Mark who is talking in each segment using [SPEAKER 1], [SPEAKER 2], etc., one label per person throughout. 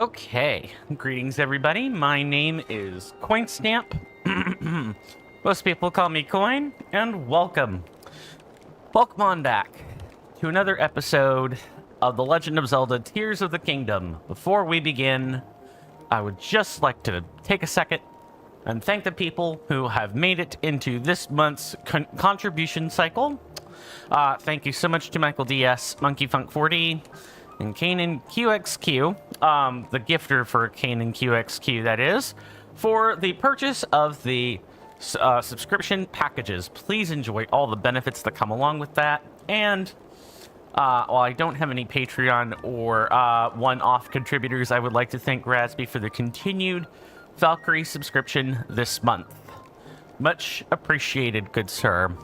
[SPEAKER 1] Okay, greetings everybody. My name is CoinStamp. Most people call me Coin, and welcome. Welcome on back to another episode of The Legend of Zelda Tears of the Kingdom. Before we begin, I would just like to take a second and thank the people who have made it into this month's contribution cycle. Thank you so much to Michael DS, Monkey Funk 40, and Kanan QXQ, the gifter for Kanan QXQ, that is, for the purchase of the subscription packages. Please enjoy all the benefits that come along with that. And while I don't have any Patreon or one-off contributors, I would like to thank Raspy for the continued Valkyrie subscription this month. Much appreciated, good sir.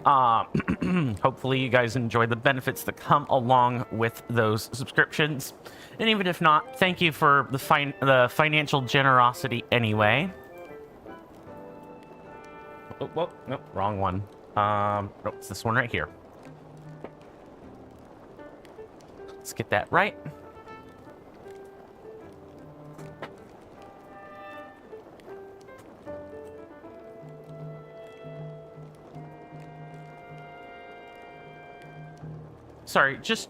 [SPEAKER 1] Hopefully you guys enjoy the benefits that come along with those subscriptions. And even if not, thank you for the financial generosity anyway. Oh, nope, wrong one. Nope, it's this one right here. Let's get that right. Sorry, just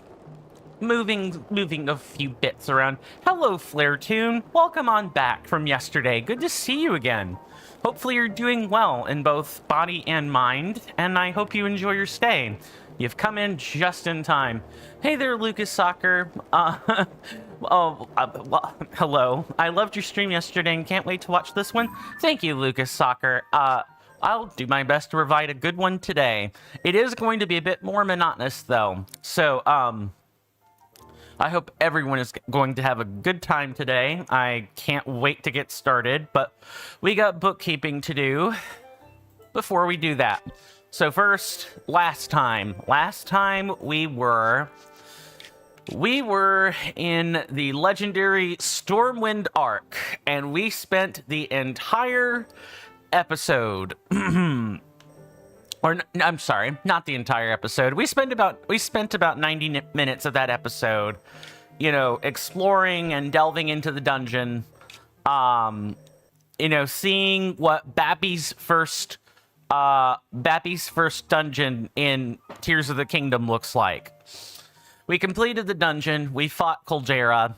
[SPEAKER 1] moving a few bits around. Hello, Flairtune. Welcome on back from yesterday. Good to see you again. Hopefully you're doing well in both body and mind, and I hope you enjoy your stay. You've come in just in time. Hey there, Lucas Soccer. Well, hello. I loved your stream yesterday and can't wait to watch this one. Thank you, Lucas Soccer. I'll do my best to provide a good one today. It is going to be a bit more monotonous, though. So, I hope everyone is going to have a good time today. I can't wait to get started, but we got bookkeeping to do before we do that. So first, last time we were in the legendary Stormwind Arc, and we spent the entire episode or I'm sorry, not the entire episode. We spent about 90 minutes of that episode, you know, exploring and delving into the dungeon, you know, seeing what Bappy's first dungeon in Tears of the Kingdom looks like. We completed the dungeon, we fought Caldera,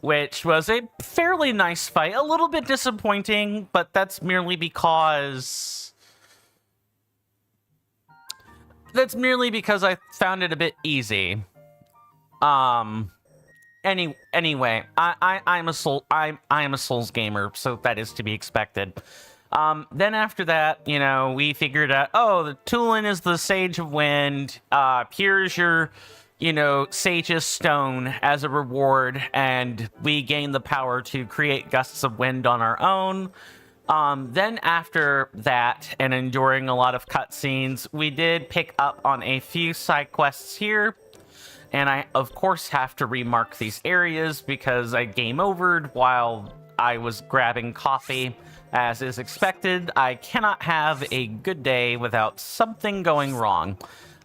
[SPEAKER 1] which was a fairly nice fight. A little bit disappointing, but that's merely because I found it a bit easy. Anyway, I'm a Souls gamer, so that is to be expected. Then after that, you know, we figured out, oh, the Tulin is the Sage of Wind. Here's your, you know, Sage's Stone as a reward, and we gain the power to create gusts of wind on our own. Then after that, and enduring a lot of cutscenes, we did pick up on a few side quests here, and I, of course, have to remark these areas because I game overed while I was grabbing coffee. As is expected, I cannot have a good day without something going wrong.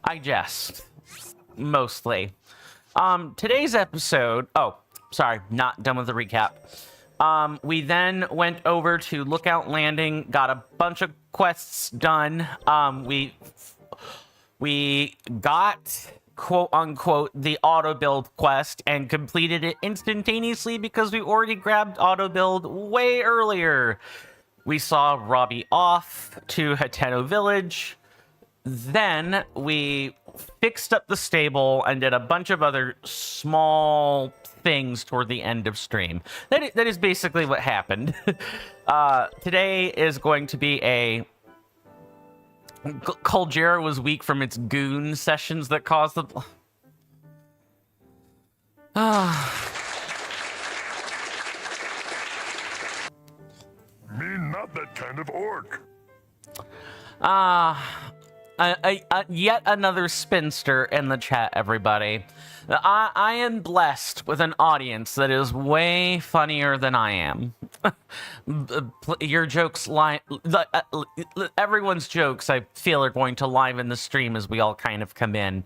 [SPEAKER 1] I jest. Mostly. Today's episode... Oh, sorry, not done with the recap. We then went over to Lookout Landing, got a bunch of quests done. We got, quote-unquote, the Autobuild quest and completed it instantaneously because we already grabbed Autobuild way earlier. We saw Robbie off to Hateno Village. Then we fixed up the stable and did a bunch of other small things toward the end of stream. That is basically what happened. Today is going to be a... Caldera was weak from its goon sessions that caused the...
[SPEAKER 2] Me not that kind of orc.
[SPEAKER 1] Yet another spinster in the chat, everybody. I am blessed with an audience that is way funnier than I am. Your jokes everyone's jokes, I feel, are going to liven the stream as we all kind of come in.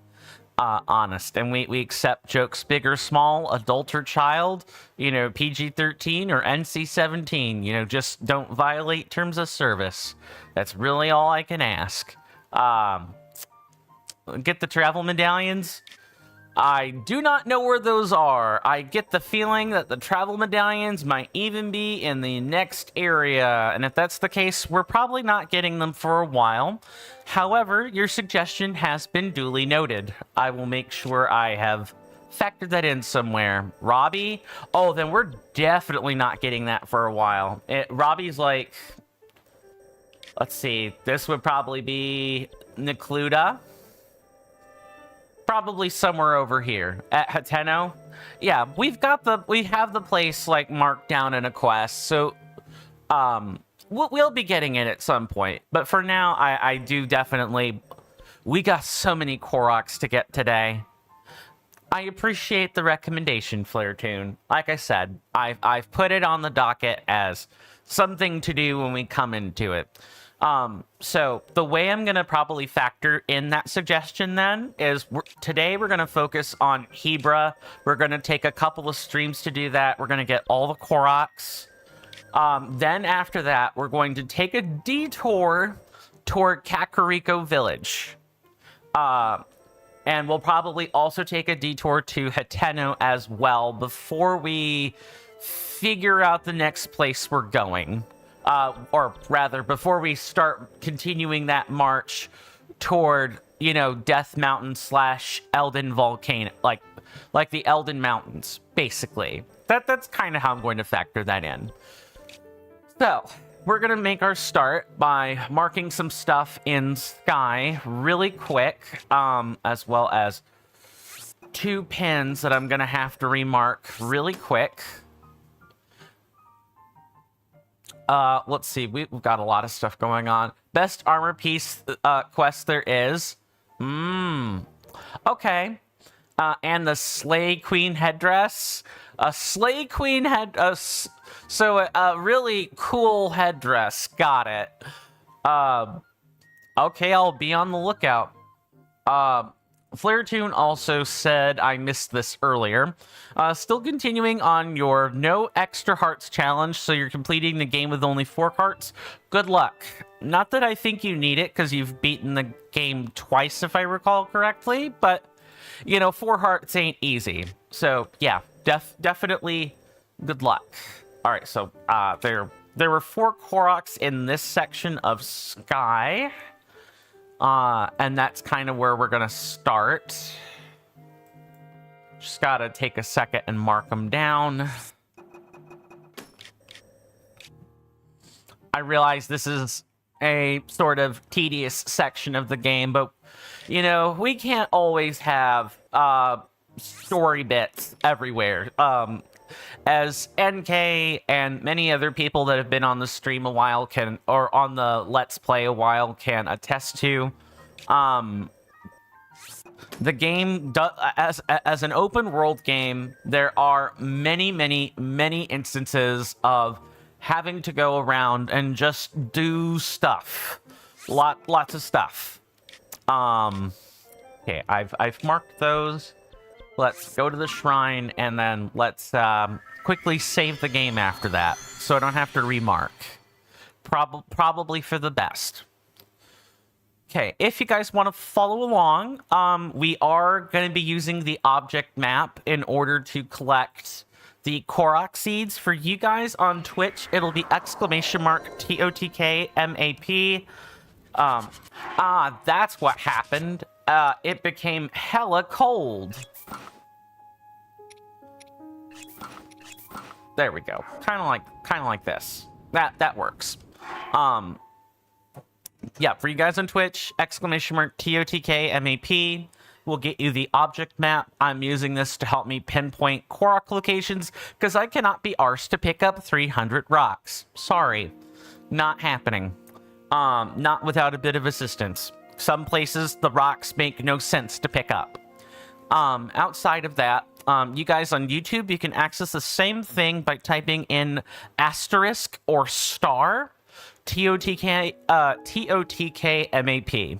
[SPEAKER 1] honest, and we accept jokes big or small, adult or child, PG-13 or NC-17. Just don't violate terms of service. That's really all I can ask. Get the travel medallions. I do not know where those are. I get the feeling that the travel medallions might even be in the next area, and if that's the case, we're probably not getting them for a while. However, your suggestion has been duly noted. I will make sure I have factored that in somewhere. Robbie? Oh, then we're definitely not getting that for a while. Robbie's like... Let's see. This would probably be Necluda. Probably somewhere over here at Hateno. Yeah, we have the place like marked down in a quest, so we'll be getting it at some point. But for now, I do definitely. We got so many Koroks to get today. I appreciate the recommendation, Flairtoon. Like I said, I've put it on the docket as something to do when we come into it. So the way I'm going to probably factor in that suggestion then is today we're going to focus on Hebra. We're going to take a couple of streams to do that. We're going to get all the Koroks. Then after that, we're going to take a detour toward Kakariko Village. And we'll probably also take a detour to Hateno as well before we figure out the next place we're going. Or rather, before we start continuing that march toward, Death Mountain / Elden Volcano, like the Elden Mountains, basically. That's kind of how I'm going to factor that in. So, we're going to make our start by marking some stuff in Sky really quick, as well as 2 pins that I'm going to have to remark really quick. Let's see. We've got a lot of stuff going on. Best armor piece quest there is. Okay. And the Slay Queen headdress. A Slay Queen so a really cool headdress. Got it. Okay, I'll be on the lookout. Flairtoon also said I missed this earlier. Still continuing on your no extra hearts challenge, so you're completing the game with only 4 hearts. Good luck. Not that I think you need it, because you've beaten the game twice, if I recall correctly, but, 4 hearts ain't easy. So, yeah, definitely good luck. Alright, so there were 4 Koroks in this section of Sky. And that's kind of where we're going to start. Just got to take a second and mark them down. I realize this is a sort of tedious section of the game, but, we can't always have story bits everywhere. As NK and many other people that have been on the stream a while or on the Let's Play a while can attest to, the game, as an open world game, there are many, many, many instances of having to go around and just do stuff. Lots of stuff. Okay, I've marked those. Let's go to the shrine, and then let's quickly save the game after that, so I don't have to remark. Probably for the best. Okay, if you guys want to follow along, we are going to be using the object map in order to collect the Korok seeds. For you guys on Twitch, it'll be !TOTK MAP. That's what happened. It became hella cold. There we go. Kind of like this. That works. Yeah, for you guys on Twitch, !TOTK MAP will get you the object map. I'm using this to help me pinpoint Korok locations because I cannot be arsed to pick up 300 rocks. Sorry. Not happening. Not without a bit of assistance. Some places, the rocks make no sense to pick up. Outside of that, you guys on YouTube, you can access the same thing by typing in asterisk or star TOTK MAP.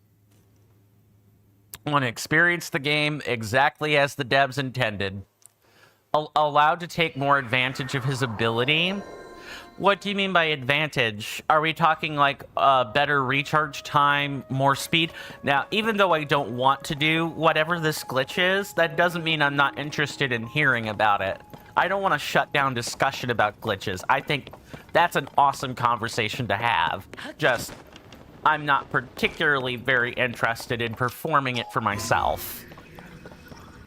[SPEAKER 1] Want to experience the game exactly as the devs intended. Allowed to take more advantage of his ability. What do you mean by advantage? Are we talking like better recharge time, more speed? Now, even though I don't want to do whatever this glitch is, that doesn't mean I'm not interested in hearing about it. I don't want to shut down discussion about glitches. I think that's an awesome conversation to have. Just, I'm not particularly very interested in performing it for myself.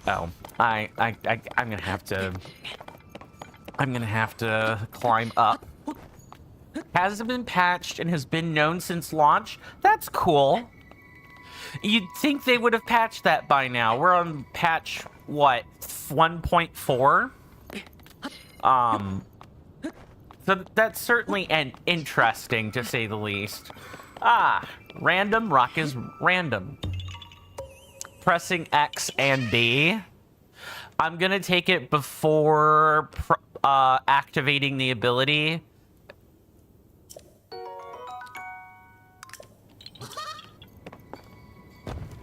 [SPEAKER 1] Oh, I'm gonna have to climb up. Hasn't been patched and has been known since launch. That's cool. You'd think they would have patched that by now. We're on patch, what, 1.4? So that's certainly interesting, to say the least. Ah, random rock is random. Pressing X and B. I'm gonna take it before activating the ability.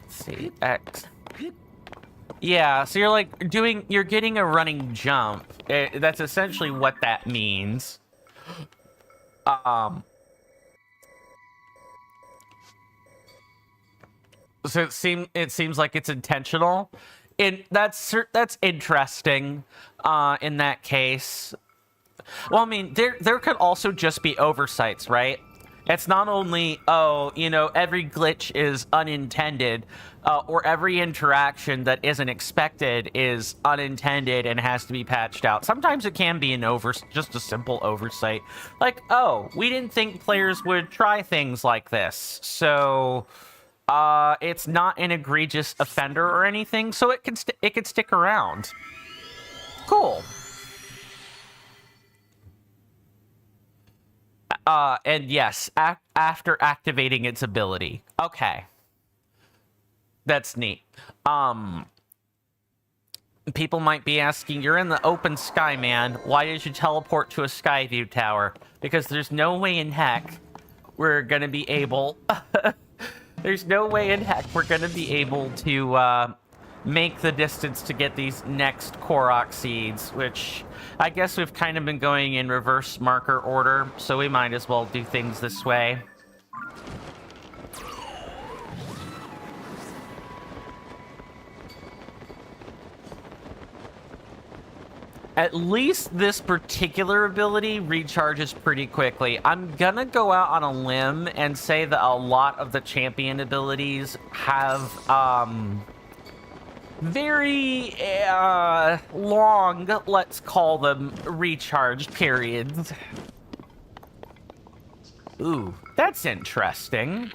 [SPEAKER 1] Let's see, X. Yeah, so you're getting a running jump. That's essentially what that means. So it seems like it's intentional. That's interesting. In that case, well, I mean, there could also just be oversights, right? It's not only, oh, you know, every glitch is unintended, or every interaction that isn't expected is unintended and has to be patched out. Sometimes it can be just a simple oversight. Like, oh, we didn't think players would try things like this, so it's not an egregious offender or anything, so it can stick around. Cool. And yes, after activating its ability. Okay. That's neat. People might be asking, you're in the open sky, man. Why did you teleport to a sky view tower? Because there's no way in heck we're gonna be able... There's no way in heck we're gonna be able to, make the distance to get these next Korok seeds, which I guess we've kind of been going in reverse marker order, so we might as well do things this way. At least this particular ability recharges pretty quickly. I'm gonna go out on a limb and say that a lot of the champion abilities have, very long, let's call them, recharge periods. Ooh, that's interesting.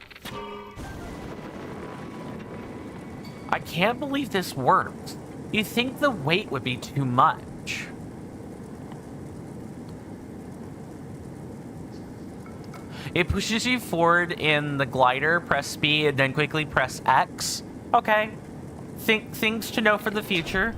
[SPEAKER 1] I can't believe this works. You'd think the weight would be too much. It pushes you forward in the glider, press B, and then quickly press X. Okay. Things to know for the future.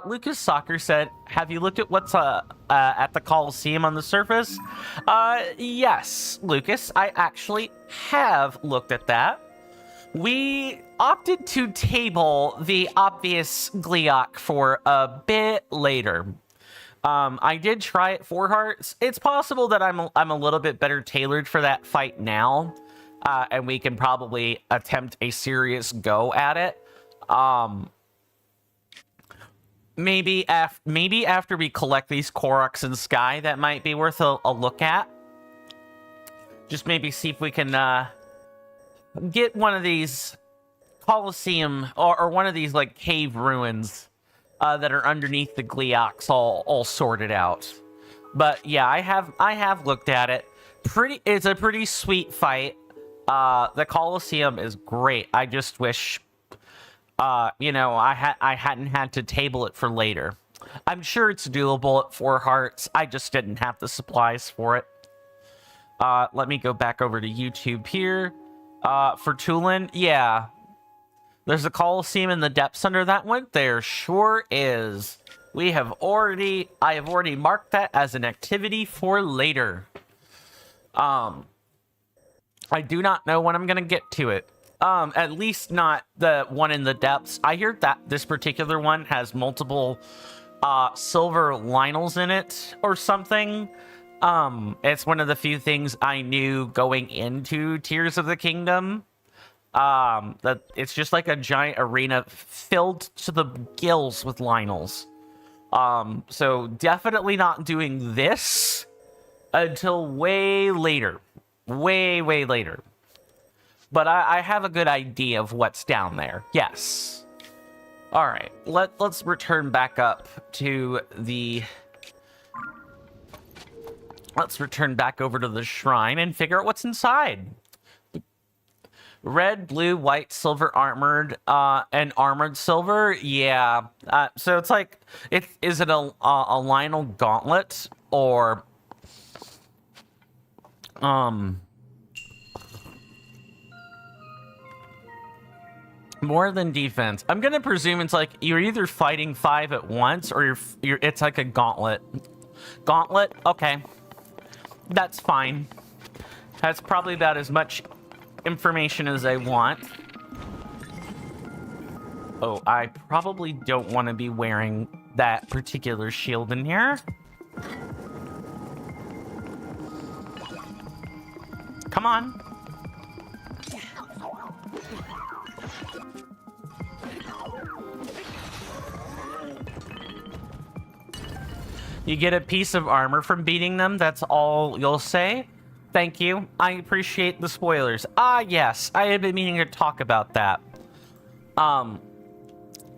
[SPEAKER 1] Lucas Soccer said, have you looked at what's at the Coliseum on the surface? Yes, Lucas, I actually have looked at that. We opted to table the obvious Gleeok for a bit later. I did try it 4 hearts. It's possible that I'm a little bit better tailored for that fight now, and we can probably attempt a serious go at it. Maybe after we collect these Koroks in Sky, that might be worth a look at. Just maybe see if we can get one of these Coliseum or one of these like cave ruins that are underneath the Gleeoks all sorted out. But yeah, I have looked at it. It's a pretty sweet fight. The Coliseum is great. I just wish you know, I hadn't had to table it for later. I'm sure it's doable at 4 hearts. I just didn't have the supplies for it. Let me go back over to YouTube here. For Tulin, yeah. There's a Colosseum in the depths under that one. There sure is. I have already marked that as an activity for later. I do not know when I'm gonna get to it. At least not the one in the depths. I hear that this particular one has multiple silver Lionels in it or something. It's one of the few things I knew going into Tears of the Kingdom. That it's just like a giant arena filled to the gills with Lionels. So definitely not doing this until way later. Way later. But I have a good idea of what's down there. Yes. Alright, let's return back up to the... Let's return back over to the shrine and figure out what's inside. Red, blue, white, silver, armored, and armored silver. Yeah. So it's like, is it a Lionel gauntlet or more than defense? I'm gonna presume it's like you're either fighting 5 at once or you're it's like a gauntlet. Gauntlet. Okay, that's fine. That's probably about as much information as I want. Oh, I probably don't want to be wearing that particular shield in here. Come on. You get a piece of armor from beating them, that's all you'll say? Thank you. I appreciate the spoilers. Ah, yes. I had been meaning to talk about that.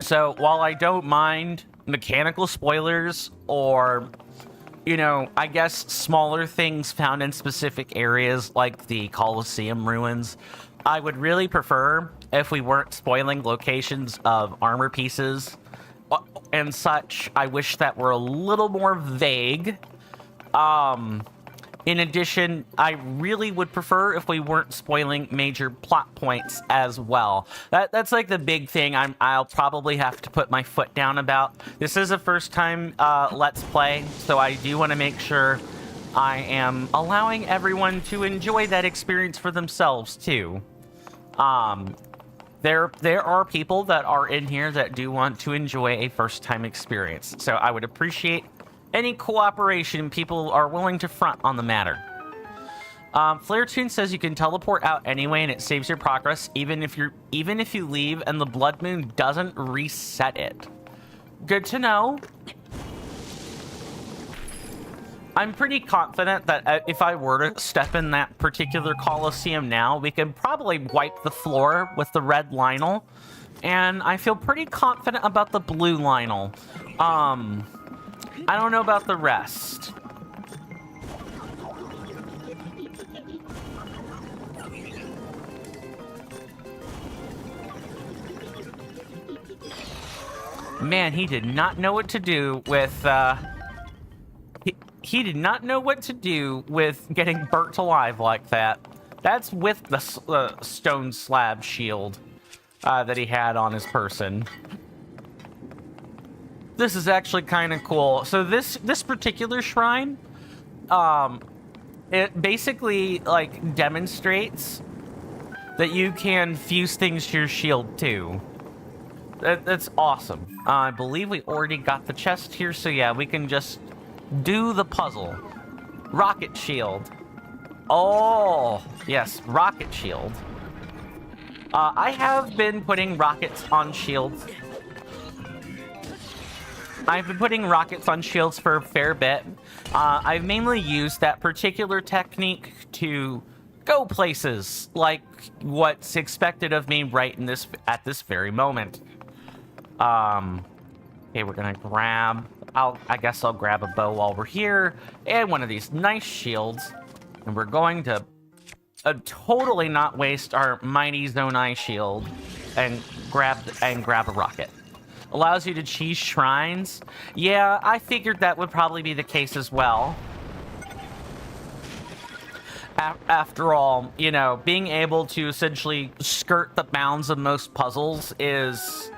[SPEAKER 1] So, while I don't mind mechanical spoilers or, you know, I guess smaller things found in specific areas like the Colosseum ruins, I would really prefer if we weren't spoiling locations of armor pieces and such. I wish that were a little more vague. In addition, I really would prefer if we weren't spoiling major plot points as well. That's like the big thing I'll probably have to put my foot down about. This is a first time Let's Play, so I do want to make sure I am allowing everyone to enjoy that experience for themselves too. There are people that are in here that do want to enjoy a first time experience, so I would appreciate any cooperation people are willing to front on the matter. Flaretune says you can teleport out anyway and it saves your progress even if you leave and the blood moon doesn't reset it. Good to know. I'm pretty confident that if I were to step in that particular Colosseum now, we could probably wipe the floor with the red Lionel. And I feel pretty confident about the blue Lionel. I don't know about the rest. Man, he did not know what to do with, he did not know what to do with getting burnt alive like that. That's with the stone slab shield that he had on his person. This is actually kind of cool. So this particular shrine, it basically like demonstrates that you can fuse things to your shield too. That's awesome. I believe we already got the chest here, so yeah, we can just do the puzzle. Rocket shield. Oh, yes, rocket shield. I have been putting rockets on shields. I've been putting rockets on shields for a fair bit. I've mainly used that particular technique to go places like what's expected of me right in this at this very moment. Okay, we're gonna grab. I guess I'll grab a bow while we're here and one of these nice shields, and we're going to totally not waste our mighty Zone Eye shield and grab a rocket. Allows you to cheese shrines. Yeah, I figured that would probably be the case as well. After all, you know, being able to essentially skirt the bounds of most puzzles is...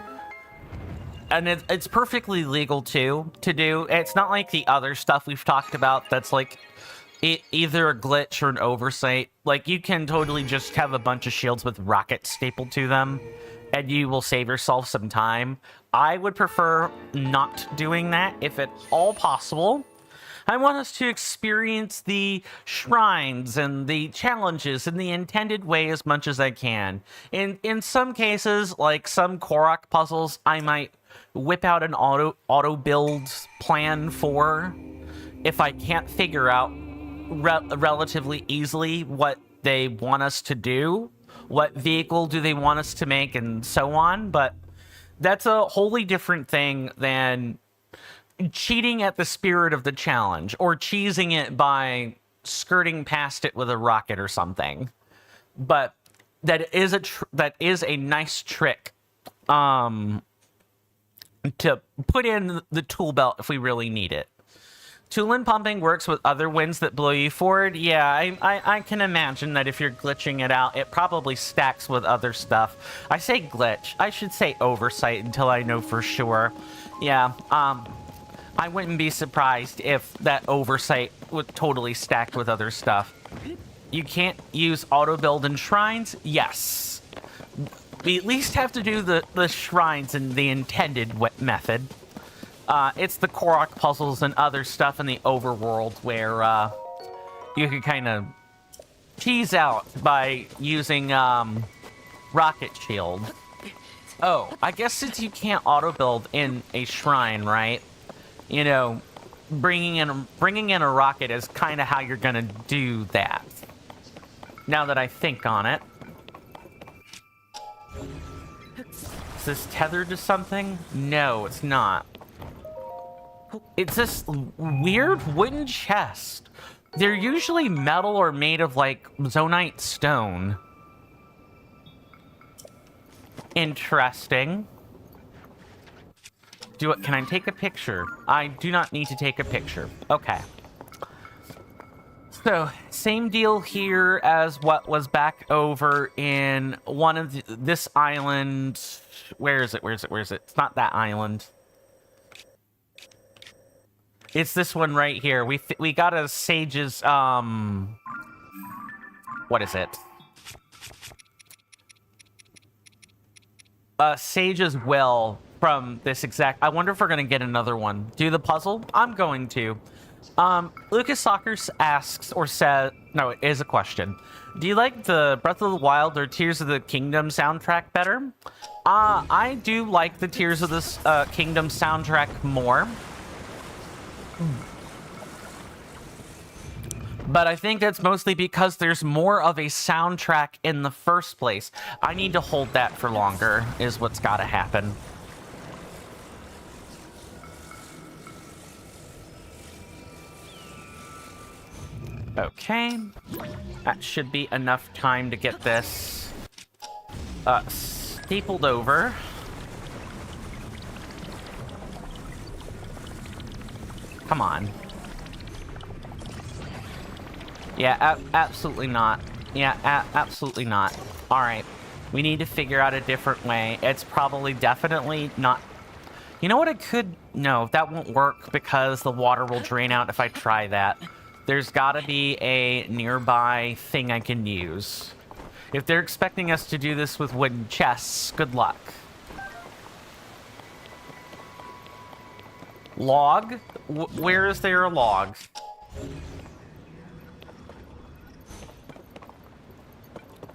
[SPEAKER 1] And it's perfectly legal, too, to do. It's not like the other stuff we've talked about that's, like, either a glitch or an oversight. Like, you can totally just have a bunch of shields with rockets stapled to them, and you will save yourself some time. I would prefer not doing that, if at all possible. I want us to experience the shrines and the challenges in the intended way as much as I can. In some cases, like some Korok puzzles, I might whip out an auto build plan for if I can't figure out relatively easily what they want us to do, what vehicle do they want us to make, and so on. But that's a wholly different thing than cheating at the spirit of the challenge or cheesing it by skirting past it with a rocket or something. But that is a nice trick to put in the tool belt if we really need it. Tulin pumping works with other winds that blow you forward. Yeah, I can imagine that if you're glitching it out, it probably stacks with other stuff. I say glitch. I should say oversight until I know for sure. Yeah, I wouldn't be surprised if that oversight would totally stacked with other stuff. You can't use auto build in shrines? Yes. We at least have to do the shrines in the intended method. It's the Korok puzzles and other stuff in the overworld where you can kind of tease out by using rocket shield. Oh, I guess since you can't auto build in a shrine, right? You know, bringing in a rocket is kind of how you're gonna do that. Now that I think on it. Is this tethered to something? No, it's not. It's this weird wooden chest. They're usually metal or made of, like, zonite stone. Interesting. Can I take a picture? I do not need to take a picture. Okay. So, same deal here as what was back over in one of this island. Where is it? It's not that island. It's this one right here. We got a sage's, what is it? Sage's well from this exact... I wonder if we're going to get another one. Do the puzzle? I'm going to. Lucas Sockers asks, or says... No, it is a question. Do you like the Breath of the Wild or Tears of the Kingdom soundtrack better? I do like the Tears of the Kingdom soundtrack more. But I think that's mostly because there's more of a soundtrack in the first place. I need to hold that for longer, is what's got to happen. Okay. That should be enough time to get this stapled over. Come on. Yeah, absolutely not. Yeah, absolutely not. Alright. We need to figure out a different way. It's probably definitely not... You know what it could... No, that won't work because the water will drain out if I try that. There's gotta be a nearby thing I can use. If they're expecting us to do this with wooden chests, good luck. Log? Where is there a log?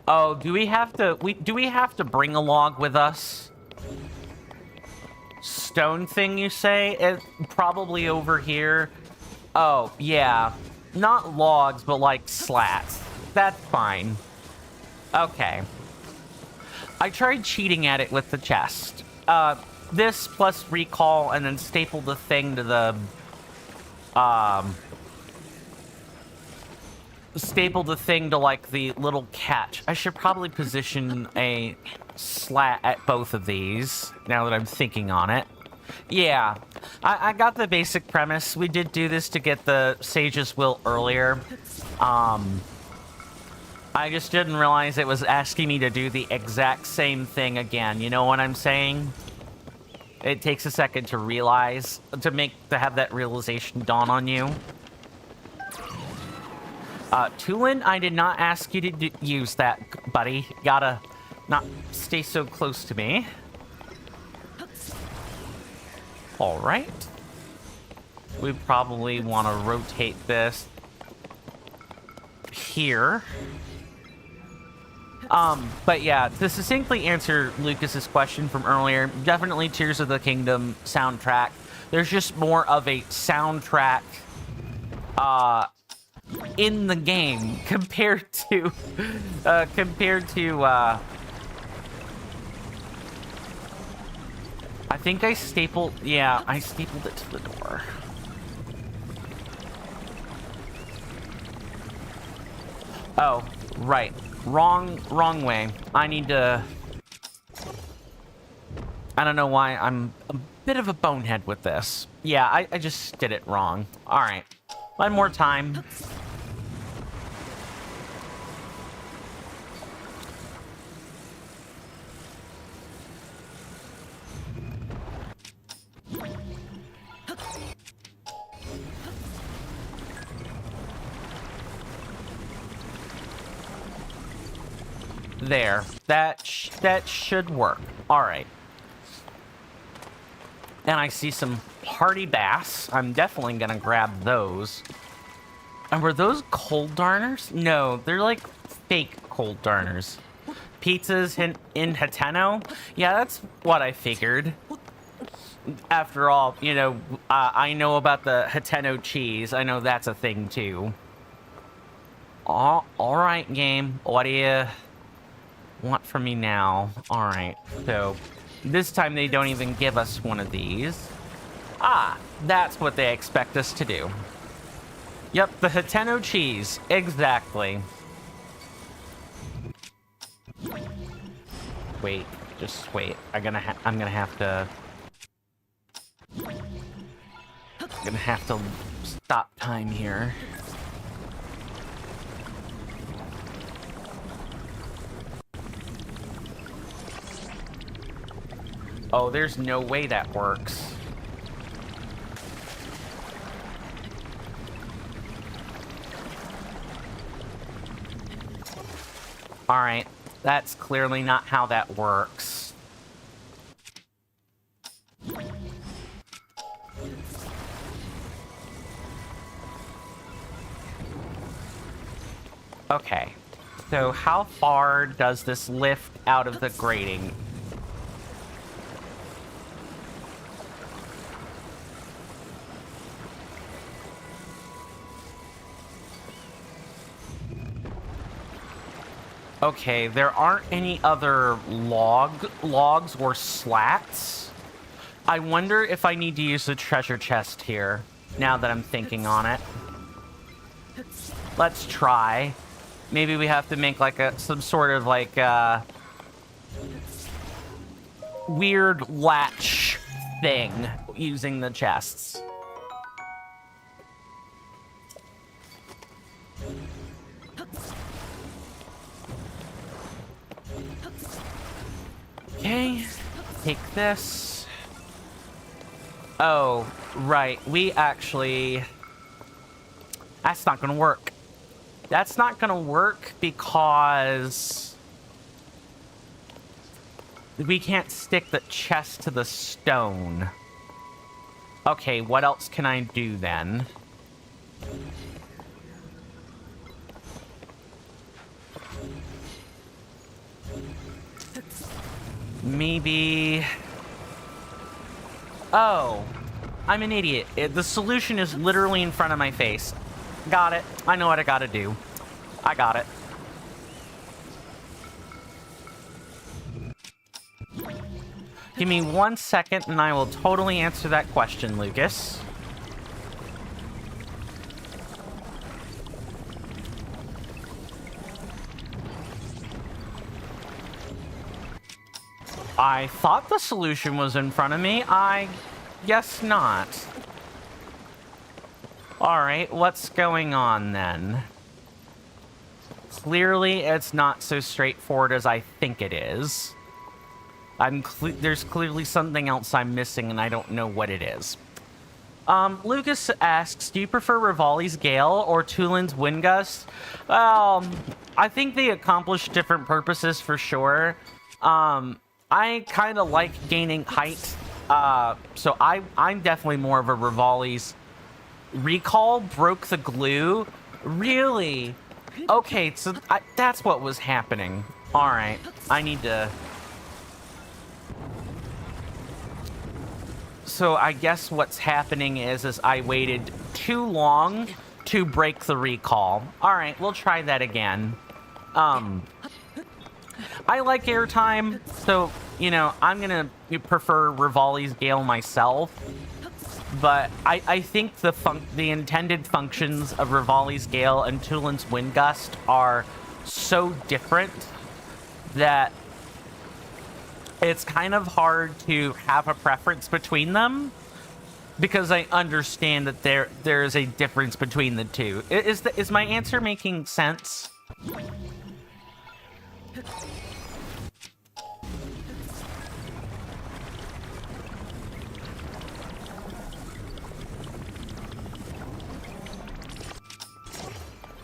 [SPEAKER 1] Oh, do we have to bring a log with us? Stone thing, you say? It's probably over here. Oh, yeah. Not logs, but like slats. That's fine. Okay. I tried cheating at it with the chest. This plus recall and then staple the thing to the... staple the thing to, like, the little catch. I should probably position a slat at both of these, now that I'm thinking on it. Yeah, I got the basic premise. We did do this to get the Sage's Will earlier. I just didn't realize it was asking me to do the exact same thing again. You know what I'm saying? It takes a second to realize, to have that realization dawn on you. Tulin, I did not ask you to use that, buddy. Gotta not stay so close to me. All right. We probably want to rotate this here. But yeah, to succinctly answer Lucas's question from earlier, definitely Tears of the Kingdom soundtrack. There's just more of a soundtrack in the game compared to I think I stapled it to the door. Oh, right. Wrong way. I need to... I don't know why I'm a bit of a bonehead with this. Yeah, I just did it wrong. All right. One more time. There. That should work. All right. And I see some hardy bass. I'm definitely gonna grab those. And were those cold darners? No, they're like fake cold darners. Pizzas in Hateno? Yeah, that's what I figured. After all, you know, I know about the Hateno cheese. I know that's a thing too. All right, game. What do you want from me now? All right, so this time they don't even give us one of these. Ah, that's what they expect us to do. Yep, the Hateno cheese. Exactly. Wait, just wait. I'm gonna have to stop time here. Oh, there's no way that works. All right, that's clearly not how that works. Okay, so how far does this lift out of the grating? Okay, there aren't any other logs or slats. I wonder if I need to use the treasure chest here, now that I'm thinking on it. Let's try. Maybe we have to make like some sort of like weird latch thing using the chests. Okay, take this. Oh, right. We actually... That's not gonna work. That's not gonna work because... we can't stick the chest to the stone. Okay, what else can I do then? Maybe... Oh, I'm an idiot. The solution is literally in front of my face. Got it. I know what I gotta do. I got it. Give me 1 second and I will totally answer that question, Lucas. I thought the solution was in front of me. I guess not. Alright, what's going on then? clearly it's not so straightforward as I think it is. There's clearly something else I'm missing, and I don't know what it is. Lucas asks, do you prefer Rivali's Gale or Tulin's Wind Gust? Well, I think they accomplish different purposes for sure. I kind of like gaining height, so I'm definitely more of a Rivali's. Recall broke the glue? Really? Okay, so that's what was happening. Alright, I need to... So I guess what's happening is I waited too long to break the recall. Alright, we'll try that again. I like airtime, so, you know, I'm gonna prefer Rivali's Gale myself. But I think the intended functions of Rivali's Gale and Tulin's Wind Gust are so different that it's kind of hard to have a preference between them, because I understand that there is a difference between the two. Is my answer making sense?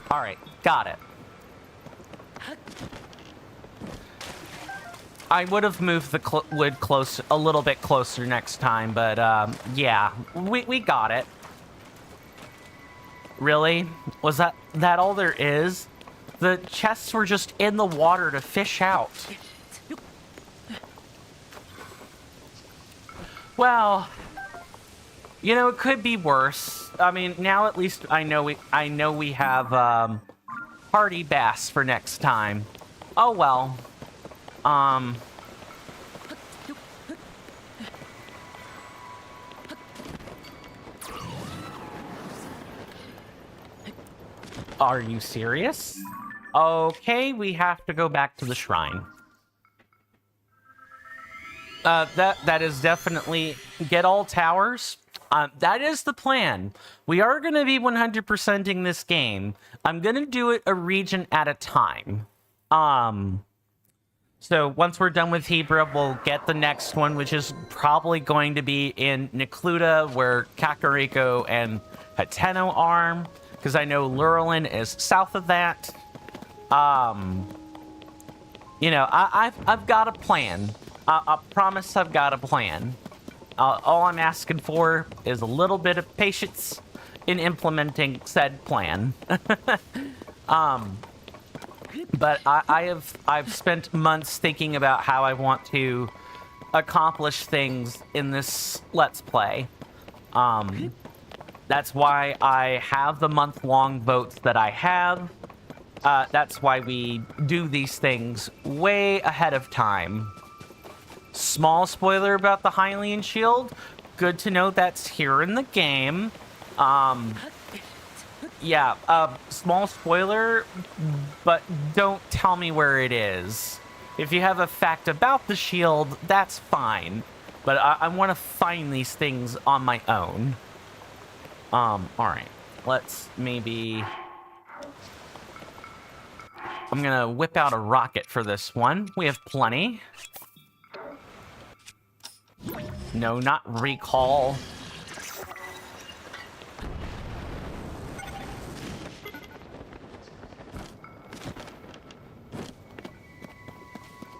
[SPEAKER 1] All right, got it. I would have moved the wood a little bit closer next time, but yeah, we got it. Really? Was that all there is? The chests were just in the water to fish out. Well, you know, it could be worse. I mean, now at least I know we have hardy bass for next time. Oh well. Are you serious? Okay, we have to go back to the shrine. That is definitely get all towers. That is the plan. We are going to be 100%ing this game. I'm going to do it a region at a time. So once we're done with Hebra, we'll get the next one, which is probably going to be in Necluda, where Kakariko and Hateno are, because I know Lurelin is south of that. You know, I've got a plan. I promise I've got a plan. All I'm asking for is a little bit of patience in implementing said plan. But I've spent months thinking about how I want to accomplish things in this Let's Play. That's why I have the month-long votes that I have. That's why we do these things way ahead of time. Small spoiler about the Hylian shield. Good to know that's here in the game. Yeah, small spoiler, but don't tell me where it is. If you have a fact about the shield, that's fine. But I want to find these things on my own. Alright. Let's maybe... I'm gonna whip out a rocket for this one. We have plenty. No, not recall.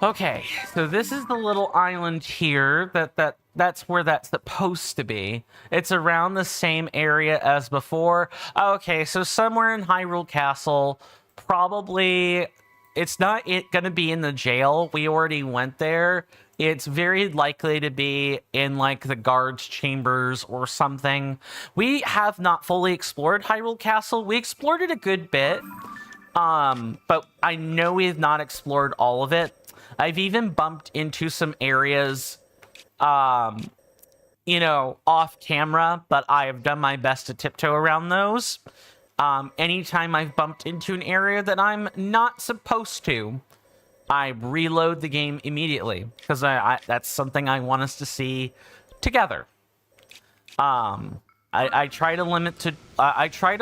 [SPEAKER 1] Okay, so this is the little island here. That's where that's supposed to be. It's around the same area as before. Okay, so somewhere in Hyrule Castle, probably it's not gonna be in the jail. We already went there. It's very likely to be in like the guards' chambers or something. We have not fully explored Hyrule Castle. We explored it a good bit, but I know we have not explored all of it. I've even bumped into some areas, you know, off camera, but I have done my best to tiptoe around those. Anytime I've bumped into an area that I'm not supposed to, I reload the game immediately, because that's something I want us to see together. I try to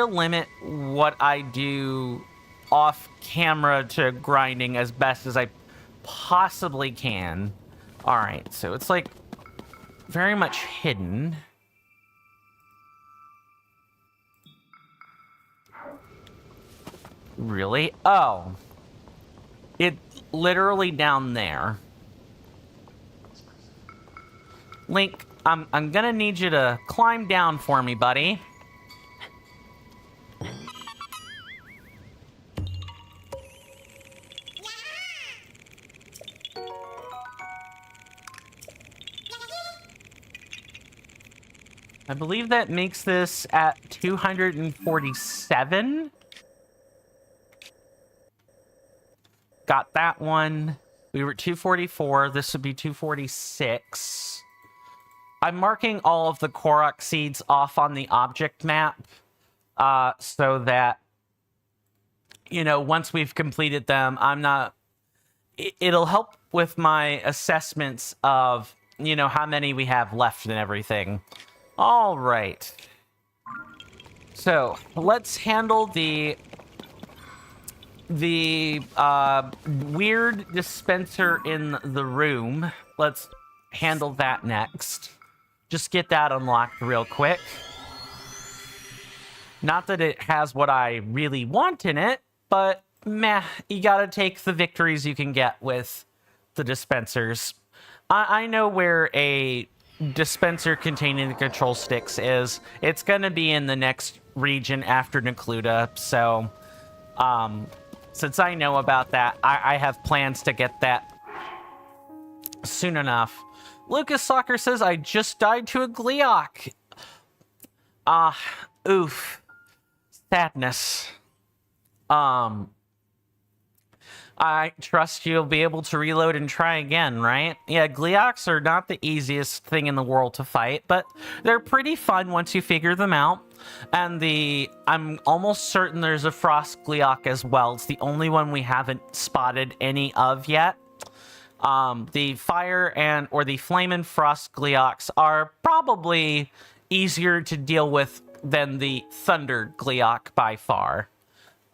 [SPEAKER 1] limit what I do off camera to grinding as best as I possibly can. All right, so it's like very much hidden. Really? Oh. It's literally down there. Link, I'm gonna need you to climb down for me, buddy. I believe that makes this at 247. Got that one. We were at 244. This would be 246. I'm marking all of the Korok seeds off on the object map so that, you know, once we've completed them, it'll help with my assessments of, you know, how many we have left and everything. All right. So let's handle the weird dispenser in the room. Let's handle that next. Just get that unlocked real quick. Not that it has what I really want in it, but meh, you gotta take the victories you can get with the dispensers. I know where a dispenser containing the control sticks is. It's gonna be in the next region after Necluda, so since I know about that, I have plans to get that soon enough. Lucas Soccer says, I just died to a Gleeok. Oof. Sadness. I trust you'll be able to reload and try again, right? Yeah, Gleeoks are not the easiest thing in the world to fight, but they're pretty fun once you figure them out. And I'm almost certain there's a Frost Gleeok as well. It's the only one we haven't spotted any of yet. The Fire or the Flame and Frost Gleeoks are probably easier to deal with than the Thunder Gleeok by far.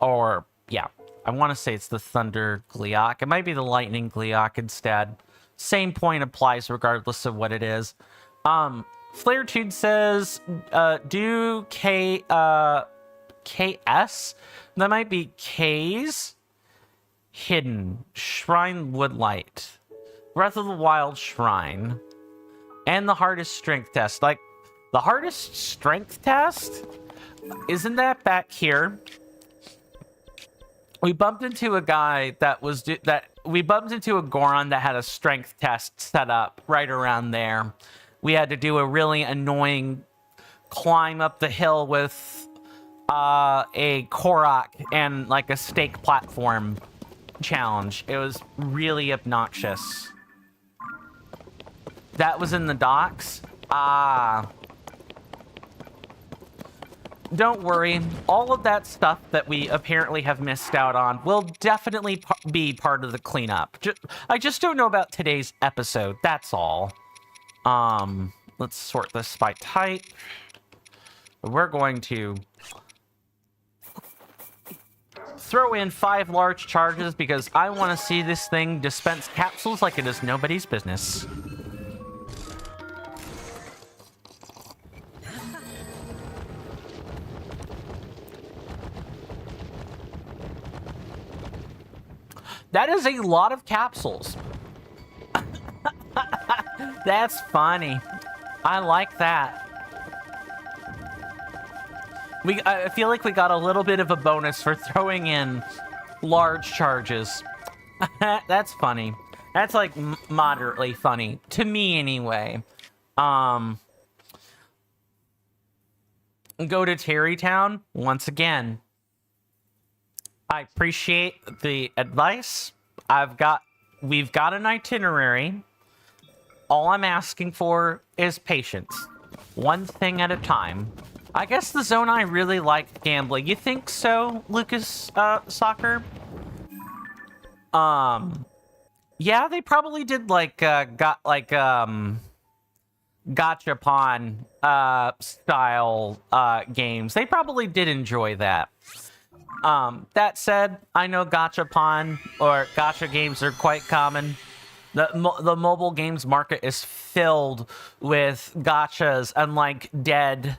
[SPEAKER 1] Or, yeah, I want to say it's the Thunder Gleeok. It might be the Lightning Gleeok instead. Same point applies regardless of what it is. Flaretude says, do KS? That might be K's. Hidden. Shrine Woodlight. Breath of the Wild Shrine. And the hardest strength test. Like, the hardest strength test? Isn't that back here? We bumped into a guy we bumped into a Goron that had a strength test set up right around there. We had to do a really annoying climb up the hill with a Korok and like a stake platform challenge. It was really obnoxious. That was in the docks? Don't worry. All of that stuff that we apparently have missed out on will definitely be part of the cleanup. I just don't know about today's episode. That's all. Let's sort this by type. We're going to throw in 5 large charges because I want to see this thing dispense capsules like it is nobody's business. That is a lot of capsules. That's funny. I like that. I feel like we got a little bit of a bonus for throwing in large charges. That's funny. That's like moderately funny. To me anyway. Go to Terrytown once again. I appreciate the advice. We've got an itinerary. All I'm asking for is patience. One thing at a time. I guess the Zonai really like gambling. You think so, Lucas Soccer? Yeah, they probably did like gachapon style games. They probably did enjoy that. That said, I know gachapon or gacha games are quite common. The mobile games market is filled with gachas, unlike dead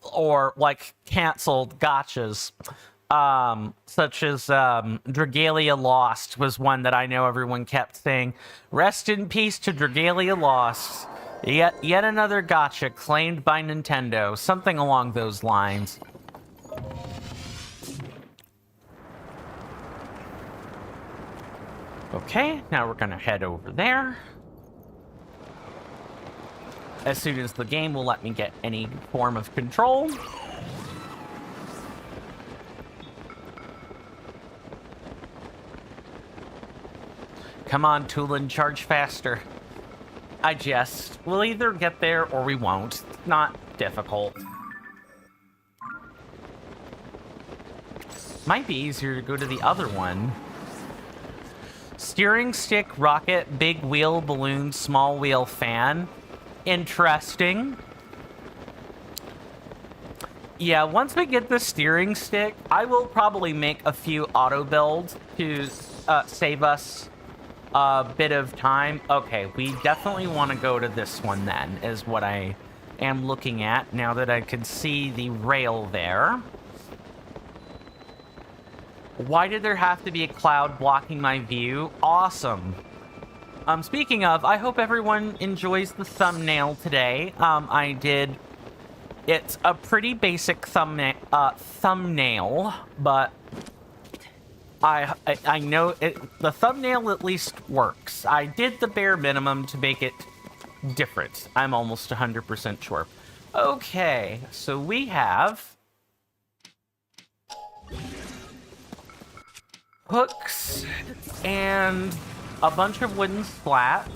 [SPEAKER 1] or like canceled gachas. Such as Dragalia Lost was one that I know everyone kept saying, "Rest in peace to Dragalia Lost." Yet another gacha claimed by Nintendo, something along those lines. Okay, now we're gonna head over there. As soon as the game will let me get any form of control. Come on, Tulin, charge faster. I jest. We'll either get there or we won't. Not difficult. Might be easier to go to the other one. Steering stick, rocket, big wheel, balloon, small wheel, fan. Interesting. Yeah, once we get the steering stick, I will probably make a few auto builds to save us a bit of time. Okay, we definitely want to go to this one then, is what I am looking at now that I can see the rail there. Why did there have to be a cloud blocking my view? Awesome. Speaking of, I hope everyone enjoys the thumbnail today. I did. It's a pretty basic thumbnail, but I know the thumbnail at least works. I did the bare minimum to make it different. I'm almost 100% sure. Okay, so we have hooks and a bunch of wooden splat.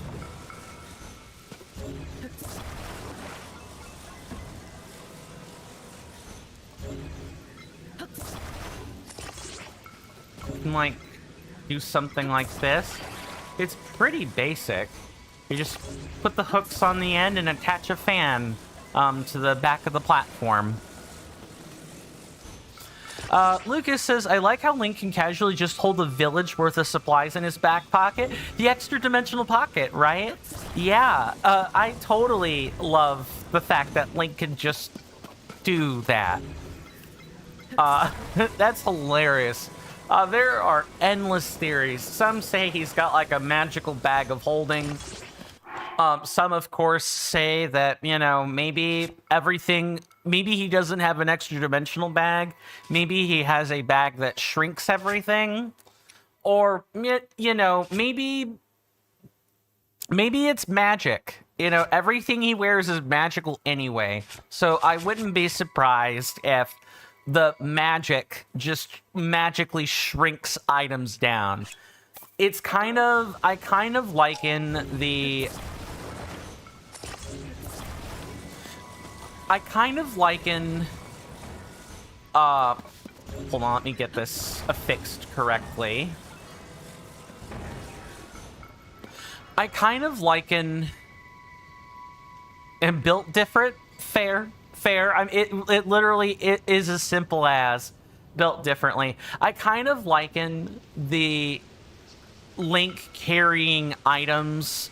[SPEAKER 1] Can, like, do something like this. It's pretty basic. You just put the hooks on the end and attach a fan to the back of the platform. Lucas says, I like how Link can casually just hold a village worth of supplies in his back pocket. The extra dimensional pocket, right? Yeah, I totally love the fact that Link can just do that. That's hilarious. There are endless theories. Some say he's got like a magical bag of holding. Some, of course, say that, you know, maybe he doesn't have an extra dimensional bag. Maybe he has a bag that shrinks everything. Or, you know, maybe it's magic. You know, everything he wears is magical anyway. So I wouldn't be surprised if the magic just magically shrinks items down. I kind of liken hold on, let me get this affixed correctly. I kind of liken and built different, fair. I mean, it literally is as simple as built differently. I kind of liken the Link carrying items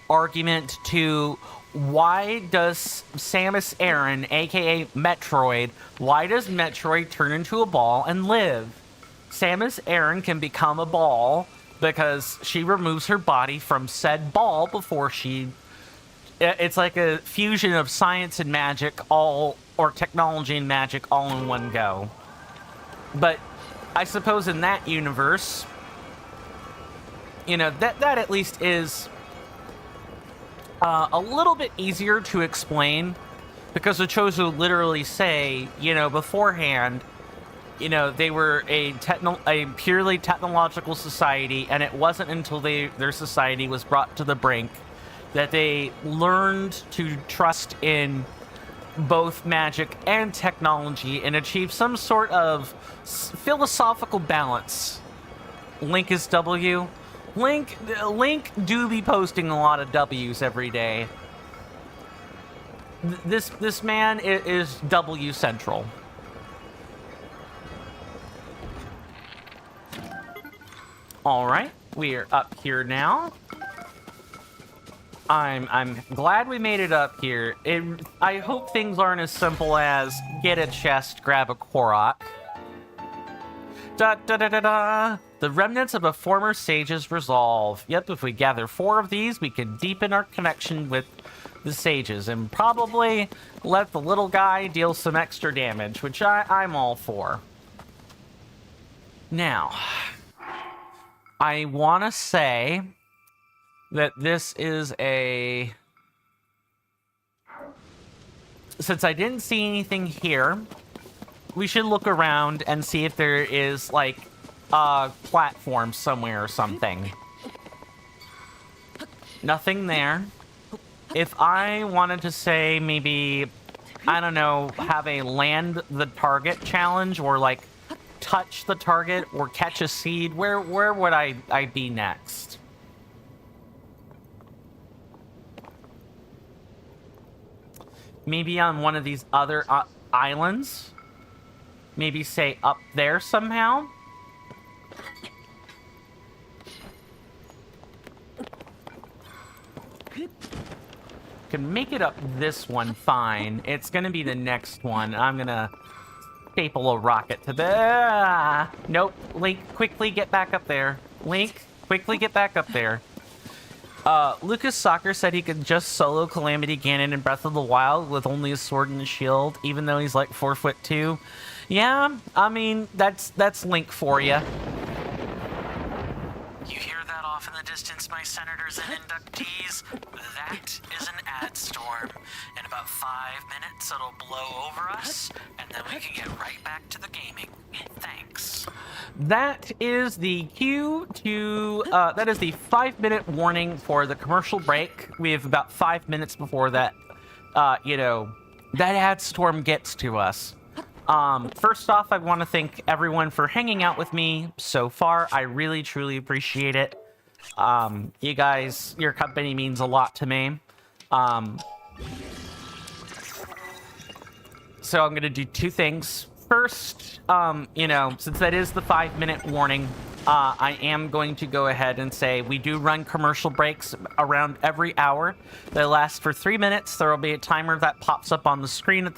[SPEAKER 1] argument to why does Samus Aran, aka Metroid, why does Metroid turn into a ball and live? Samus Aran can become a ball because she removes her body from said ball before she... It's like a fusion of science and magic or technology and magic all in one go. But I suppose in that universe, you know, that at least is a little bit easier to explain, because the Chozo literally say, you know, beforehand, you know, they were a purely technological society, and it wasn't until their society was brought to the brink that they learned to trust in both magic and technology and achieve some sort of philosophical balance. Link is W. Link do be posting a lot of W's every day. This man is W central. All right, we are up here now. I'm glad we made it up here. I hope things aren't as simple as get a chest, grab a Korok. Da da da da da. The remnants of a former sage's resolve. Yep, if we gather 4 of these, we can deepen our connection with the sages and probably let the little guy deal some extra damage, which I'm all for. Now, I want to say that this is a... Since I didn't see anything here, we should look around and see if there is, like, a platform somewhere or something. Nothing there. If I wanted to say maybe, I don't know, have a land the target challenge or, like, touch the target or catch a seed, where would I be next? Maybe on one of these other islands? Maybe say up there somehow? Can make it up this one fine. It's gonna be the next one. I'm gonna staple a rocket to the... Nope. Link, quickly get back up there. Link, quickly get back up there. Lucas Soccer said he could just solo Calamity Ganon in Breath of the Wild with only a sword and a shield, even though he's like 4'2". Yeah, I mean, that's Link for you. You hear that off in the distance, my senators and inductees? That is an ad storm. In about 5 minutes, it'll blow over us, and then we can get right back to the gaming. Thanks. That is the cue to, that is the 5-minute warning for the commercial break. We have about 5 minutes before that, you know, that ad storm gets to us. First off, I want to thank everyone for hanging out with me so far. I really, truly appreciate it. You guys, your company means a lot to me. So I'm going to do 2 things. First, you know, since that is the 5-minute warning, I am going to go ahead and say we do run commercial breaks around every hour. They last for 3 minutes. There will be a timer that pops up on the screen at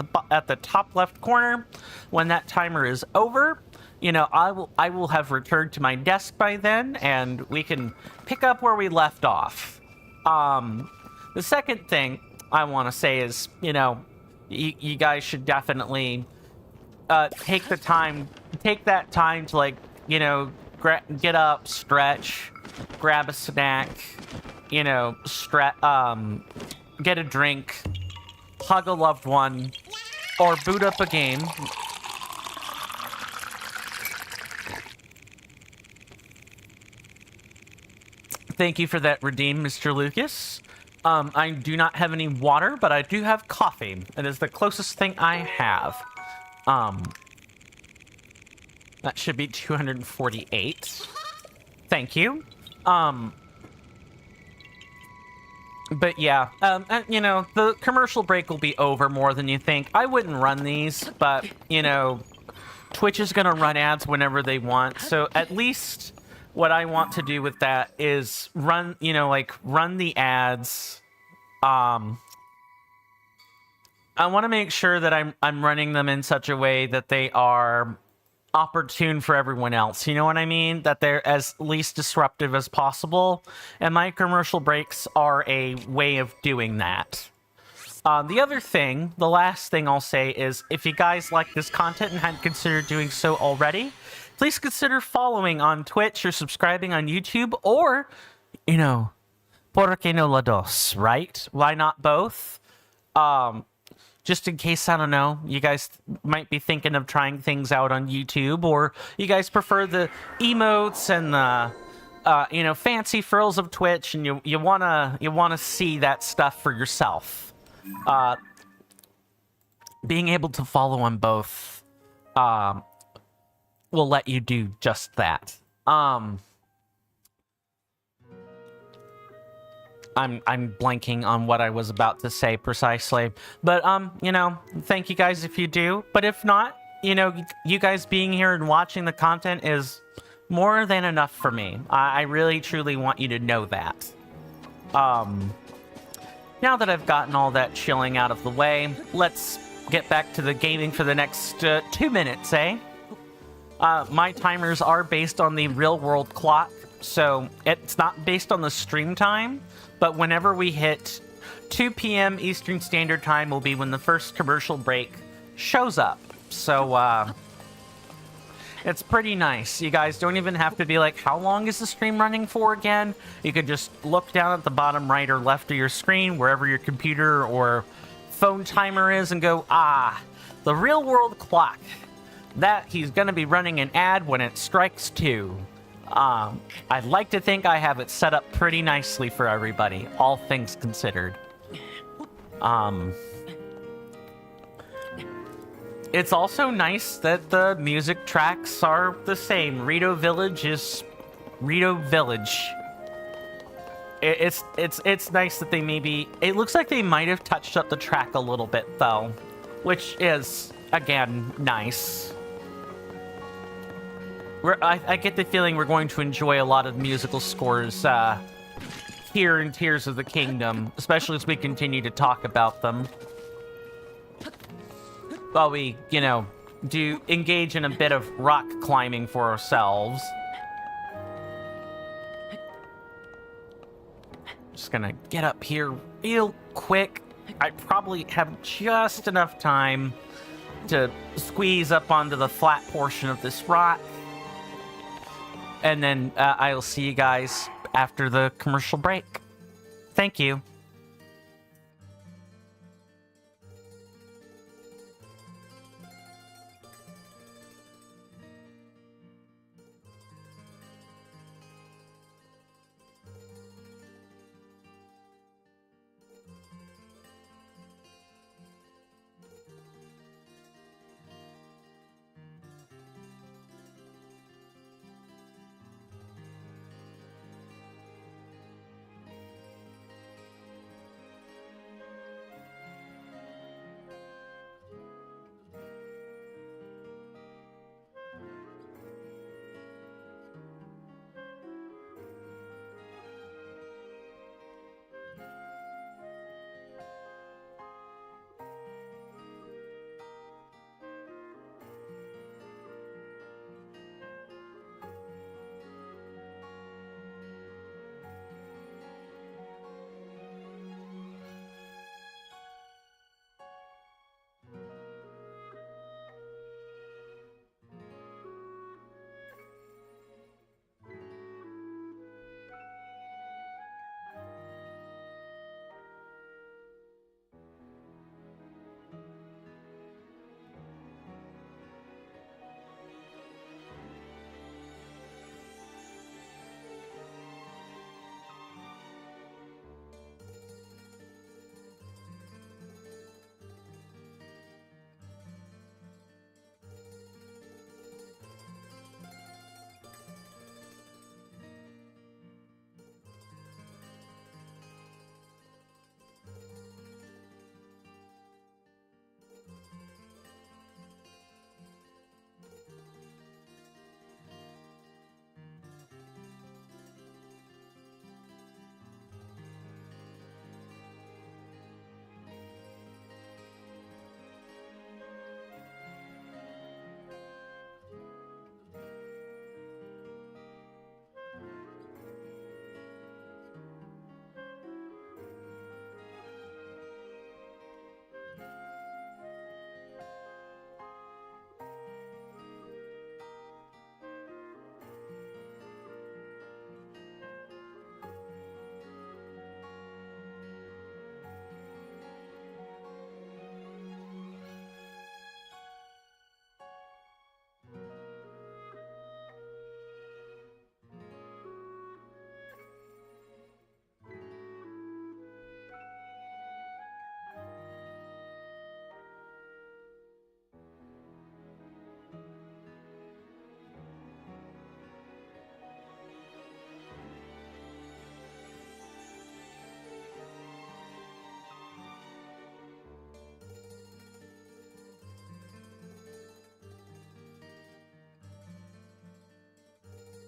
[SPEAKER 1] the top left corner. When that timer is over, you know, I will have returned to my desk by then, and we can pick up where we left off. The second thing I want to say is, you know, you guys should definitely take that time to, like, you know, get up, stretch, grab a snack, you know, get a drink, hug a loved one, or boot up a game. Thank you for that redeem, Mr. Lucas. I do not have any water, but I do have coffee. It is the closest thing I have. That should be 248. Thank you. But yeah, you know, the commercial break will be over more than you think. I wouldn't run these, but, you know, Twitch is gonna run ads whenever they want, so at least what I want to do with that is run, you know, like, run the ads. I want to make sure that I'm running them in such a way that they are opportune for everyone else. You know what I mean? That they're as least disruptive as possible. And my commercial breaks are a way of doing that. The other thing, the last thing I'll say is, if you guys like this content and hadn't considered doing so already, please consider following on Twitch or subscribing on YouTube, or, you know, por qué no la dos, right? Why not both? Just in case, I don't know, you guys might be thinking of trying things out on YouTube, or you guys prefer the emotes and the, you know, fancy frills of Twitch, and you wanna see that stuff for yourself. Being able to follow on both, will let you do just that. I'm blanking on what I was about to say precisely, but you know, thank you guys if you do. But if not, you know, you guys being here and watching the content is More than enough for me. I really, truly want you to know that. Now that I've gotten all that chilling out of the way, let's get back to the gaming for the next 2 minutes, eh? My timers are based on the real-world clock, so it's not based on the stream time, but whenever we hit 2 p.m. Eastern Standard Time will be when the first commercial break shows up. So, it's pretty nice. You guys don't even have to be like, how long is the stream running for again? You could just look down at the bottom right or left of your screen, wherever your computer or phone timer is, and go, the real world clock. That he's going to be running an ad when it strikes 2. I'd like to think I have it set up pretty nicely for everybody, all things considered. It's also nice that the music tracks are the same. Rito Village is Rito Village. It's nice that they maybe... It looks like they might have touched up the track a little bit, though. Which is, again, nice. I get the feeling we're going to enjoy a lot of musical scores here in Tears of the Kingdom. Especially as we continue to talk about them. While we, do engage in a bit of rock climbing for ourselves. Just gonna get up here real quick. I probably have just enough time to squeeze up onto the flat portion of this rock. And then I'll see you guys after the commercial break. Thank you.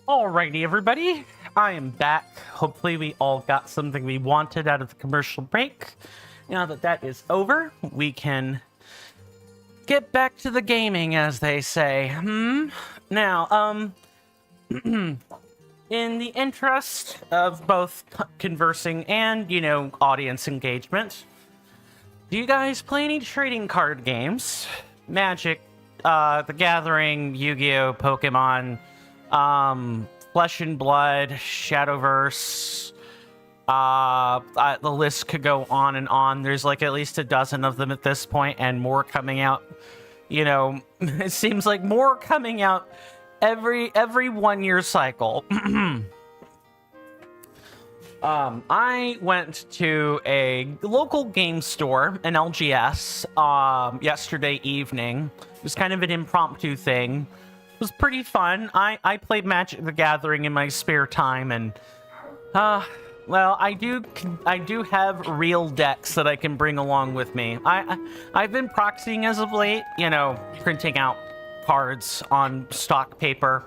[SPEAKER 1] Alrighty, everybody. I am back. Hopefully we all got something we wanted out of the commercial break. Now that that is over, we can get back to the gaming, as they say. Now, in the interest of both conversing and, audience engagement, do you guys play any trading card games? Magic, The Gathering, Yu-Gi-Oh!, Pokemon, Flesh and Blood, Shadowverse. The list could go on and on. There's like at least a dozen of them at this point, and more coming out. It seems like more coming out every 1 year cycle. I went to a local game store, an LGS, yesterday evening. It was kind of an impromptu thing. It was pretty fun. I played Magic the Gathering in my spare time, and well, I do have real decks that I can bring along with me. I've been proxying as of late, printing out cards on stock paper,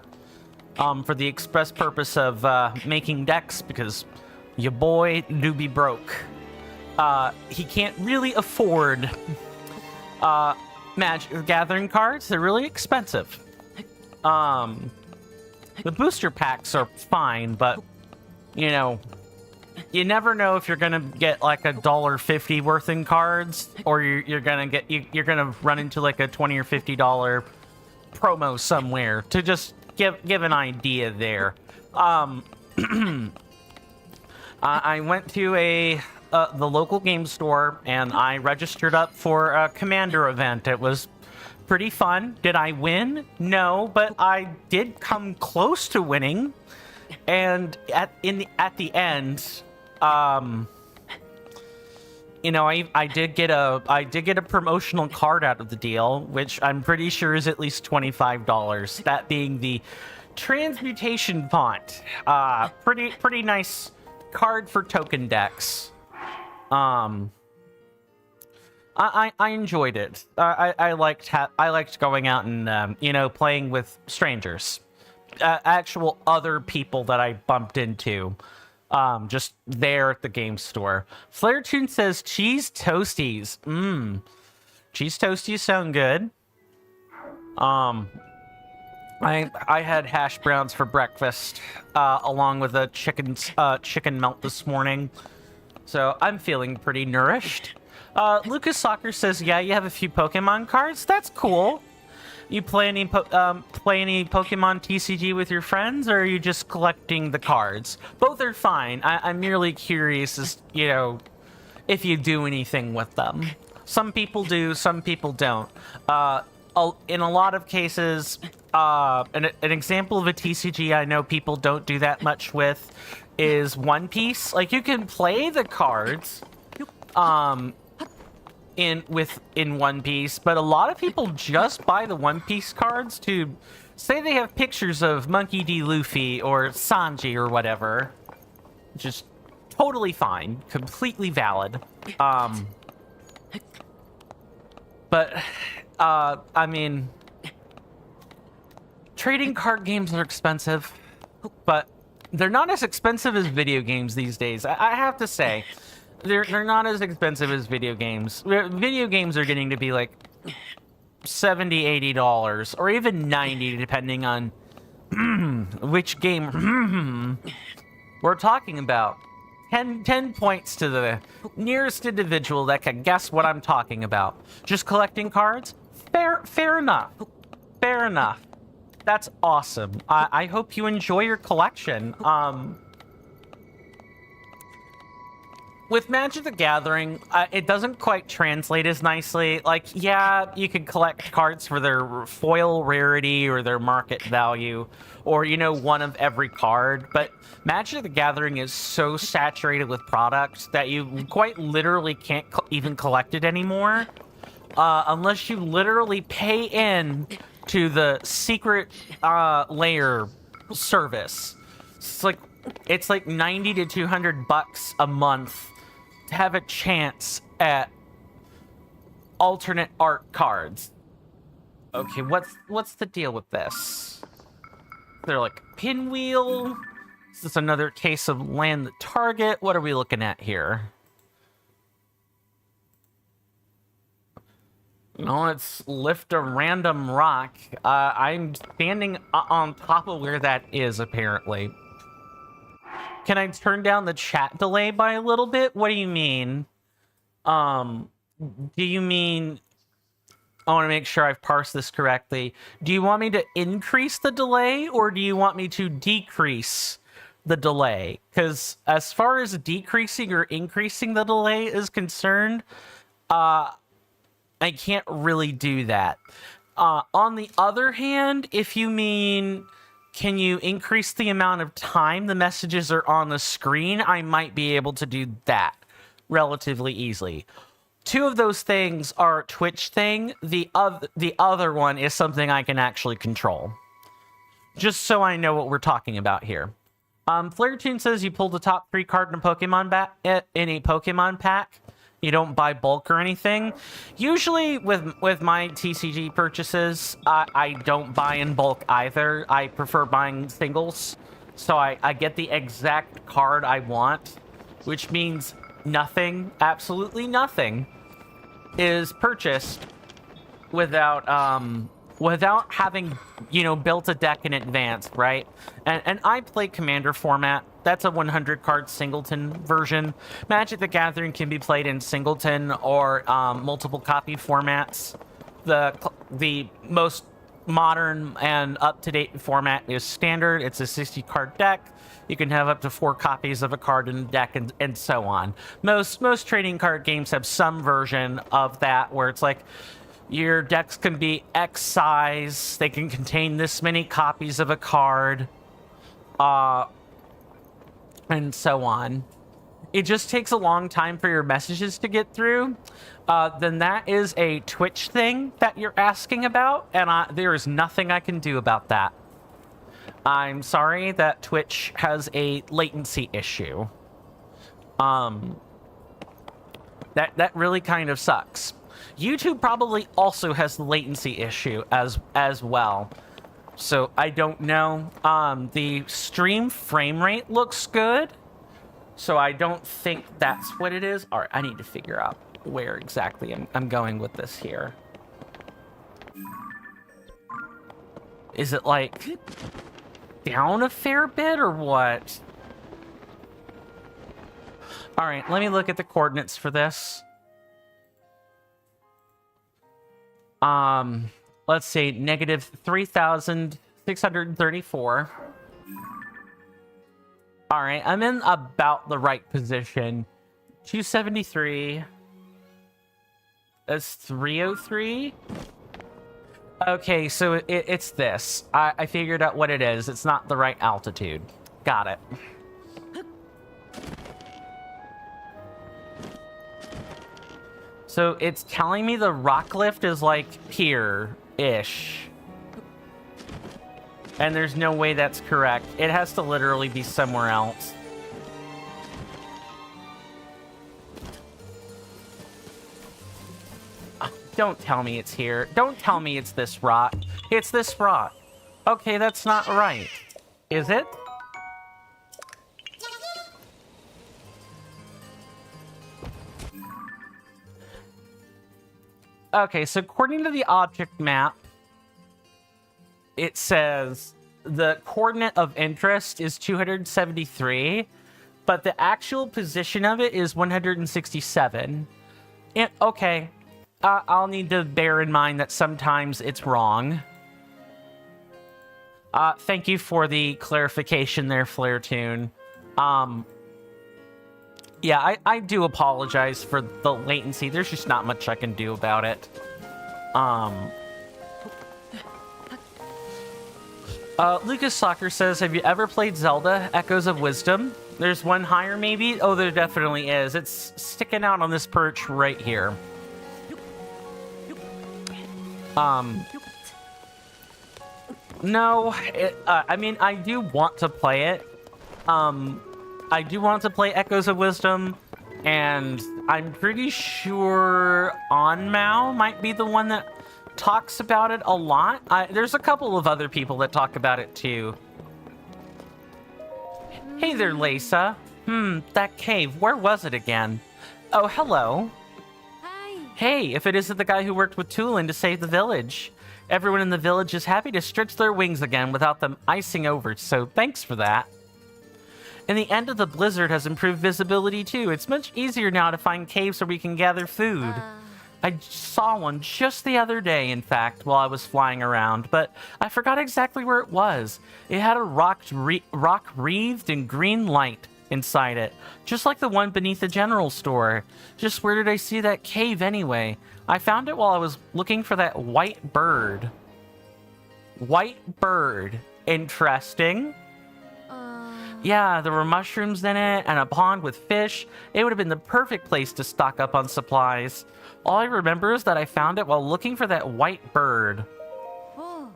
[SPEAKER 1] for the express purpose of making decks, because your boy do be broke. He can't really afford Magic the Gathering cards. They're really expensive. The booster packs are fine, but you never know if you're gonna get like $1.50 worth in cards, or you're gonna run into like a $20 or $50 promo somewhere. To just give an idea there. I went to the local game store, and I registered up for a Commander event. It was pretty fun. Did I win? No, but I did come close to winning. And at the end, I did get a promotional card out of the deal, which I'm pretty sure is at least $25. That being the transmutation font. Pretty nice card for token decks. I enjoyed it. I liked going out and playing with strangers, actual other people that I bumped into, just there at the game store. Flare Tune says cheese toasties. Cheese toasties sound good. I had hash browns for breakfast, along with a chicken melt this morning, so I'm feeling pretty nourished. Lucas Soccer says, yeah, you have a few Pokemon cards. That's cool. You play any Pokemon TCG with your friends, or are you just collecting the cards? Both are fine. I'm merely curious as, if you do anything with them. Some people do, some people don't. In a lot of cases, an example of a TCG I know people don't do that much with is One Piece. Like, you can play the cards, in One Piece, but a lot of people just buy the One Piece cards to say they have pictures of Monkey D. Luffy or Sanji or whatever. Just totally fine, completely valid. But I mean, trading card games are expensive, but they're not as expensive as video games these days. I have to say. They're not as expensive as video games. Video games are getting to be like $70, $80, or even $90, depending on which game we're talking about. 10 points to the nearest individual that can guess what I'm talking about. Just collecting cards? Fair enough. Fair enough. That's awesome. I hope you enjoy your collection. With Magic the Gathering, it doesn't quite translate as nicely. Like, yeah, you can collect cards for their foil rarity or their market value, or, one of every card. But Magic the Gathering is so saturated with products that you quite literally can't even collect it anymore, unless you literally pay in to the secret layer service. It's like $90 to $200 a month to have a chance at alternate art cards. Okay, what's the deal with this? They're like pinwheel. Is this another case of land the target? What are we looking at here? No, let's lift a random rock. I'm standing on top of where that is, apparently. Can I turn down the chat delay by a little bit? What do you mean? Do you mean... I want to make sure I've parsed this correctly. Do you want me to increase the delay, or do you want me to decrease the delay? Because as far as decreasing or increasing the delay is concerned, I can't really do that. On the other hand, if you mean, can you increase the amount of time the messages are on the screen, I might be able to do that relatively easily. Two of those things are Twitch thing. The other one is something I can actually control. Just so I know what we're talking about here. Flaretune says you pulled the top 3 card in a Pokemon pack. You don't buy bulk or anything. Usually with my TCG purchases, I don't buy in bulk either. I prefer buying singles. So I get the exact card I want, which means nothing, absolutely nothing, is purchased without having, built a deck in advance, right? And I play Commander format. That's a 100 card singleton version. Magic the Gathering can be played in singleton or multiple copy formats. The most modern and up-to-date format is standard. It's a 60 card deck. You can have up to 4 copies of a card in a deck, and so on. Most trading card games have some version of that where it's like, your decks can be X size, they can contain this many copies of a card, and so on. It just takes a long time for your messages to get through. Then that is a Twitch thing that you're asking about, and there is nothing I can do about that. I'm sorry that Twitch has a latency issue. That really kind of sucks. YouTube probably also has the latency issue as well. So I don't know. The stream frame rate looks good, so I don't think that's what it is. All right, I need to figure out where exactly I'm going with this here. Is it like down a fair bit or what? All right, let me look at the coordinates for this. Let's see, negative 3,634. All right, I'm in about the right position. 273. That's 303. Okay, so it's this. I figured out what it is. It's not the right altitude. Got it. So it's telling me the rock lift is like here-ish. And there's no way that's correct. It has to literally be somewhere else. Don't tell me it's here. Don't tell me it's this rock. It's this rock. Okay, that's not right. Is it? Okay, so according to the object map, it says the coordinate of interest is 273, but the actual position of it is 167. And, okay, I'll need to bear in mind that sometimes it's wrong. Thank you for the clarification there, Flaretune. Yeah, I do apologize for the latency. There's just not much I can do about it. Lucas Soccer says, have you ever played Zelda Echoes of Wisdom? There's one higher, maybe? Oh, there definitely is. It's sticking out on this perch right here. No, I mean, I do want to play it. I do want to play Echoes of Wisdom, and I'm pretty sure Onmao might be the one that talks about it a lot. There's a couple of other people that talk about it too. Hey there, Lisa. That cave, where was it again? Oh, hello.
[SPEAKER 3] Hi.
[SPEAKER 1] Hey, if it isn't the guy who worked with Tulin to save the village. Everyone in the village is happy to stretch their wings again without them icing over, so thanks for that. And the end of the blizzard has improved visibility too. It's much easier now to find caves where we can gather food. I saw one just the other day, in fact, while I was flying around, but I forgot exactly where it was. It had a rock wreathed in green light inside it, just like the one beneath the general store. Just where did I see that cave anyway? I found it while I was looking for that white bird. White bird. Interesting. Yeah, there were mushrooms in it and a pond with fish. It would have been the perfect place to stock up on supplies. All I remember is that I found it while looking for that white bird.
[SPEAKER 3] Oh.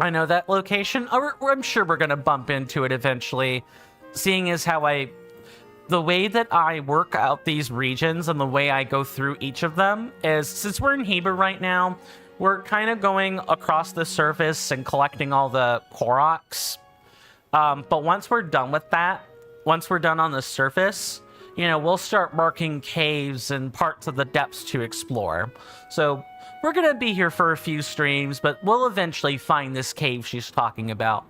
[SPEAKER 1] I know that location. I'm sure we're going to bump into it eventually. Seeing as how the way that I work out these regions and the way I go through each of them is, since we're in Heba right now, we're kind of going across the surface and collecting all the Koroks. But once we're done with that, once we're done on the surface, you know, we'll start marking caves and parts of the depths to explore. So we're going to be here for a few streams, but we'll eventually find this cave she's talking about.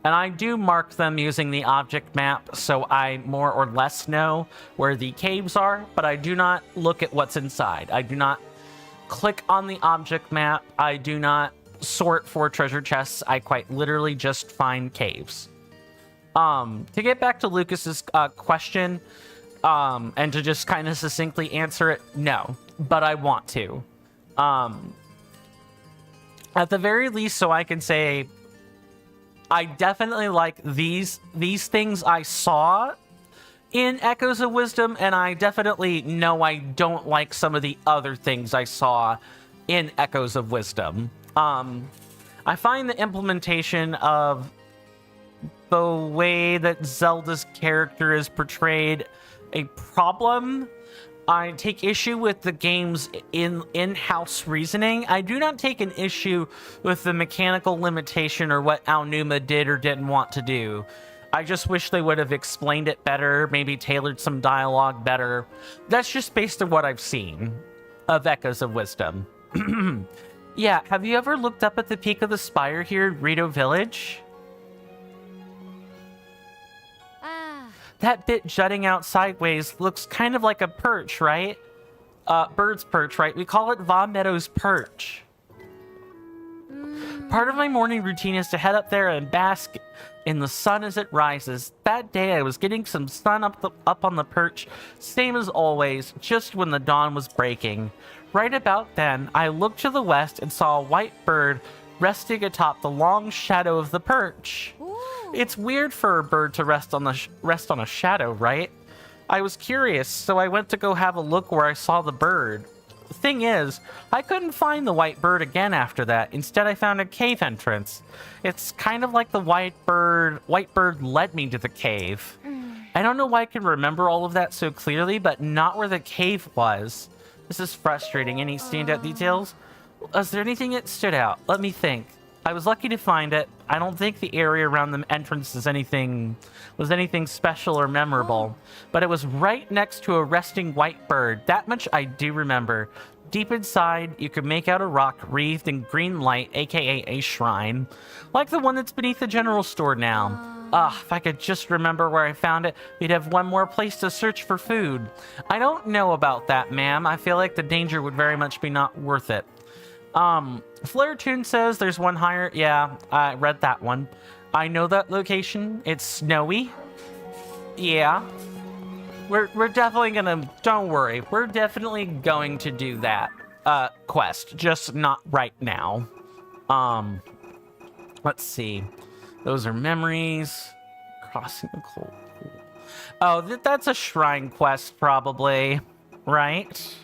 [SPEAKER 1] And I do mark them using the object map, so I more or less know where the caves are, but I do not look at what's inside. I do not click on the object map. I do not sort for treasure chests. I quite literally just find caves. To get back to Lucas's question, and to just kind of succinctly answer it, no, but I want to. At the very least, so I can say, I definitely like these things I saw in Echoes of Wisdom, and I definitely know I don't like some of the other things I saw in Echoes of Wisdom. I find the implementation of the way that Zelda's character is portrayed a problem. I take issue with the game's in-house reasoning. I do not take an issue with the mechanical limitation or what Aonuma did or didn't want to do. I just wish they would have explained it better, maybe tailored some dialogue better. That's just based on what I've seen of Echoes of Wisdom. Yeah, have you ever looked up at the peak of the spire here in Rito Village? That bit jutting out sideways looks kind of like a perch, right? Bird's perch, right? We call it Va Meadow's perch. Part of my morning routine is to head up there and bask in the sun as it rises. That day I was getting some sun up on the perch, same as always, just when the dawn was breaking. Right about then, I looked to the west and saw a white bird resting atop the long shadow of the perch. It's weird for a bird to rest on a shadow, right? I was curious, so I went to go have a look where I saw the bird. The thing is, I couldn't find the white bird again after that. Instead, I found a cave entrance. It's kind of like the white bird led me to the cave. I don't know why I can remember all of that so clearly, but not where the cave was. This is frustrating. Any standout details? Was there anything that stood out? Let me think. I was lucky to find it. I don't think the area around the entrance was anything special or memorable, but it was right next to a resting white bird. That much I do remember. Deep inside, you could make out a rock wreathed in green light, aka a shrine, like the one that's beneath the general store now. If I could just remember where I found it, we'd have one more place to search for food. I don't know about that, ma'am. I feel like the danger would very much be not worth it. Flare Tune says there's one higher. Yeah, I read that one. I know that location. It's snowy. Yeah. We're definitely gonna, don't worry. We're definitely going to do that, quest. Just not right now. Let's see. Those are memories. Crossing the cold pool. Oh, that's a shrine quest, probably. Right?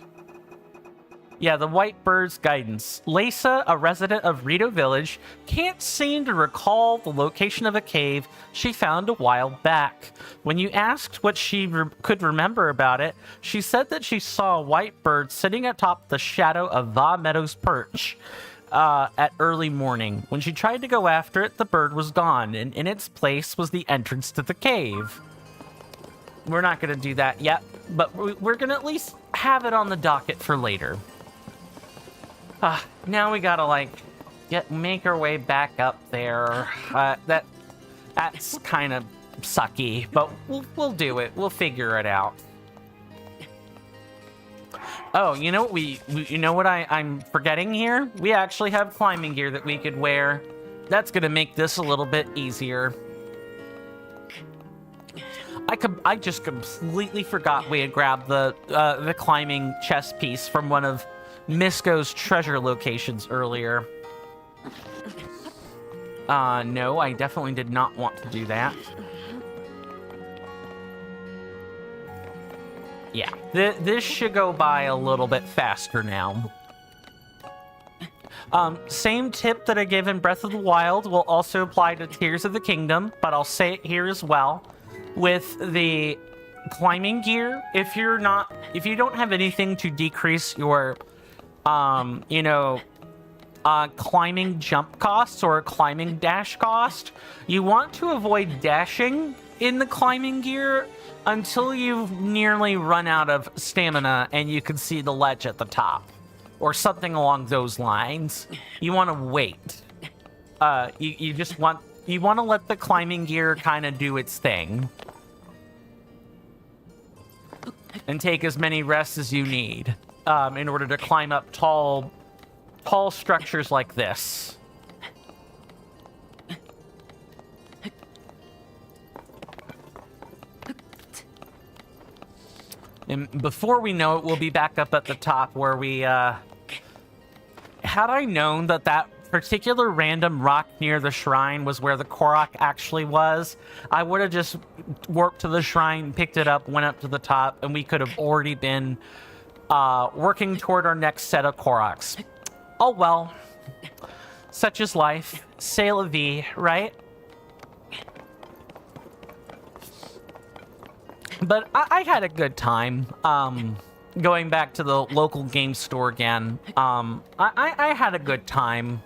[SPEAKER 1] Yeah, the White Bird's guidance. Lisa, a resident of Hateno Village, can't seem to recall the location of a cave she found a while back. When you asked what she could remember about it, she said that she saw a white bird sitting atop the shadow of Va Meadow's perch at early morning. When she tried to go after it, the bird was gone, and in its place was the entrance to the cave. We're not going to do that yet, but we're going to at least have it on the docket for later. Now we gotta, like, make our way back up there. That's kind of sucky, but we'll do it. We'll figure it out. Oh, you know what you know what I'm forgetting here? We actually have climbing gear that we could wear. That's gonna make this a little bit easier. I just completely forgot we had grabbed the climbing chest piece from one of Misko's treasure locations earlier. No, I definitely did not want to do that. Yeah, this should go by a little bit faster now. Same tip that I gave in Breath of the Wild will also apply to Tears of the Kingdom, but I'll say it here as well. With the climbing gear, if you don't have anything to decrease your climbing jump costs or climbing dash cost, you want to avoid dashing in the climbing gear until you've nearly run out of stamina and you can see the ledge at the top or something along those lines. You want to wait. You want to let the climbing gear kind of do its thing and take as many rests as you need in order to climb up tall structures like this. And before we know it, we'll be back up at the top where we, had I known that particular random rock near the shrine was where the Korok actually was, I would have just warped to the shrine, picked it up, went up to the top, and we could have already been working toward our next set of Koroks. Oh well, such is life. C'est la vie, right? But I had a good time going back to the local game store again. I had a good time.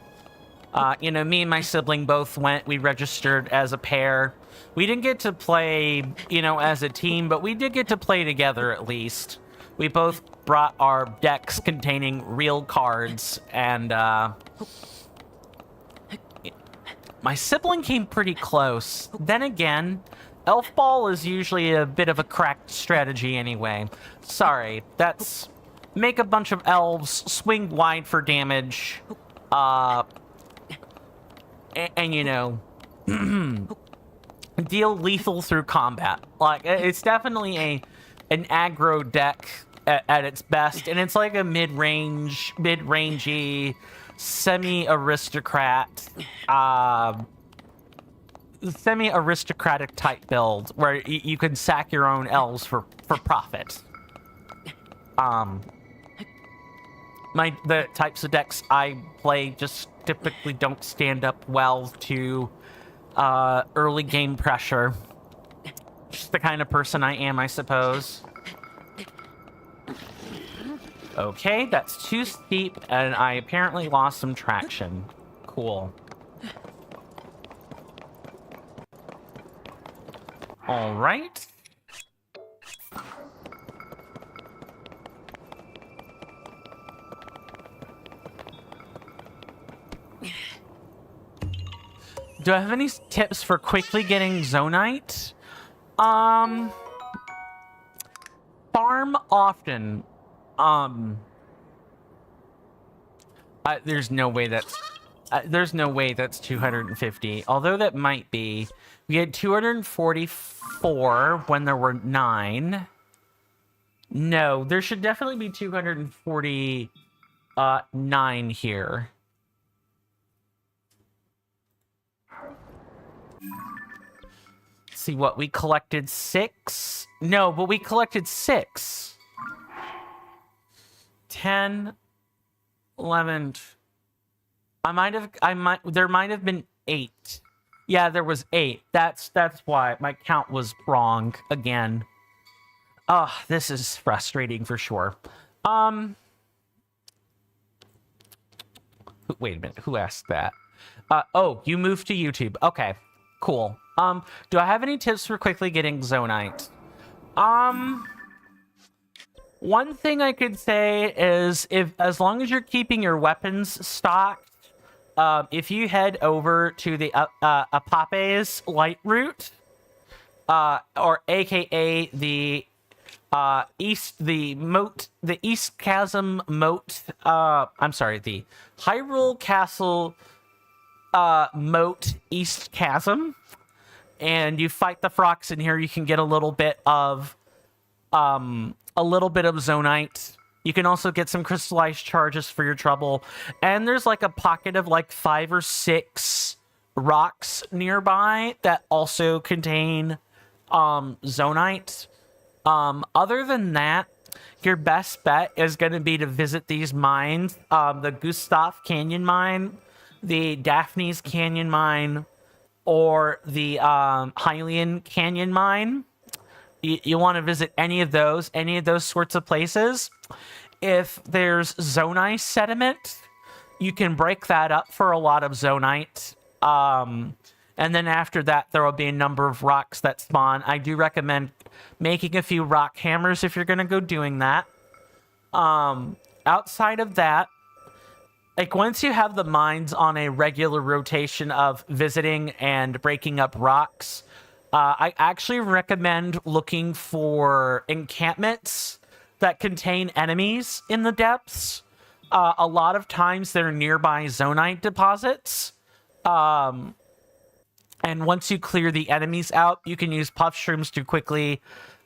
[SPEAKER 1] Me and my sibling both went. We registered as a pair. We didn't get to play, as a team, but we did get to play together at least. We both brought our decks containing real cards, and my sibling came pretty close. Then again, Elf Ball is usually a bit of a cracked strategy anyway. Sorry, that's make a bunch of elves, swing wide for damage, and deal lethal through combat. Like, it's definitely an aggro deck at its best, and it's like a mid-rangey, semi-aristocratic type build where you can sack your own elves for profit. The types of decks I play just typically don't stand up well to early game pressure. Just the kind of person I am, I suppose. Okay, that's too steep, and I apparently lost some traction. Cool. All right. Do I have any tips for quickly getting Zonite? Farm often. There's no way that's 250. Although that might be. We had 244 when there were 9. No, there should definitely be 249 here. Let's see what we collected. 6. No, but we collected 6. 10, 11. There might have been 8. Yeah, there was 8. That's why my count was wrong again. Oh, this is frustrating for sure. Wait a minute, who asked that? Oh, you moved to YouTube. Okay, cool. Do I have any tips for quickly getting Zonite? One thing I could say is as long as you're keeping your weapons stocked, if you head over to the Apape's light route, or AKA the East Chasm moat. I'm sorry, the Hyrule Castle moat East Chasm, and you fight the frogs in here. You can get a little bit of Zonite. You can also get some crystallized charges for your trouble, and there's like a pocket of like 5 or 6 rocks nearby that also contain Zonite. Other than that, your best bet is going to be to visit these mines, the Gustav Canyon Mine, the Daphne's Canyon Mine, or the Hylian Canyon Mine. You want to visit any of those sorts of places. If there's Zonite sediment, you can break that up for a lot of Zonite. And then after that, there will be a number of rocks that spawn. I do recommend making a few rock hammers if you're going to go doing that. Outside of that, like once you have the mines on a regular rotation of visiting and breaking up rocks, I actually recommend looking for encampments that contain enemies in the depths. A lot of times they're nearby Zonite deposits. And once you clear the enemies out, you can use puff shrooms to quickly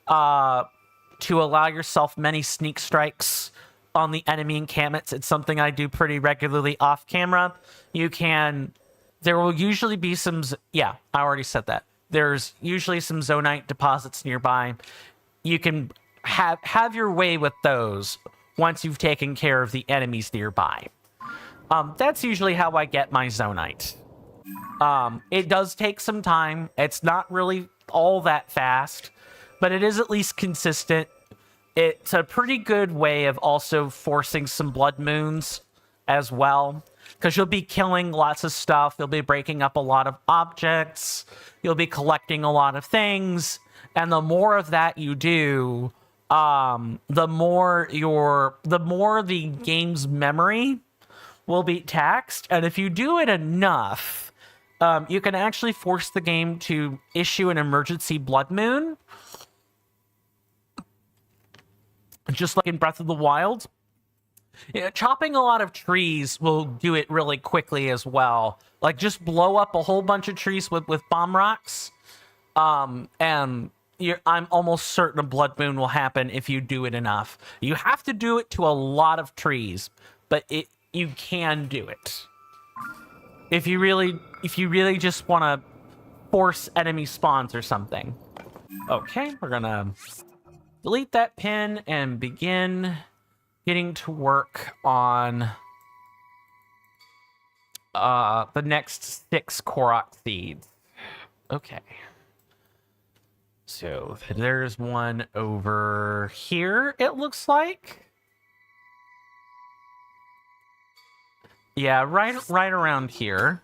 [SPEAKER 1] to allow yourself many sneak strikes on the enemy encampments. It's something I do pretty regularly off camera. There will usually be some, yeah, I already said that. There's usually some Zonite deposits nearby. You can have your way with those once you've taken care of the enemies nearby. That's usually how I get my Zonite. It does take some time. It's not really all that fast, but it is at least consistent. It's a pretty good way of also forcing some blood moons as well, because you'll be killing lots of stuff. You'll be breaking up a lot of objects. You'll be collecting a lot of things. And the more of that you do, the more the game's memory will be taxed. And if you do it enough, you can actually force the game to issue an emergency blood moon. Just like in Breath of the Wild. Yeah, chopping a lot of trees will do it really quickly as well. Like, just blow up a whole bunch of trees with bomb rocks. And I'm almost certain a blood moon will happen if you do it enough. You have to do it to a lot of trees, but you can do it. If you really just want to force enemy spawns or something. Okay, we're gonna delete that pin and begin getting to work on the next 6 Korok seeds. Okay. So there's one over here, it looks like. Yeah, right around here.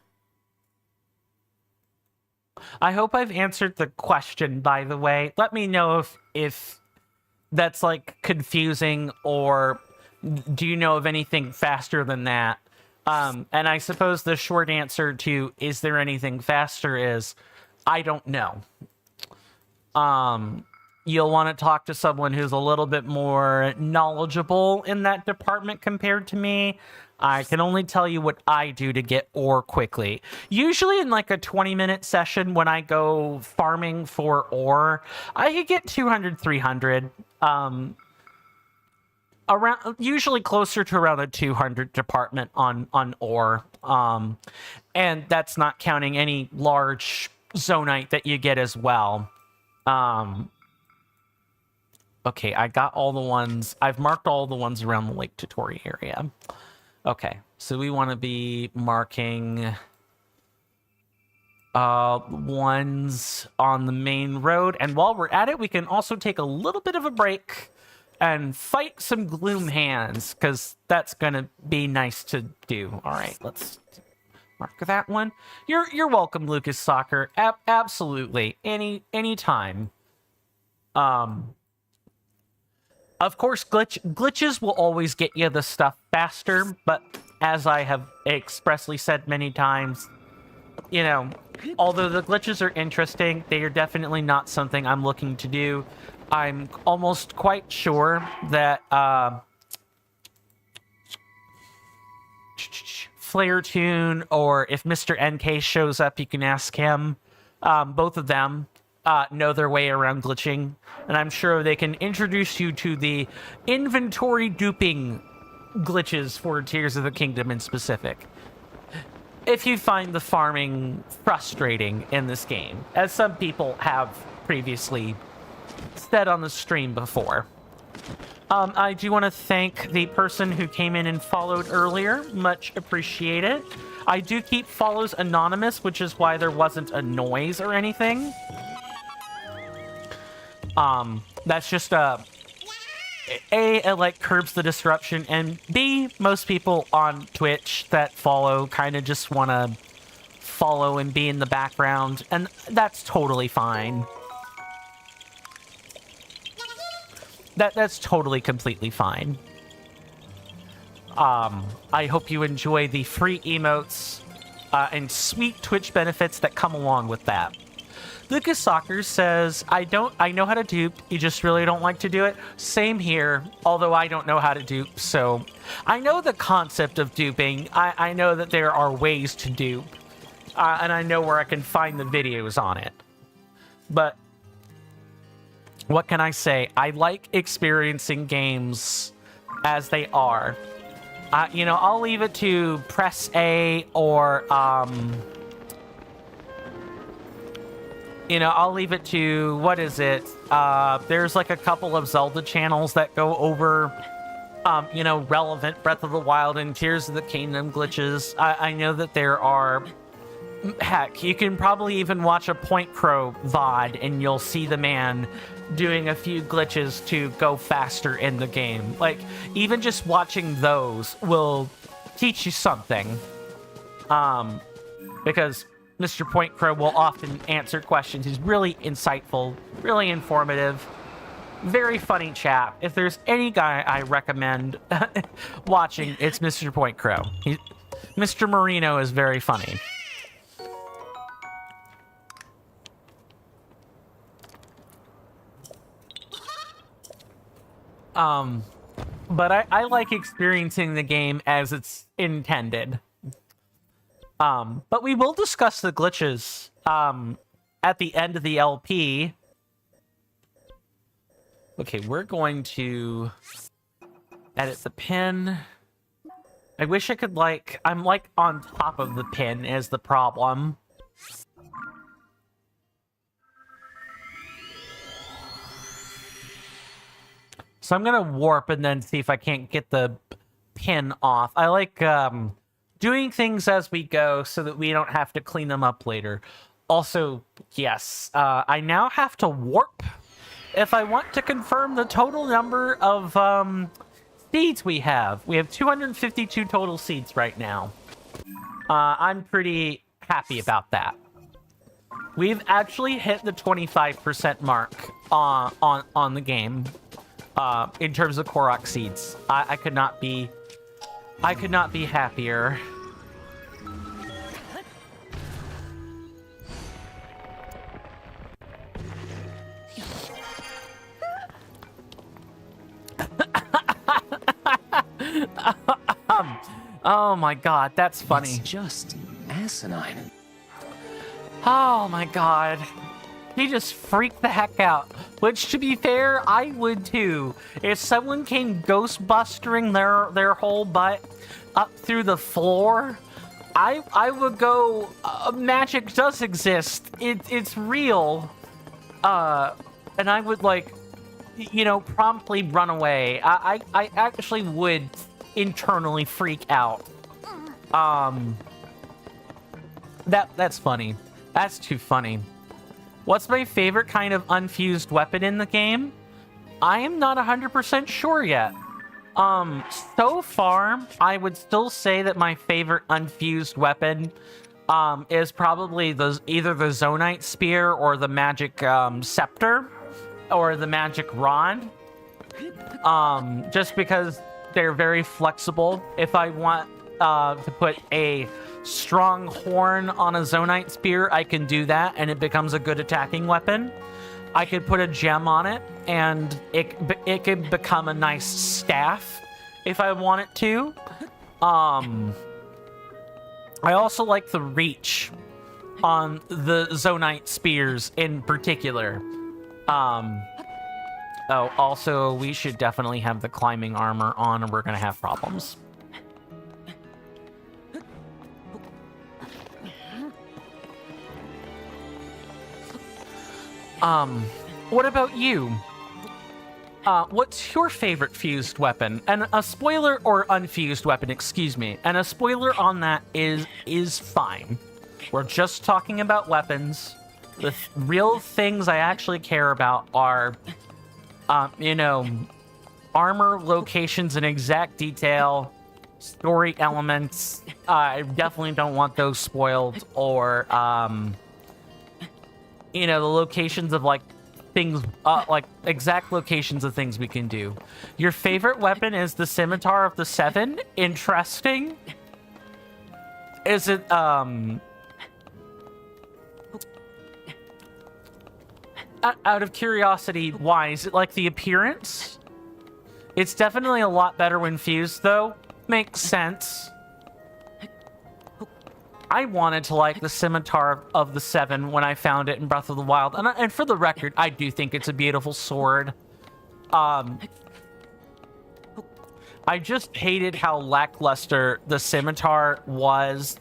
[SPEAKER 1] I hope I've answered the question, by the way. Let me know if that's like confusing, or do you know of anything faster than that? And I suppose the short answer to is there anything faster is I don't know. You'll want to talk to someone who's a little bit more knowledgeable in that department compared to me. I can only tell you what I do to get ore quickly. Usually in like a 20-minute session when I go farming for ore, I could get 200, 300. Around, usually closer to around a 200 department on ore. And that's not counting any large zonite that you get as well. Okay, I got all the ones. I've marked all the ones around the Lake Totori area. Okay, so we want to be marking ones on the main road. And while we're at it, we can also take a little bit of a break and fight some gloom hands, because that's gonna be nice to do. All right, let's mark that one. You're welcome, Lucas Soccer. Absolutely, anytime. Of course, glitches will always get you the stuff faster, but as I have expressly said many times, you know, although the glitches are interesting, they are definitely not something I'm looking to do. I'm almost quite sure that Flare Tune, or if Mr. NK shows up, you can ask him. Both of them know their way around glitching, and I'm sure they can introduce you to the inventory duping glitches for Tears of the Kingdom in specific, if you find the farming frustrating in this game, as some people have previously said on the stream before. I do want to thank the person who came in and followed earlier. Much appreciated. I do keep follows anonymous, which is why there wasn't a noise or anything. That's just it like curbs the disruption, and B, most people on Twitch that follow kind of just want to follow and be in the background, and that's totally fine. That's totally, completely fine. I hope you enjoy the free emotes and sweet Twitch benefits that come along with that. Lucas Soccer says, I know how to dupe, you just really don't like to do it. Same here, although I don't know how to dupe, so I know the concept of duping. I know that there are ways to dupe, and I know where I can find the videos on it. But what can I say? I like experiencing games as they are. You know, I'll leave it to press A, or you know, I'll leave it to, what is it? There's like a couple of Zelda channels that go over, you know, relevant Breath of the Wild and Tears of the Kingdom glitches. I know that there are, heck, you can probably even watch a Point Crow VOD and you'll see the man doing a few glitches to go faster in the game. Like, even just watching those will teach you something. Because Mr. Point Crow will often answer questions. He's really insightful, really informative, very funny chap. If there's any guy I recommend watching, it's Mr. Point Crow. Mr. Marino is very funny. But I like experiencing the game as it's intended. But we will discuss the glitches at the end of the LP. Okay, we're going to edit the pin. I wish I could, like, I'm like on top of the pin is the problem. So I'm gonna warp and then see if I can't get the pin off. I like doing things as we go so that we don't have to clean them up later. Also, yes, I now have to warp if I want to confirm the total number of seeds we have. We have 252 total seeds right now. I'm pretty happy about that. We've actually hit the 25% mark on the game in terms of Korok seeds. I could not be happier. Oh my god, that's funny.
[SPEAKER 4] It's just asinine.
[SPEAKER 1] Oh my god. He just freaked the heck out. Which, to be fair, I would too. If someone came ghostbustering their whole butt up through the floor, I would go, magic does exist. It's real. And I would, like, you know, promptly run away. I actually would internally freak out. That's funny. That's too funny. What's my favorite kind of unfused weapon in the game? I am not 100% sure yet. So far, I would still say that my favorite unfused weapon is probably either the Zonite Spear or the Magic Scepter or the Magic Rod. Just because they're very flexible. If I want to put a strong horn on a Zonite Spear, I can do that, and it becomes a good attacking weapon. I could put a gem on it, and it could become a nice staff if I want it to. I also like the reach on the Zonite Spears in particular. Oh, also, we should definitely have the climbing armor on, or we're gonna have problems. What about you? What's your favorite fused weapon? And a spoiler, or unfused weapon, excuse me. And a spoiler on that is fine. We're just talking about weapons. The real things I actually care about are, you know, armor, locations in exact detail, story elements. I definitely don't want those spoiled, or, you know, the locations of, like, things, like, exact locations of things we can do. Your favorite weapon is the Scimitar of the Seven? Interesting. Is it, out of curiosity, why? Is it like the appearance? It's definitely a lot better when fused, though. Makes sense. I wanted to like the Scimitar of the Seven when I found it in Breath of the Wild. And for the record, I do think it's a beautiful sword. I just hated how lackluster the Scimitar was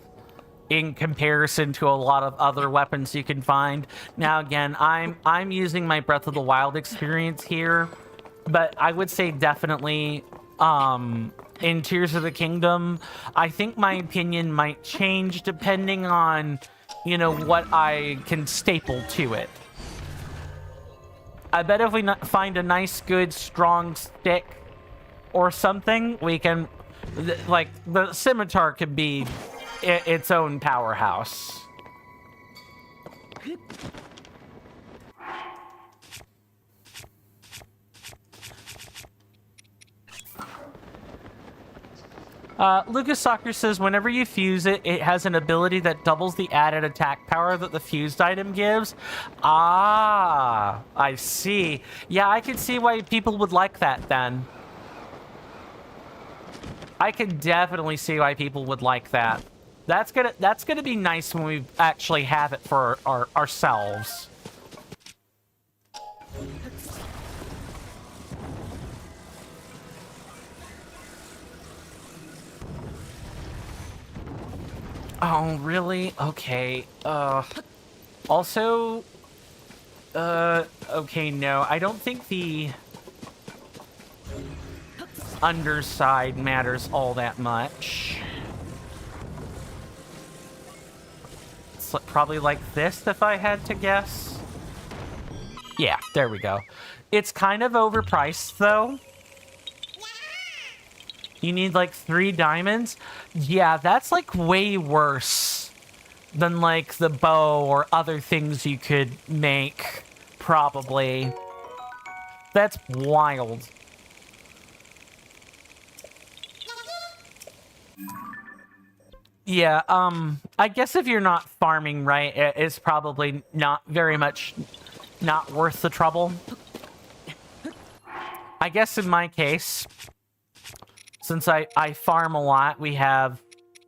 [SPEAKER 1] in comparison to a lot of other weapons you can find. Now, again, I'm using my Breath of the Wild experience here, but I would say definitely, in Tears of the Kingdom, I think my opinion might change depending on, you know, what I can staple to it. I bet if we find a nice, good, strong stick or something, we can, like, the Scimitar could be its own powerhouse. Lucas Soccer says, whenever you fuse it, it has an ability that doubles the added attack power that the fused item gives. Ah, I see. Yeah, I can see why people would like that then. I can definitely see why people would like that. That's gonna be nice when we actually have it for ourselves. Oh, really? Okay. Also, okay, no. I don't think the underside matters all that much. It's probably like this, if I had to guess. Yeah, there we go. It's kind of overpriced, though. You need like 3 diamonds? Yeah, that's like way worse than like the bow or other things you could make, probably. That's wild. Yeah, I guess if you're not farming right, it's probably not very much, not worth the trouble. I guess in my case, since I farm a lot, we have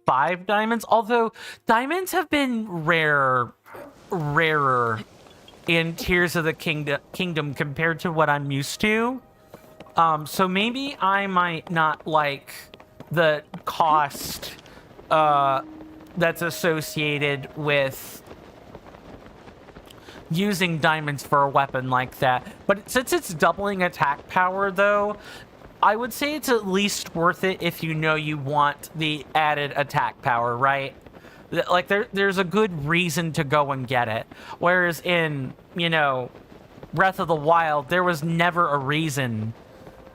[SPEAKER 1] 5 diamonds. Although diamonds have been rarer in Tears of the Kingdom compared to what I'm used to. So maybe I might not like the cost that's associated with using diamonds for a weapon like that. But since it's doubling attack power, though, I would say it's at least worth it if you know you want the added attack power, right? Like, there's a good reason to go and get it. Whereas in, you know, Breath of the Wild, there was never a reason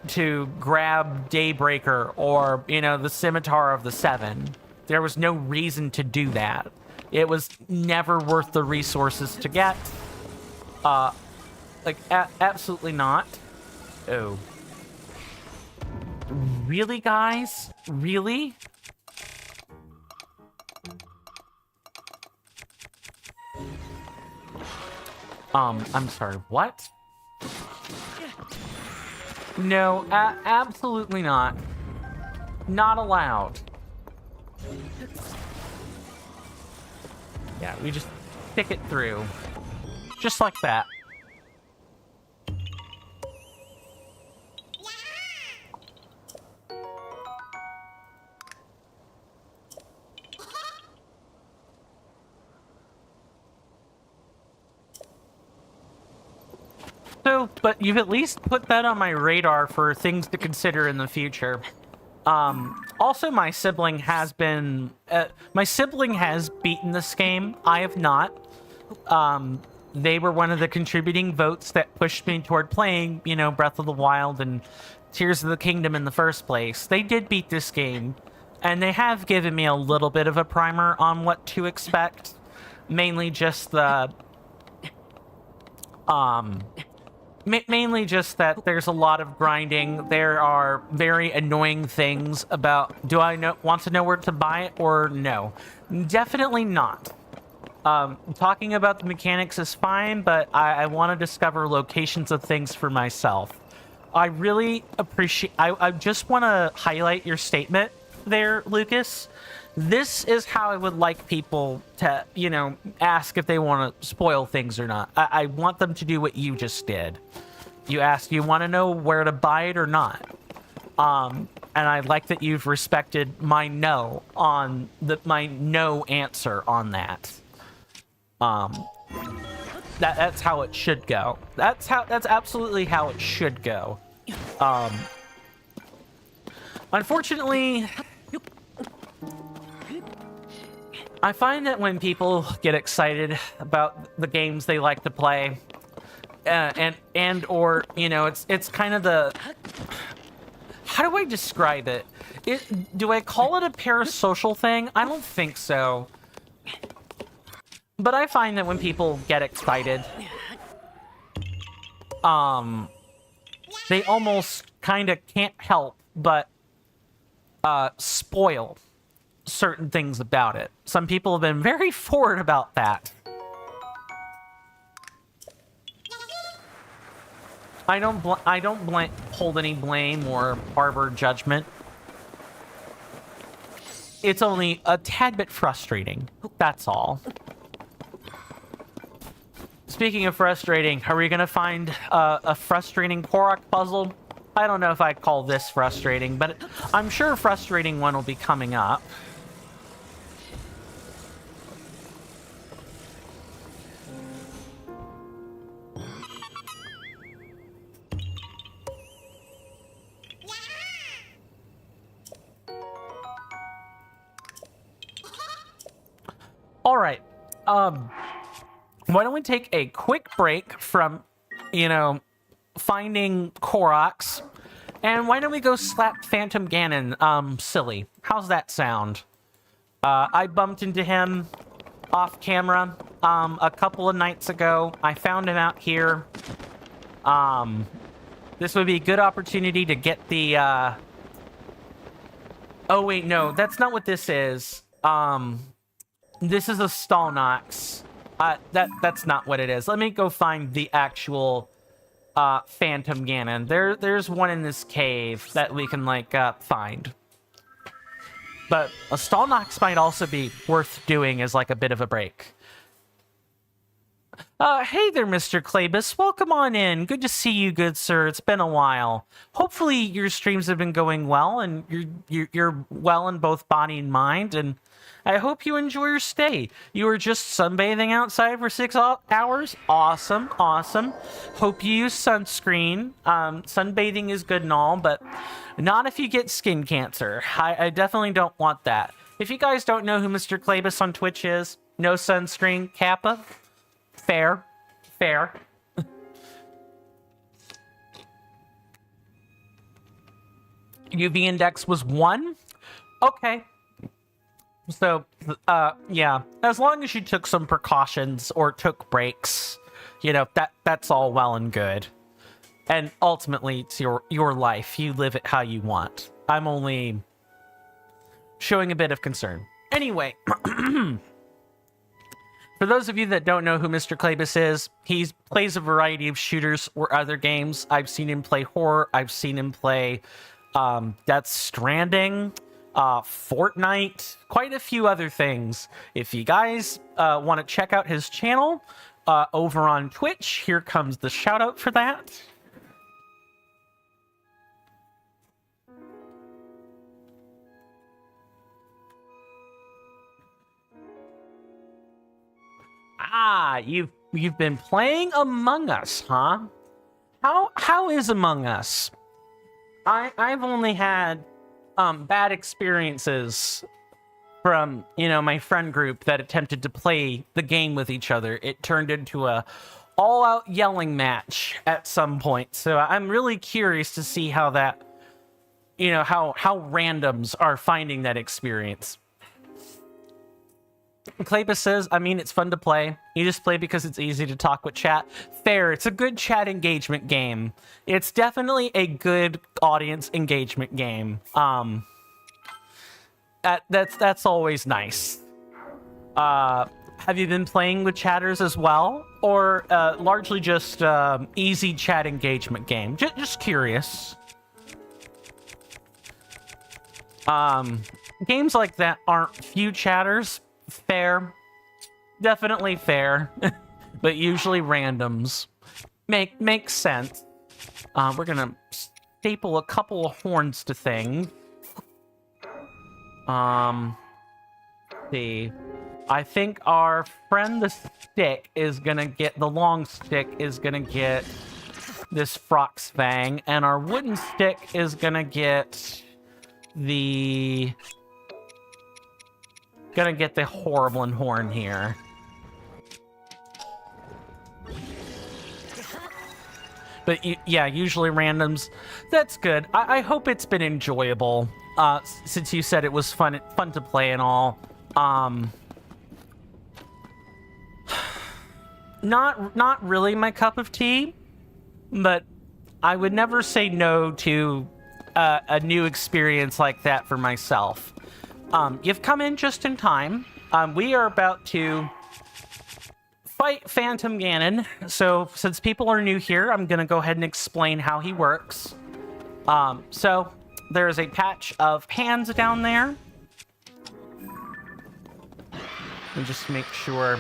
[SPEAKER 1] to grab Daybreaker or, you know, the Scimitar of the Seven. There was no reason to do that. It was never worth the resources to get. Like, absolutely not. Oh. Really, guys? Really? I'm sorry, what? No, absolutely not. Not allowed. Yeah, we just stick it through. Just like that. So, but you've at least put that on my radar for things to consider in the future. Also, my sibling has beaten this game. I have not. They were one of the contributing votes that pushed me toward playing, you know, Breath of the Wild and Tears of the Kingdom in the first place. They did beat this game, and they have given me a little bit of a primer on what to expect. Mainly just the... mainly just that there's a lot of grinding. There are very annoying things about, do I want to know where to buy it or no? Definitely not. Talking about the mechanics is fine, but I want to discover locations of things for myself. I really appreciate... I just want to highlight your statement there, Lucas. This is how I would like people to, you know, ask if they want to spoil things or not. I want them to do what you just did. You asked, you want to know where to buy it or not? And I like that you've respected my no on my no answer on that. That's how it should go. That's absolutely how it should go. Unfortunately, I find that when people get excited about the games they like to play, or, you know, it's kind of the... How do I describe it? Do I call it a parasocial thing? I don't think so. But I find that when people get excited, they almost kind of can't help but spoil certain things about it. Some people have been very forward about that. I don't hold any blame or harbor judgment. It's only a tad bit frustrating. That's all. Speaking of frustrating, are we gonna find a frustrating Korok puzzle? I don't know if I'd call this frustrating, but I'm sure a frustrating one will be coming up. All right. Why don't we take a quick break from, you know, finding Koroks, and why don't we go slap Phantom Ganon silly? How's that sound? I bumped into him off camera a couple of nights ago. I found him out here. This would be a good opportunity to get the oh wait, no, that's not what this is. This is a Stalnox. That's not what it is. Let me go find the actual Phantom Ganon. There's one in this cave that we can, like, find. But a Stalnox might also be worth doing as, like, a bit of a break. Hey there, Mr. Klebus. Welcome on in. Good to see you, good sir. It's been a while. Hopefully your streams have been going well, and you're well in both body and mind, and I hope you enjoy your stay. You were just sunbathing outside for 6 hours? Awesome, awesome. Hope you use sunscreen. Sunbathing is good and all, but not if you get skin cancer. I definitely don't want that. If you guys don't know who Mr. Klebus on Twitch is, no sunscreen, Kappa. Fair. Fair. UV index was 1? Okay. So, yeah. As long as you took some precautions or took breaks, you know, that's all well and good. And ultimately, it's your life. You live it how you want. I'm only showing a bit of concern. Anyway, for those of you that don't know who Mr. Klebus is, he plays a variety of shooters or other games. I've seen him play horror. I've seen him play Death Stranding, Fortnite, quite a few other things. If you guys want to check out his channel over on Twitch, here comes the shout out for that. Ah, you've been playing Among Us, huh? How is Among Us? I've only had bad experiences from, you know, my friend group that attempted to play the game with each other. It turned into a all-out yelling match at some point. So I'm really curious to see how that, you know, how randoms are finding that experience. Klebus says, I mean, it's fun to play. You just play because it's easy to talk with chat. Fair. It's a good chat engagement game. It's definitely a good audience engagement game. That's always nice. Have you been playing with chatters as well? Or largely just easy chat engagement game? Just curious. Games like that aren't few chatters. Fair. Definitely fair. But usually randoms. Makes sense. We're gonna staple a couple of horns to things. See. I think our friend the stick is gonna get, the long stick is gonna get this Frox Fang, and our wooden stick is gonna get the Horrible Horn here. But yeah, usually randoms. That's good. I hope it's been enjoyable. Since you said it was fun to play and all. Not really my cup of tea, but I would never say no to a new experience like that for myself. You've come in just in time. We are about to fight Phantom Ganon. So since people are new here, I'm going to go ahead and explain how he works. So there is a patch of hands down there. Let me just make sure.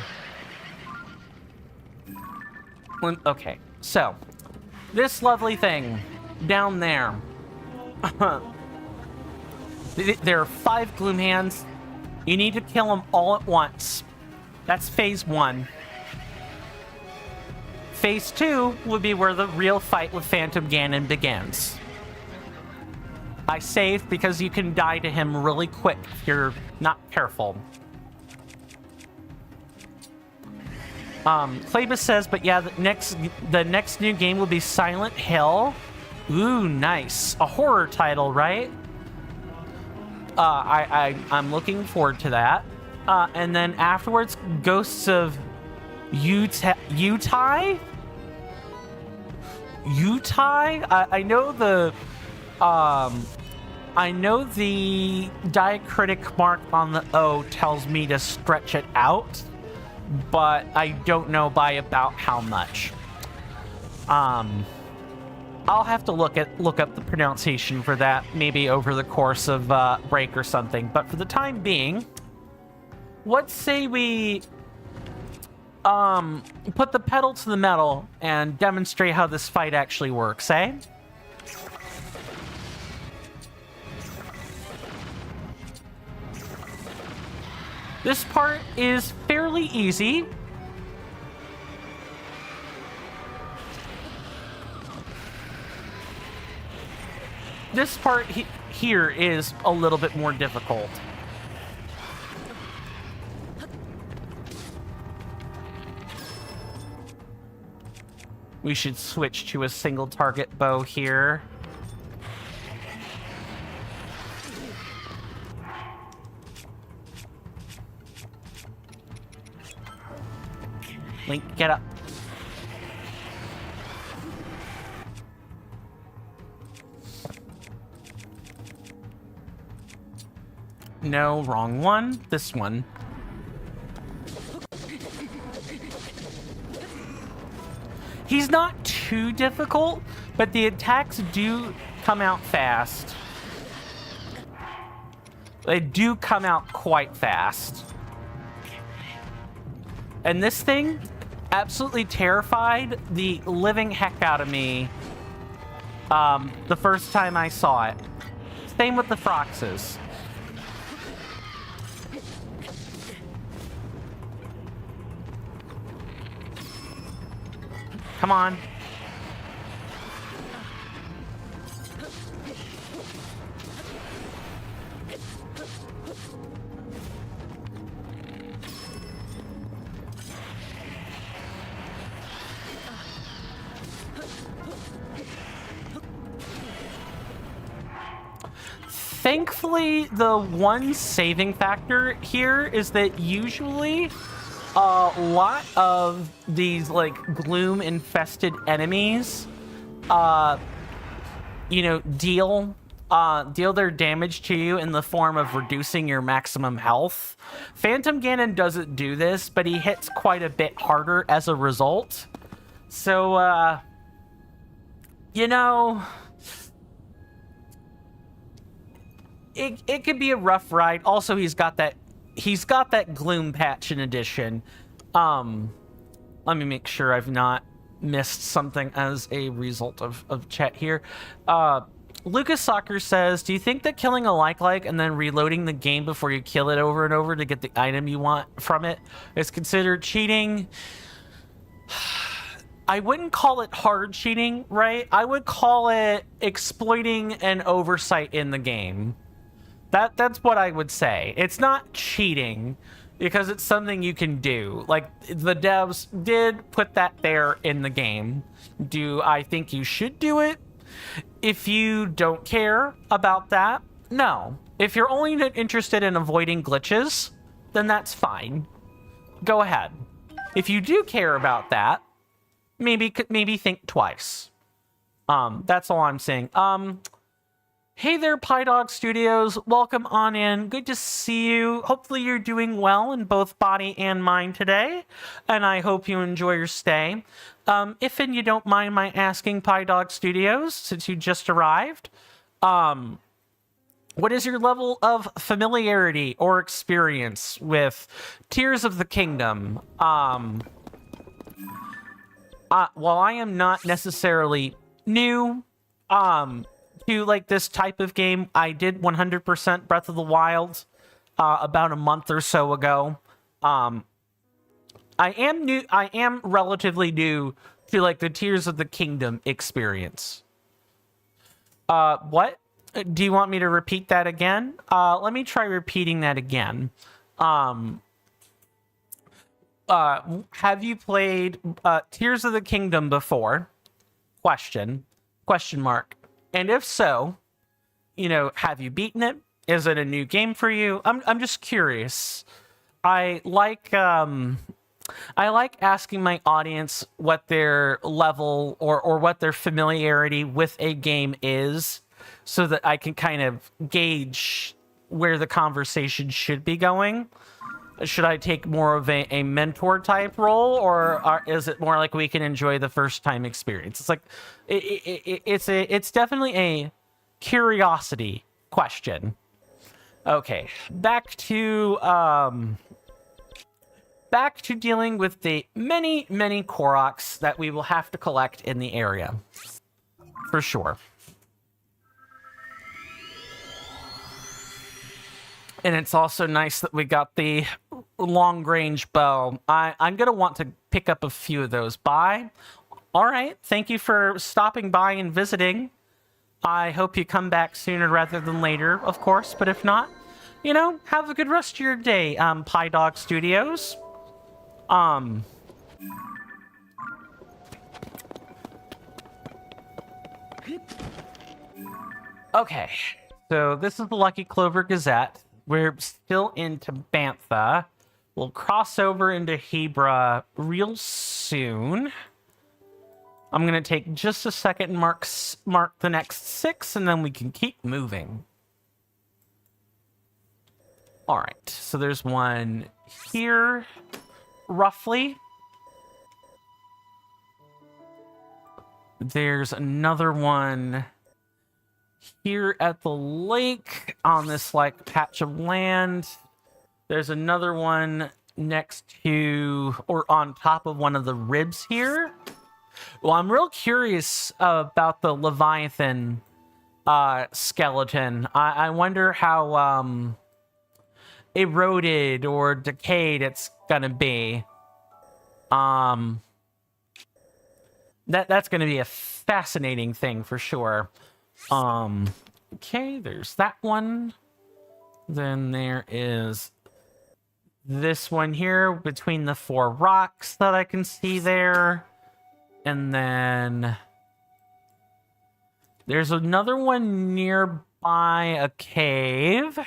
[SPEAKER 1] Okay, so this lovely thing down there. There are 5 Gloom Hands. You need to kill them all at once. That's phase 1. Phase 2 would be where the real fight with Phantom Ganon begins. I saved because you can die to him really quick if you're not careful. Klebus says, but yeah, the next new game will be Silent Hill. Ooh, nice. A horror title, right? I'm looking forward to that. And then afterwards, Ghosts of Utah? I know the diacritic mark on the O tells me to stretch it out, but I don't know by about how much. I'll have to look up the pronunciation for that, maybe over the course of break or something. But for the time being, let's say we put the pedal to the metal and demonstrate how this fight actually works, eh? This part is fairly easy. This part here is a little bit more difficult. We should switch to a single target bow here. Link, get up. No, wrong one. This one. He's not too difficult, but the attacks do come out fast. They do come out quite fast. And this thing absolutely terrified the living heck out of me the first time I saw it. Same with the Froxes. Come on. Thankfully, the one saving factor here is that usually a lot of these like gloom infested enemies deal their damage to you in the form of reducing your maximum health. Phantom Ganon doesn't do this, but he hits quite a bit harder as a result. So it could be a rough ride. Also, he's got that gloom patch in addition. Let me make sure I've not missed something as a result of chat here. Lucas Soccer says, do you think that killing a like and then reloading the game before you kill it over and over to get the item you want from it is considered cheating? I wouldn't call it hard cheating, right? I would call it exploiting an oversight in the game. That's what I would say. It's not cheating because it's something you can do. Like, the devs did put that there in the game. Do I think you should do it? If you don't care about that, no. If you're only interested in avoiding glitches, then that's fine. Go ahead. If you do care about that, maybe think twice. That's all I'm saying. Hey there, PieDog Studios. Welcome on in. Good to see you. Hopefully you're doing well in both body and mind today, and I hope you enjoy your stay. If and you don't mind my asking, PieDog Studios, since you just arrived, what is your level of familiarity or experience with Tears of the Kingdom? While I am not necessarily new, to like this type of game, I did 100% Breath of the Wild about a month or so ago. I am relatively new to like the Tears of the Kingdom experience. What? Do you want me to repeat that again? Let me try repeating that again. Have you played Tears of the Kingdom before? Question mark. And if so, have you beaten it? Is it a new game for you? I'm just curious. I like asking my audience what their level or what their familiarity with a game is, so that I can kind of gauge where the conversation should be going. Should I take more of a mentor type role, or is it more like we can enjoy the first time experience? It's like it's definitely a curiosity question. Okay, back to dealing with the many Koroks that we will have to collect in the area, for sure. And it's also nice that we got the long-range bow. I'm going to want to pick up a few of those. Bye. All right. Thank you for stopping by and visiting. I hope you come back sooner rather than later, of course. But if not, you know, have a good rest of your day, Pie Dog Studios. Okay. So this is the Lucky Clover Gazette. We're still into Bantha. We'll cross over into Hebra real soon. I'm going to take just a second and mark the next 6, and then we can keep moving. All right, so there's one here, roughly. There's another one here at the lake on this, like, patch of land. There's another one next to, or on top of one of the ribs here. Well, I'm real curious about the Leviathan skeleton. I wonder how eroded or decayed it's gonna be. That's gonna be a fascinating thing for sure. Okay, there's that one. Then there is this one here between the 4 rocks that I can see there. And then there's another one nearby a cave,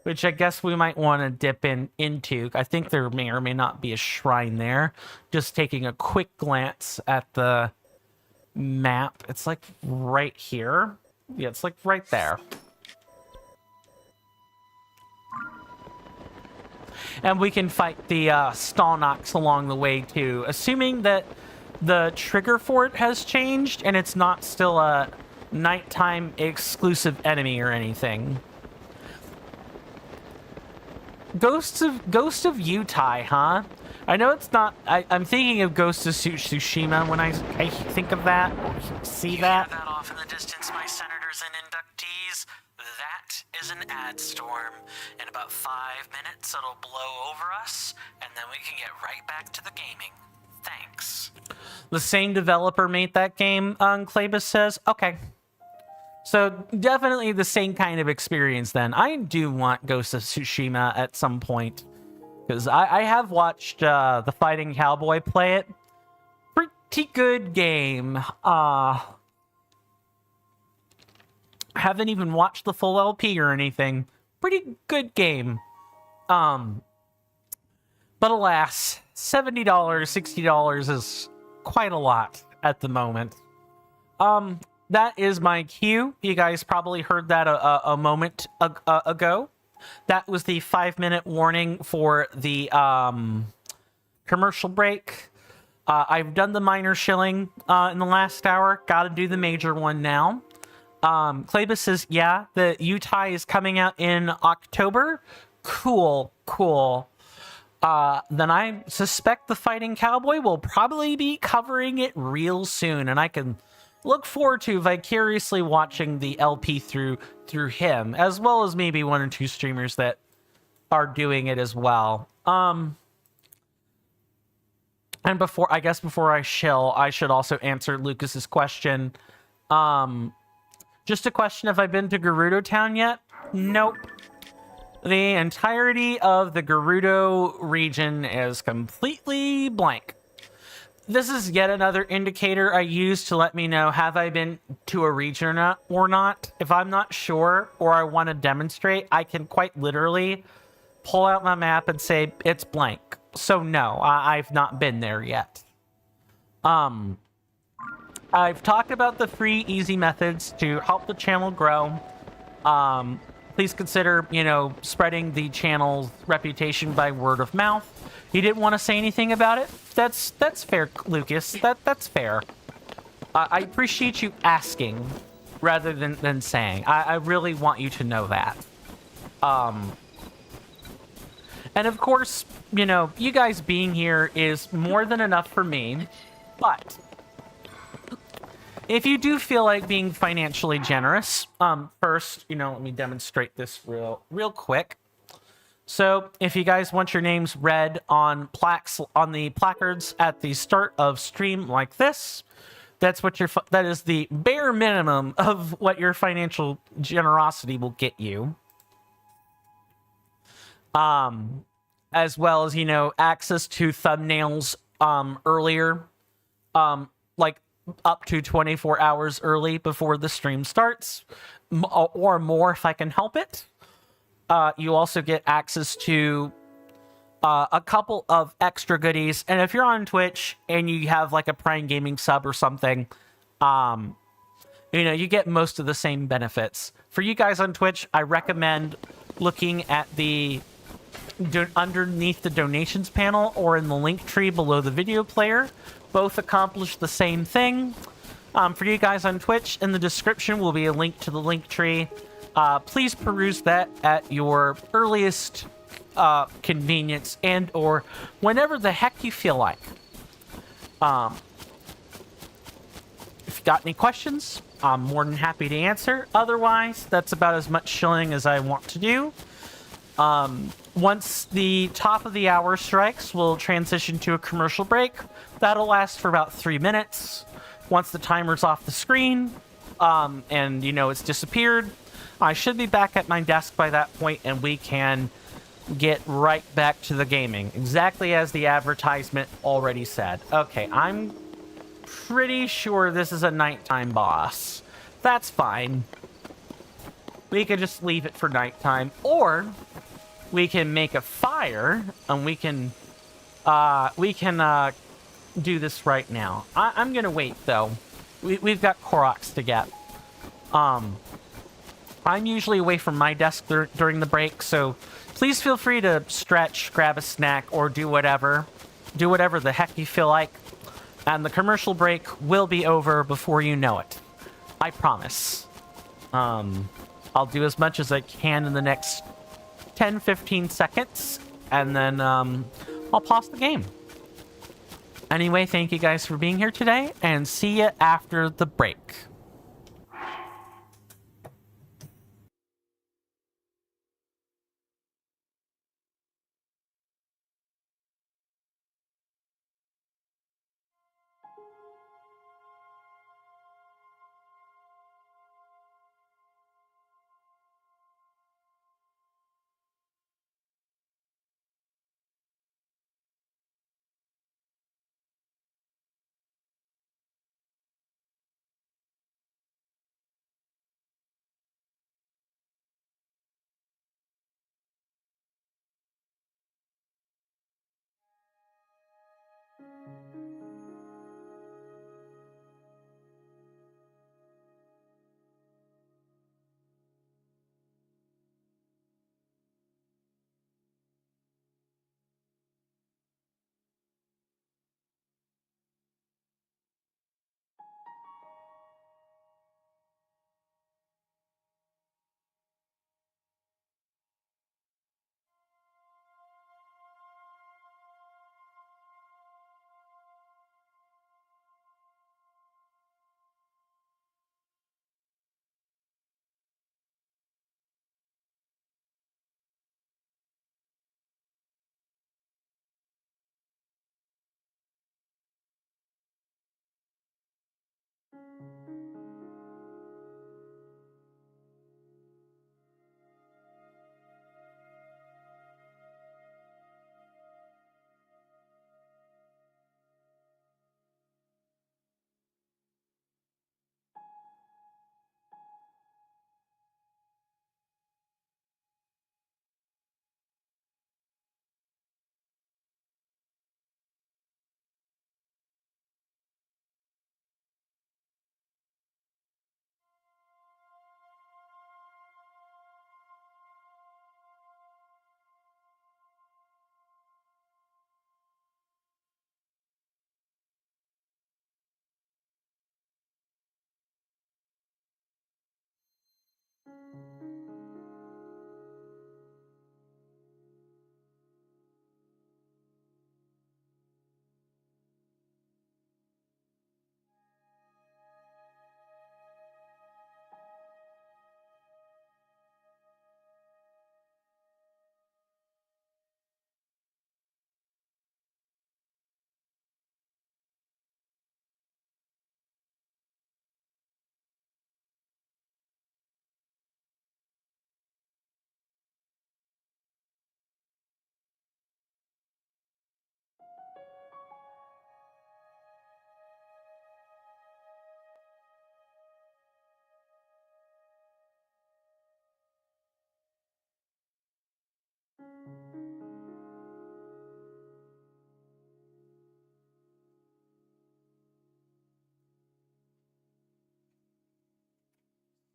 [SPEAKER 1] which I guess we might want to dip into. I think there may or may not be a shrine there. Just taking a quick glance at the map. It's like right here. Yeah, it's like right there. And we can fight the Stalnox along the way too, assuming that the trigger for it has changed and it's not still a nighttime exclusive enemy or anything. Ghost of Utah, huh? I know it's not. I'm thinking of Ghost of Tsushima when I think of that. See that?
[SPEAKER 5] That off in the distance, my senators and inductees. That is an ad storm. In about 5 minutes, it'll blow over us, and then we can get right back to the gaming. Thanks.
[SPEAKER 1] The same developer made that game, Klebus says. Okay. So definitely the same kind of experience then. I do want Ghost of Tsushima at some point. Because I have watched the Fighting Cowboy play it. Pretty good game. Haven't even watched the full LP or anything. Pretty good game. But alas, $70, $60 is quite a lot at the moment. That is my cue. You guys probably heard that a moment ago. That was the 5-minute warning for the commercial break. I've done the minor shilling in the last hour. Gotta do the major one now. Klebus says, yeah, the Utah is coming out in October. Cool. Then I suspect the Fighting Cowboy will probably be covering it real soon, and I can look forward to vicariously watching the LP through him, as well as maybe 1 or 2 streamers that are doing it as well. And before I shill, I should also answer Lucas's question. Just a question, have I been to Gerudo Town yet? Nope. The entirety of the Gerudo region is completely blank. This is yet another indicator I use to let me know, have I been to a region or not? If I'm not sure or I want to demonstrate, I can quite literally pull out my map and say it's blank. So no, I've not been there yet. I've talked about the free, easy methods to help the channel grow. Please consider, spreading the channel's reputation by word of mouth. You didn't want to say anything about it? That's fair, Lucas. That's fair. I appreciate you asking rather than saying. I really want you to know that. And of course, you guys being here is more than enough for me. But if you do feel like being financially generous, first, let me demonstrate this real quick. So if you guys want your names read on plaques on the placards at the start of stream like this, that is the bare minimum of what your financial generosity will get you. As well as, access to thumbnails earlier, like up to 24 hours early before the stream starts, or more if I can help it. You also get access to a couple of extra goodies, and if you're on Twitch and you have like a Prime Gaming sub or something, you get most of the same benefits. For you guys on Twitch, I recommend looking at the underneath the donations panel or in the link tree below the video player. Both accomplish the same thing. For you guys on Twitch, in the description will be a link to the link tree. Please peruse that at your earliest convenience and or whenever the heck you feel like. If you got any questions, I'm more than happy to answer. Otherwise, that's about as much chilling as I want to do. Once the top of the hour strikes, we'll transition to a commercial break. That'll last for about 3 minutes. Once the timer's off the screen, and it's disappeared, I should be back at my desk by that point, and we can get right back to the gaming, exactly as the advertisement already said. Okay, I'm pretty sure this is a nighttime boss. That's fine. We could just leave it for nighttime, or we can make a fire, and we can do this right now. I'm gonna wait though. We've got Koroks to get. I'm usually away from my desk during the break, so please feel free to stretch, grab a snack, or do whatever the heck you feel like. And the commercial break will be over before you know it. I promise. I'll do as much as I can in the next 10-15 seconds, and then I'll pause the game. Anyway, thank you guys for being here today, and see you after the break.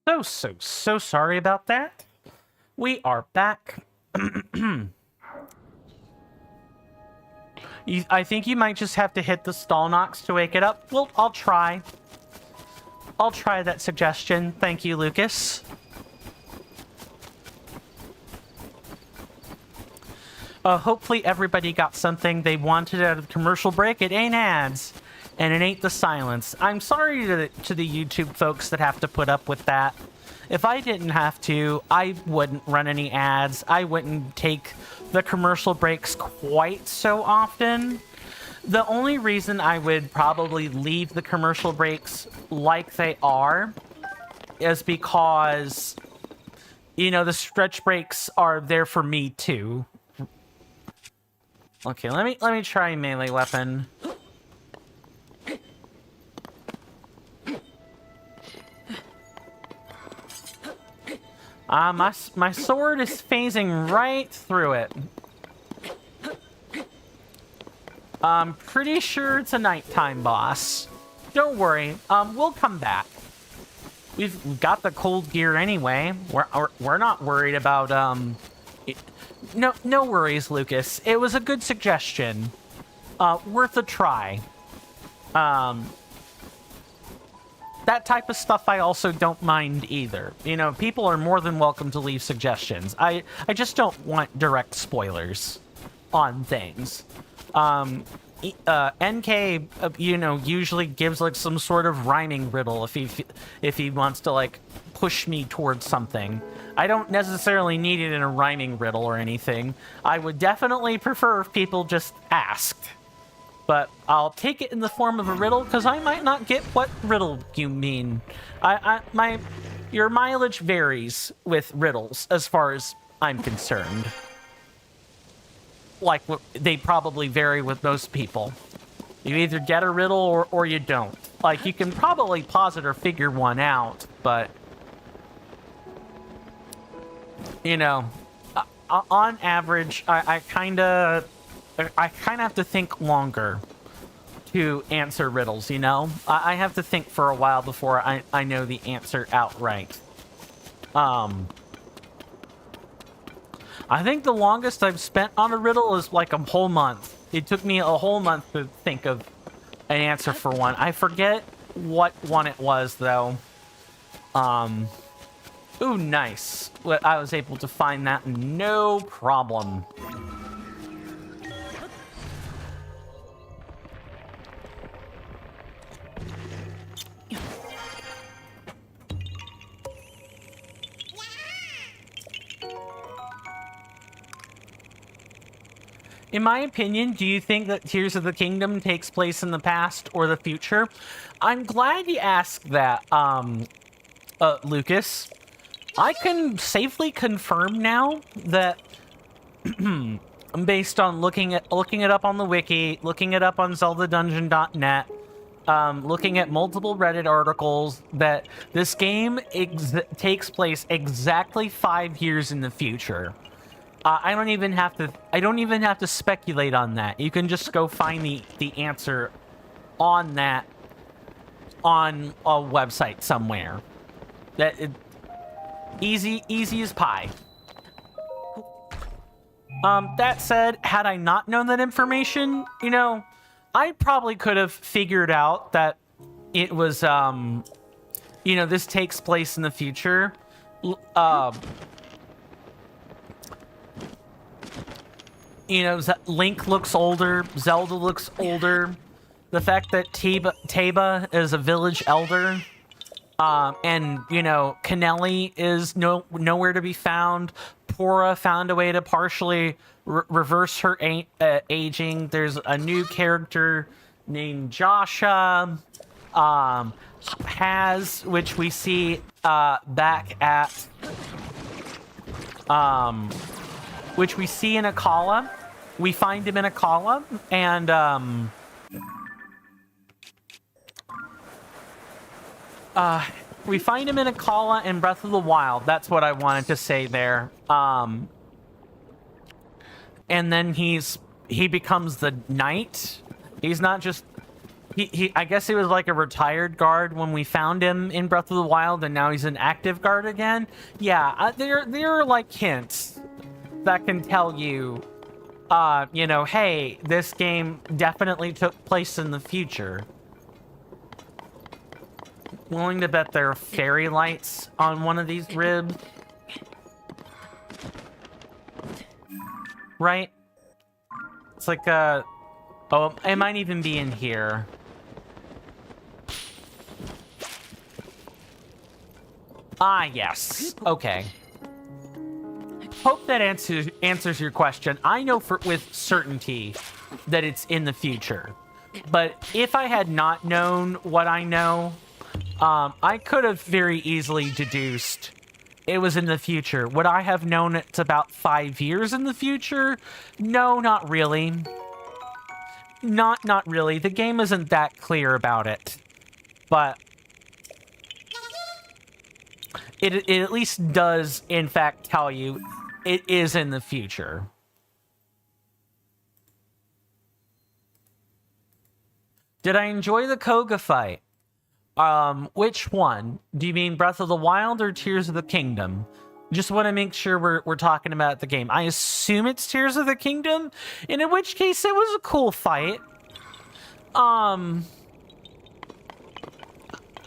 [SPEAKER 1] So sorry about that. We are back. I think you might just have to hit the stall knocks to wake it up. Well, I'll try. I'll try that suggestion. Thank you, Lucas. Hopefully everybody got something they wanted out of the commercial break. It ain't ads, and it ain't the silence. I'm sorry to the YouTube folks that have to put up with that. If I didn't have to, I wouldn't run any ads. I wouldn't take the commercial breaks quite so often. The only reason I would probably leave the commercial breaks like they are is because, you know, the stretch breaks are there for me too. Okay, let me try melee weapon. My sword is phasing right through it. I'm pretty sure it's a nighttime boss. Don't worry, we'll come back. We've got the cold gear anyway. We're not worried about No worries, Lucas. It was a good suggestion. Worth a try. That type of stuff I also don't mind either. You know, people are more than welcome to leave suggestions. I just don't want direct spoilers on things. NK, you know, usually gives like some sort of rhyming riddle if he wants to like push me towards something. I don't necessarily need it in a rhyming riddle or anything. I would definitely prefer if people just asked. But I'll take it in the form of a riddle because I might not get what riddle you mean. Your mileage varies with riddles as far as I'm concerned. Like, they probably vary with most people. You either get a riddle or you don't. Like, you can probably posit or figure one out, but... You know, on average, I kind of have to think longer to answer riddles, you know? I have to think for a while before I know the answer outright. I think the longest I've spent on a riddle is like a whole month. It took me a whole month to think of an answer for one. I forget what one it was, though. Ooh, nice. I was able to find that no problem. In my opinion, do you think that Tears of the Kingdom takes place in the past or the future? I'm glad you asked that, Lucas. I can safely confirm now that, based on looking it up on the wiki, looking it up on ZeldaDungeon.net, looking at multiple Reddit articles, that this game takes place exactly 5 years in the future. I don't even have to speculate on that. You can just go find the answer on that on a website somewhere. Easy as pie. That said, had I not known that information, you know, I probably could have figured out that it was, you know, this takes place in the future. You know, Link looks older, Zelda looks older. The fact that Teba is a village elder, and, you know, Kennelly is nowhere to be found. Pora found a way to partially reverse her aging. There's a new character named Josha. Which we see back at... which we see in Akala. We find him in Akala, and we find him in Akala in Breath of the Wild. That's what I wanted to say there. And then he becomes the knight. He's not just I guess he was like a retired guard when we found him in Breath of the Wild, and now he's an active guard again. Yeah, there are like hints that can tell you, you know, hey, this game definitely took place in the future. Willing to bet there are fairy lights on one of these ribs. Right? It's like a... Oh, it might even be in here. Ah, yes. Okay. Hope that answers your question. I know with certainty that it's in the future. But if I had not known what I know, I could have very easily deduced it was in the future. Would I have known it's about 5 years in the future? No, not really. Not really. The game isn't that clear about it. But it at least does, in fact, tell you it is in the future. Did I enjoy the Koga fight? Which one? Do you mean Breath of the Wild or Tears of the Kingdom? Just want to make sure we're talking about the game. I assume it's Tears of the Kingdom, and in which case it was a cool fight.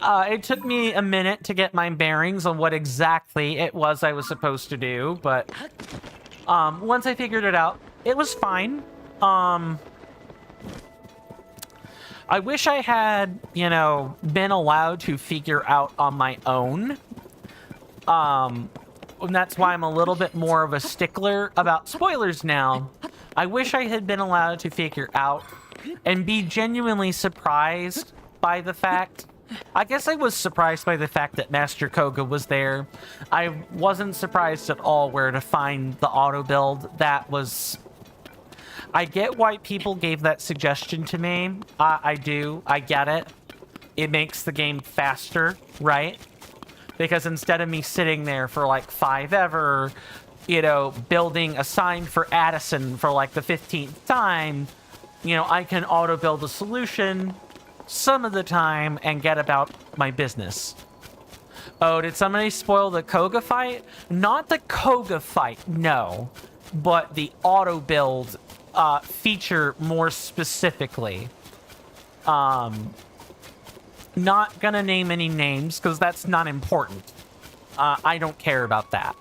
[SPEAKER 1] It took me a minute to get my bearings on what exactly it was I was supposed to do, but once I figured it out, it was fine. I wish I had, you know, been allowed to figure out on my own. And that's why I'm a little bit more of a stickler about spoilers now. I wish I had been allowed to figure out and be genuinely surprised by the fact... I guess I was surprised by the fact that Master Koga was there. I wasn't surprised at all where to find the auto build. That was... I get why people gave that suggestion to me. I do. I get it. It makes the game faster, right? Because instead of me sitting there for like 5 ever, you know, building a sign for Addison for like the 15th time, you know, I can auto build a solution some of the time and get about my business. Oh, did somebody spoil the Koga fight? Not the Koga fight, no. But the auto build feature more specifically. Not gonna name any names because that's not important. I don't care about that.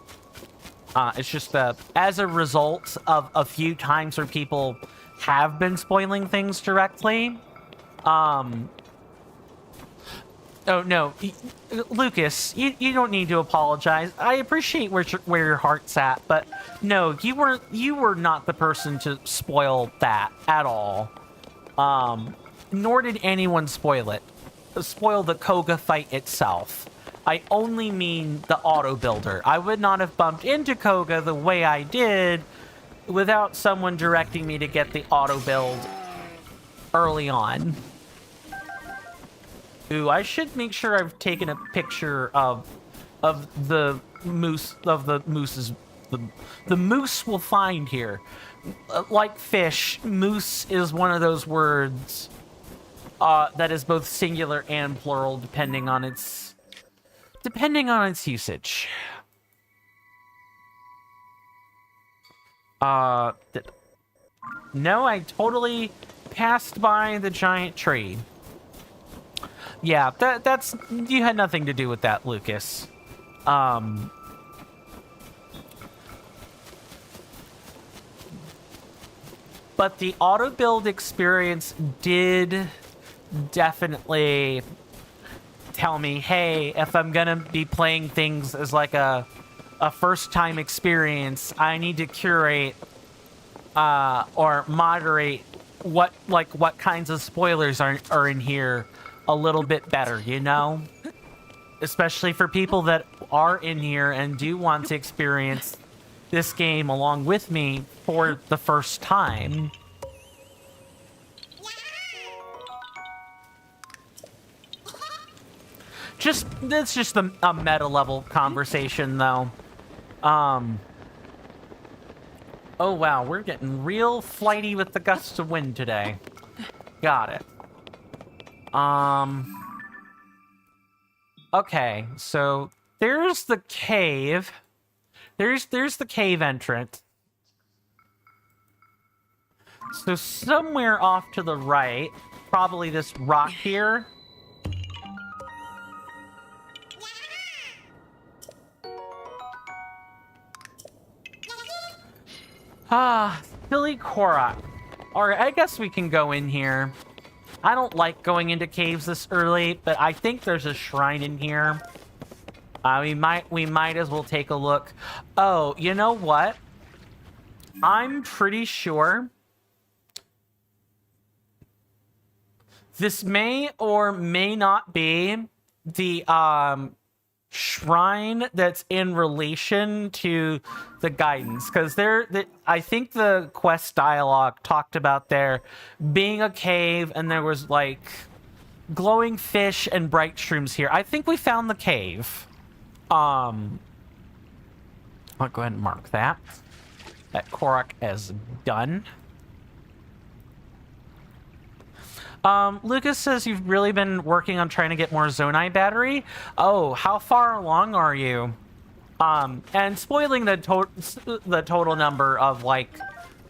[SPEAKER 1] It's just as a result of a few times where people have been spoiling things directly. Oh no, Lucas, you don't need to apologize. I appreciate where your heart's at, but no, you were not the person to spoil that at all. Nor did anyone spoil the Koga fight itself. I only mean the auto builder. I would not have bumped into Koga the way I did without someone directing me to get the auto build early on. Ooh, I should make sure I've taken a picture of the moose, the moose we'll find here. Like fish, moose is one of those words that is both singular and plural depending on its usage. No, I totally passed by the giant tree. Yeah, that's... You had nothing to do with that, Lucas. But the auto-build experience did definitely tell me, hey, if I'm gonna be playing things as like a first-time experience, I need to curate or moderate what kinds of spoilers are in here a little bit better, you know? Especially for people that are in here and do want to experience this game along with me for the first time. That's just a meta level conversation though. Oh wow, we're getting real flighty with the gusts of wind today. Got it. Okay, so there's the cave. There's the cave entrance. So somewhere off to the right, probably this rock here. Silly Korok. Alright, I guess we can go in here. I don't like going into caves this early, but I think there's a shrine in here. We might as well take a look. Oh, you know what? I'm pretty sure this may or may not be the shrine that's in relation to the guidance, because I think the quest dialogue talked about there being a cave and there was like glowing fish and bright shrooms here. I think we found the cave. I'll go ahead and mark that Korok as done. Lucas says you've really been working on trying to get more Zonai battery. Oh, how far along are you? And spoiling the total number of like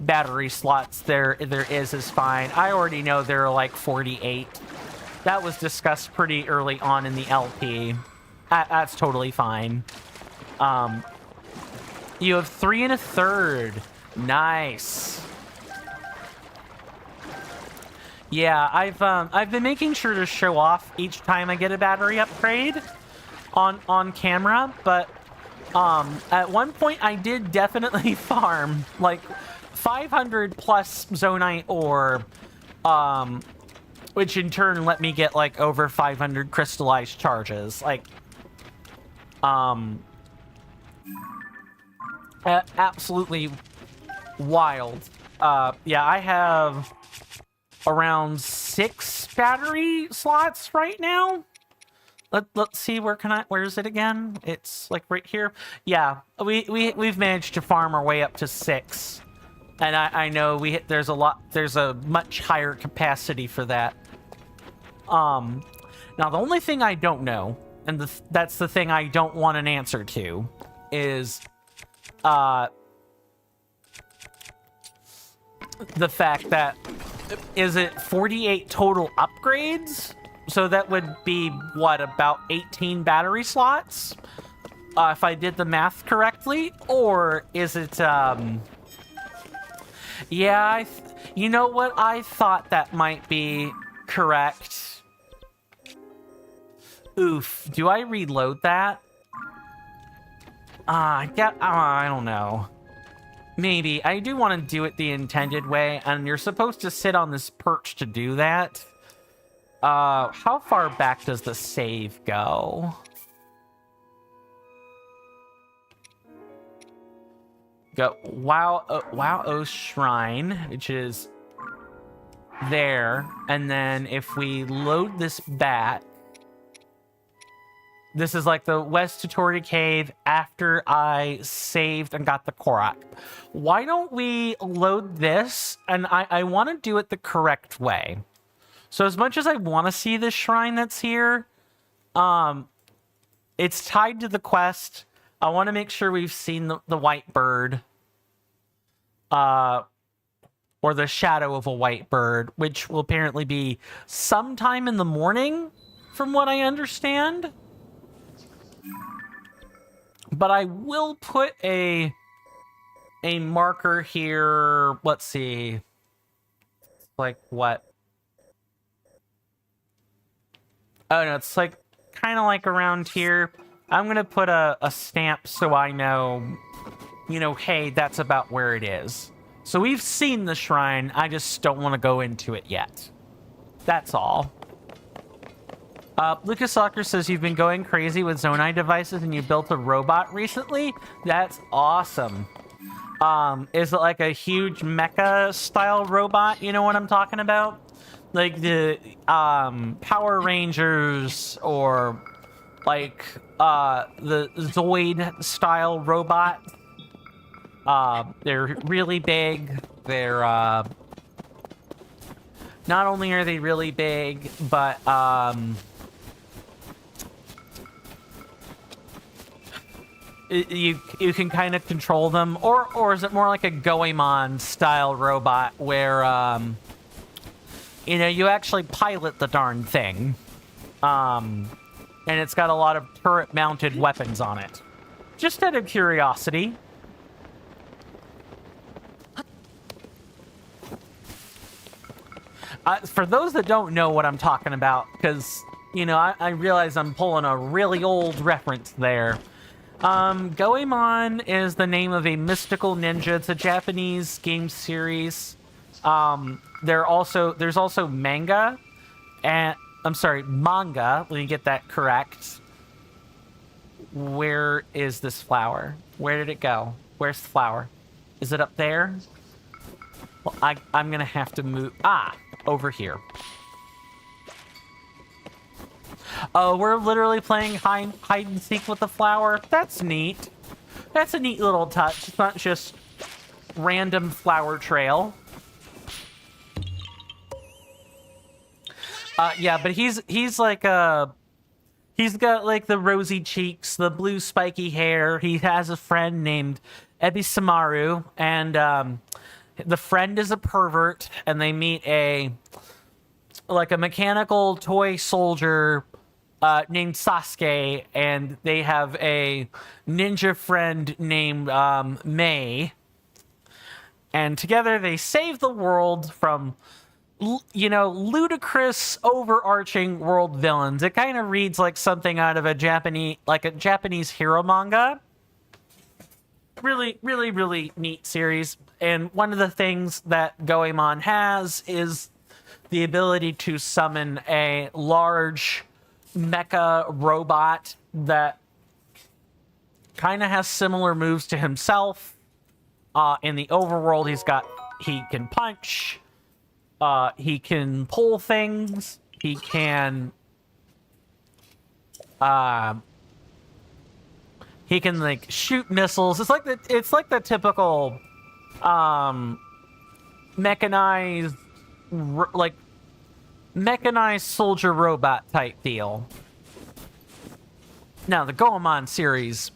[SPEAKER 1] battery slots there is fine. I already know there are like 48. That was discussed pretty early on in the LP. That's totally fine. You have 3 1/3. Nice. Yeah, I've been making sure to show off each time I get a battery upgrade on camera, but at one point I did definitely farm like 500 plus Zonite ore, which in turn let me get like over 500 crystallized charges. Like, absolutely wild. Yeah, I have around 6 battery slots right now. Let's see, where is it again? It's like right here. Yeah, we've managed to farm our way up to 6. And I know there's a much higher capacity for that. Now the only thing I don't know, and that's the thing I don't want an answer to, is the fact that, is it 48 total upgrades? So that would be, what, about 18 battery slots? If I did the math correctly? Or is it, yeah, you know what? I thought that might be correct. Oof. Do I reload that? I don't know. Maybe. I do want to do it the intended way, and you're supposed to sit on this perch to do that. How far back does the save go? Go Wow Shrine, which is there, and then if we load this back, this is like the West Tutori Cave after I saved and got the Korok. Why don't we load this? And I want to do it the correct way. So as much as I want to see this shrine that's here, it's tied to the quest. I want to make sure we've seen the white bird. Or the shadow of a white bird, which will apparently be sometime in the morning, from what I understand. But I will put a marker here. Let's see. Like what? Oh no, it's like kind of like around here. I'm gonna put a stamp so I know, hey, that's about where it is. So we've seen the shrine. I just don't want to go into it yet. That's all. Lucas Soccer says you've been going crazy with Zonai devices and you built a robot recently. That's awesome. Is it like a huge mecha style robot? You know what I'm talking about? Like the Power Rangers, or like the Zoid style robot. They're really big. They're Not only are they really big, but you can kind of control them, or is it more like a Goemon style robot where you know, you actually pilot the darn thing, and it's got a lot of turret mounted weapons on it. Just out of curiosity. For those that don't know what I'm talking about, because, you know, I realize I'm pulling a really old reference there. Goemon is the name of a mystical ninja. It's a Japanese game series. There's also manga, and I'm sorry, manga. Let me get that correct. Where is this flower? Where did it go? Where's the flower? Is it up there? Well, I'm gonna have to move. Over here. Oh, we're literally playing hide and seek with the flower. That's neat. That's a neat little touch. It's not just random flower trail. Yeah, but he's like he's got like the rosy cheeks, the blue spiky hair. He has a friend named Ebisamaru, and the friend is a pervert, and they meet a mechanical toy soldier named Sasuke, and they have a ninja friend named Mei, and together they save the world from, you know, ludicrous overarching world villains. It kind of reads like something out of a Japanese hero manga. Really, really, really neat series. And one of the things that Goemon has is the ability to summon a large mecha robot that kind of has similar moves to himself. In the overworld, he can punch, he can pull things, he can like shoot missiles. It's like the typical mechanized soldier robot type deal. Now the Goemon series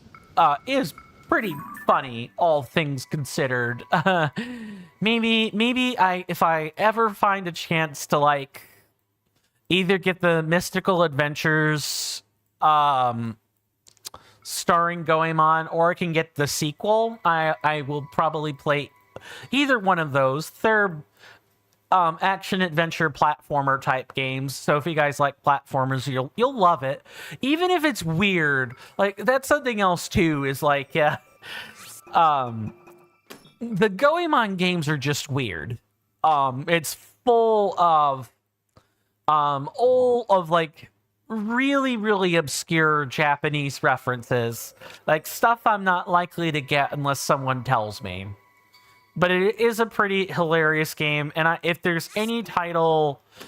[SPEAKER 1] is pretty funny, all things considered. Maybe if I ever find a chance to like either get the Mystical Adventures starring Goemon, or I can get the sequel, I will probably play either one of those. They're action adventure platformer type games, so if you guys like platformers, you'll love it, even if it's weird. Like, that's something else too, is like the Goemon games are just weird. It's full of all of like really, really obscure Japanese references, like stuff I'm not likely to get unless someone tells me. But it is a pretty hilarious game, and if there's any of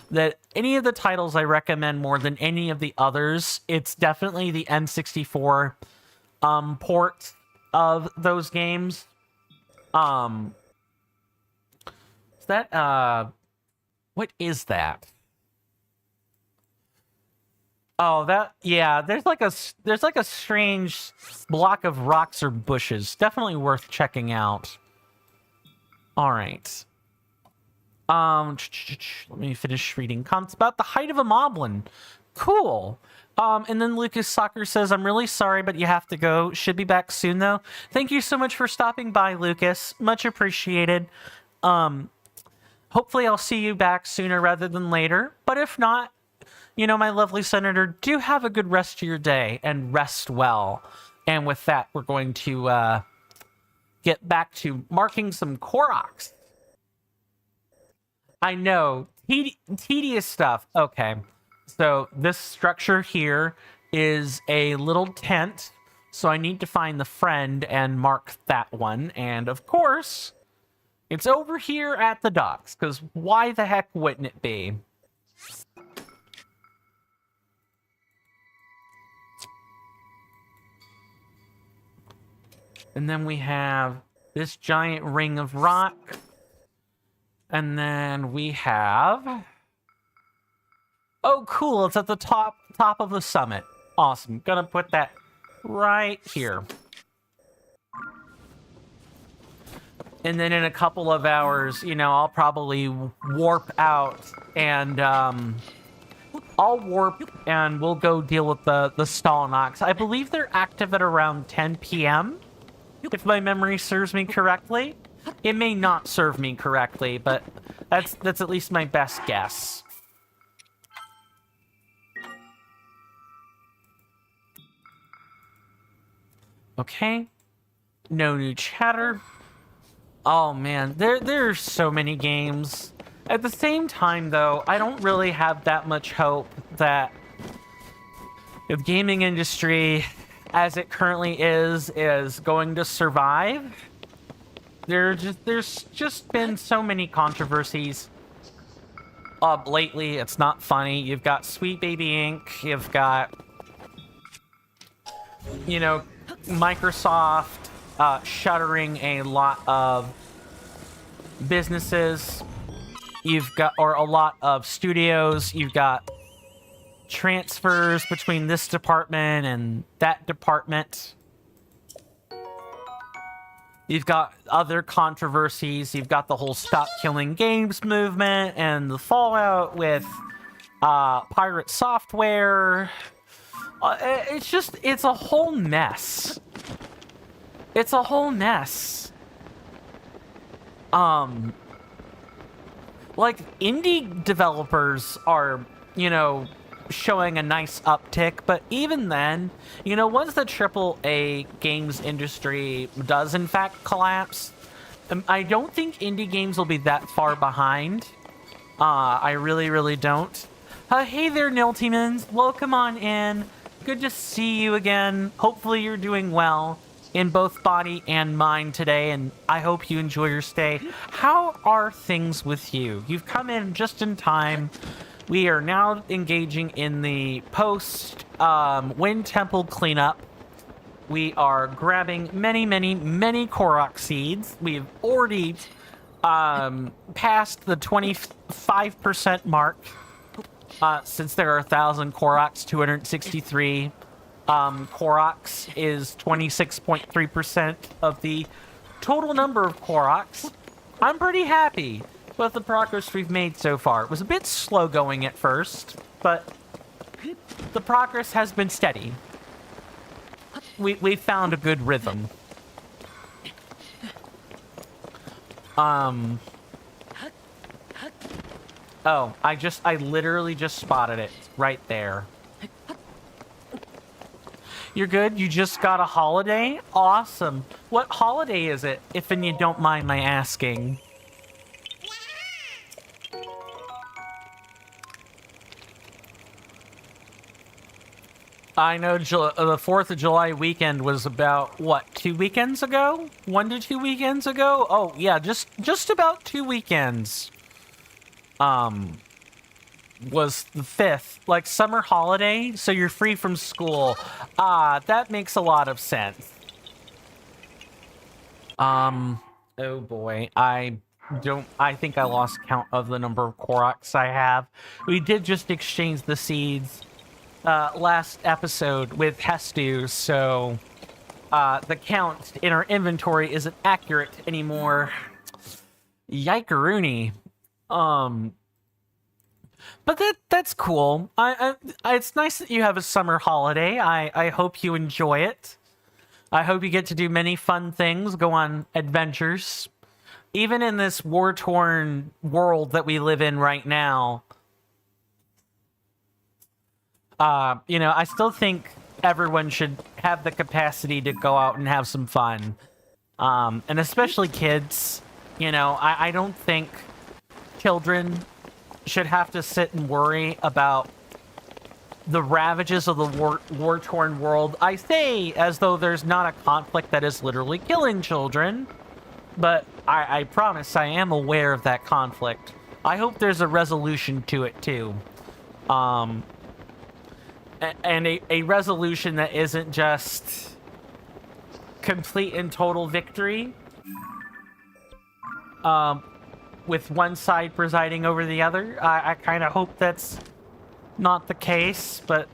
[SPEAKER 1] the titles I recommend more than any of the others, it's definitely the N64 port of those games. Is that what is that? Oh, there's like a strange block of rocks or bushes. Definitely worth checking out. All right. Let me finish reading comments about the height of a moblin. Cool. And then Lucas Soccer says, I'm really sorry, but you have to go. Should be back soon, though. Thank you so much for stopping by, Lucas. Much appreciated. Hopefully I'll see you back sooner rather than later. But if not, you know, my lovely senator, do have a good rest of your day and rest well. And with that, we're going to get back to marking some Koroks. I know, tedious stuff. Okay, so this structure here is a little tent, so I need to find the friend and mark that one. And of course, it's over here at the docks, because why the heck wouldn't it be? And then we have this giant ring of rock. And then we have... Oh, cool. It's at the top of the summit. Awesome. Gonna put that right here. And then in a couple of hours, you know, I'll probably warp out and I'll warp and we'll go deal with the Stalnox. I believe they're active at around 10 p.m. if my memory serves me correctly. It may not serve me correctly, but that's at least my best guess. Okay. No new chatter. Oh man, there's so many games. At the same time though, I don't really have that much hope that the gaming industry as it currently is going to survive. There's just been so many controversies lately. It's not funny. You've got Sweet Baby Inc. You've got, you know, Microsoft shuttering a lot of businesses. You've got, or a lot of studios. You've got transfers between this department and that department. You've got other controversies. You've got the whole Stop Killing Games movement and the fallout with pirate software. It's a whole mess. It's a whole mess. Like, indie developers are, you know, showing a nice uptick, but even then, you know, once the AAA games industry does in fact collapse, I don't think indie games will be that far behind. I really don't. Hey there, Niltimans. Welcome on in. Good to see you again. Hopefully you're doing well in both body and mind today, and I hope you enjoy your stay. How are things with you? You've come in just in time. We are now engaging in the post-Wind Temple cleanup. We are grabbing many Korok seeds. We've already passed the 25% mark. Since there are 1,000 Koroks, 263 Koroks is 26.3% of the total number of Koroks. I'm pretty happy with the progress we've made so far. It was a bit slow going at first, but the progress has been steady. We found a good rhythm. Oh, I literally just spotted it right there. You're good? You just got a holiday? Awesome. What holiday is it, if you don't mind my asking? I know the 4th of July weekend was about, what, 2 weekends ago? 1 to 2 weekends ago? Oh, yeah, just about 2 weekends. Was the 5th, like summer holiday, so you're free from school. That makes a lot of sense. Oh boy, I think I lost count of the number of Koroks I have. We did just exchange the seeds last episode with Hestu, so the count in our inventory isn't accurate anymore. Yikeroony. But that's cool. It's nice that you have a summer holiday. I hope you enjoy it. I hope you get to do many fun things, go on adventures. Even in this war-torn world that we live in right now, you know, I still think everyone should have the capacity to go out and have some fun. And especially kids. You know, I don't think children should have to sit and worry about the ravages of the war-torn world. I say as though there's not a conflict that is literally killing children, but I promise I am aware of that conflict. I hope there's a resolution to it too. And a resolution that isn't just complete and total victory. with one side presiding over the other. I kind of hope that's not the case, but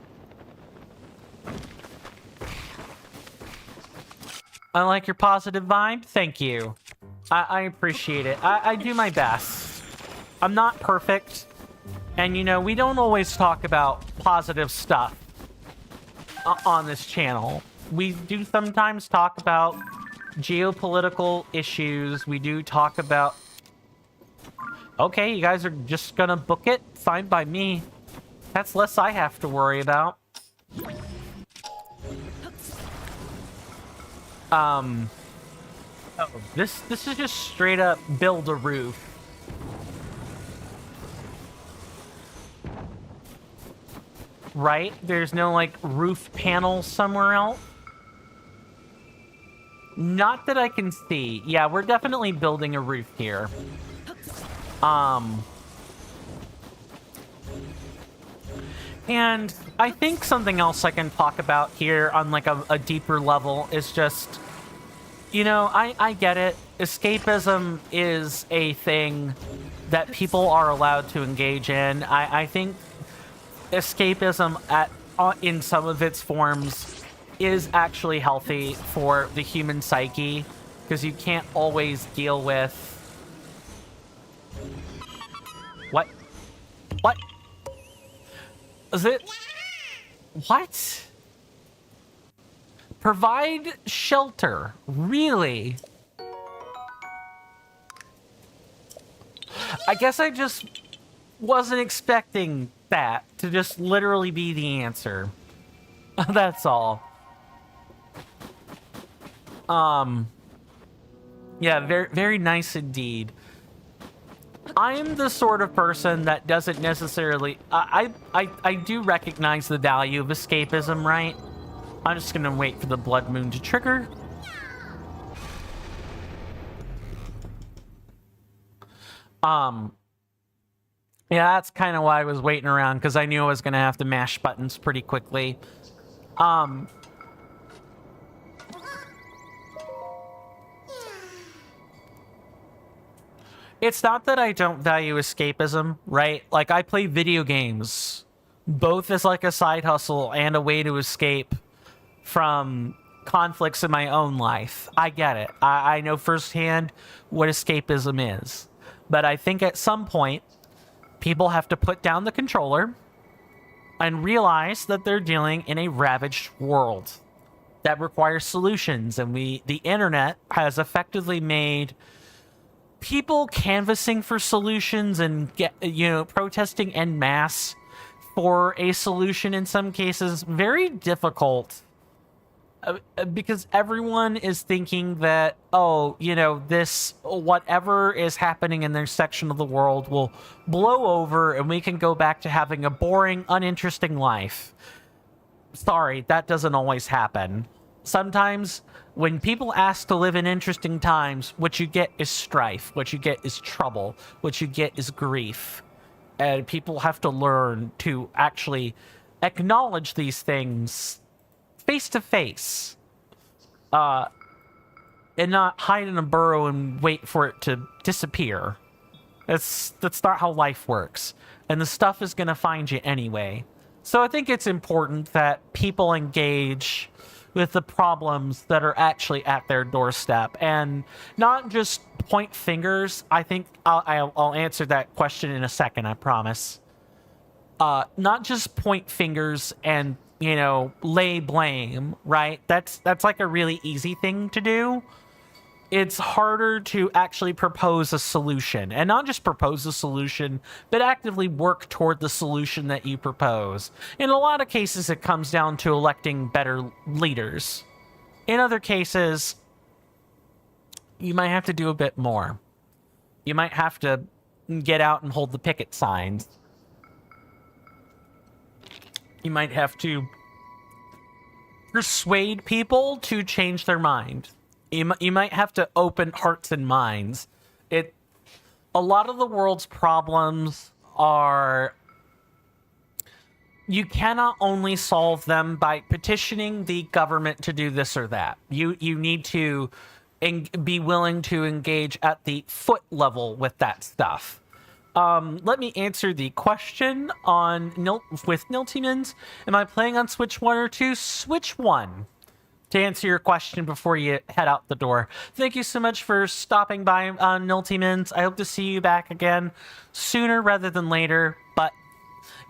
[SPEAKER 1] I like your positive vibe. Thank you. I appreciate it. I do my best. I'm not perfect. And, you know, we don't always talk about positive stuff on this channel. We do sometimes talk about geopolitical issues. We do talk about... Okay, you guys are just gonna book it? Fine by me. That's less I have to worry about. Oh, this is just straight up build a roof. Right? There's no, like, roof panel somewhere else? Not that I can see. Yeah, we're definitely building a roof here. And I think something else I can talk about here on, like, a deeper level is just... You know, I get it. Escapism is a thing that people are allowed to engage in. I think escapism in some of its forms is actually healthy for the human psyche, because you can't always deal with... What? What? Is it... What? Provide shelter. Really? I guess I just wasn't expecting that to just literally be the answer. That's all. Yeah, very, very nice indeed. I'm the sort of person that doesn't necessarily... I do recognize the value of escapism, right? I'm just gonna wait for the blood moon to trigger. Yeah, that's kind of why I was waiting around, because I knew I was gonna have to mash buttons pretty quickly. It's not that I don't value escapism, right? Like, I play video games, both as like a side hustle and a way to escape from conflicts in my own life. I get it. I know firsthand what escapism is. But I think at some point, people have to put down the controller and realize that they're dealing in a ravaged world that requires solutions. And the internet has effectively made people canvassing for solutions and protesting en masse for a solution in some cases very difficult, because everyone is thinking that, oh, this whatever is happening in their section of the world will blow over and we can go back to having a boring, uninteresting life. Sorry, that doesn't always happen. Sometimes when people ask to live in interesting times, what you get is strife, what you get is trouble, what you get is grief. And people have to learn to actually acknowledge these things face to face, and not hide in a burrow and wait for it to disappear. That's not how life works. And the stuff is going to find you anyway. So I think it's important that people engage with the problems that are actually at their doorstep and not just point fingers. I think I'll answer that question in a second, I promise. Not just point fingers and, lay blame, right? That's like a really easy thing to do. It's harder to actually propose a solution, and not just propose a solution, but actively work toward the solution that you propose. In a lot of cases, it comes down to electing better leaders. In other cases, you might have to do a bit more. You might have to get out and hold the picket signs. You might have to persuade people to change their mind. You might have to open hearts and minds. A lot of the world's problems are... You cannot only solve them by petitioning the government to do this or that. You need to be willing to engage at the foot level with that stuff. Let me answer the question on with Niltimans. Am I playing on Switch 1 or 2? Switch 1. To answer your question before you head out the door. Thank you so much for stopping by on Niltimans. I hope to see you back again sooner rather than later. But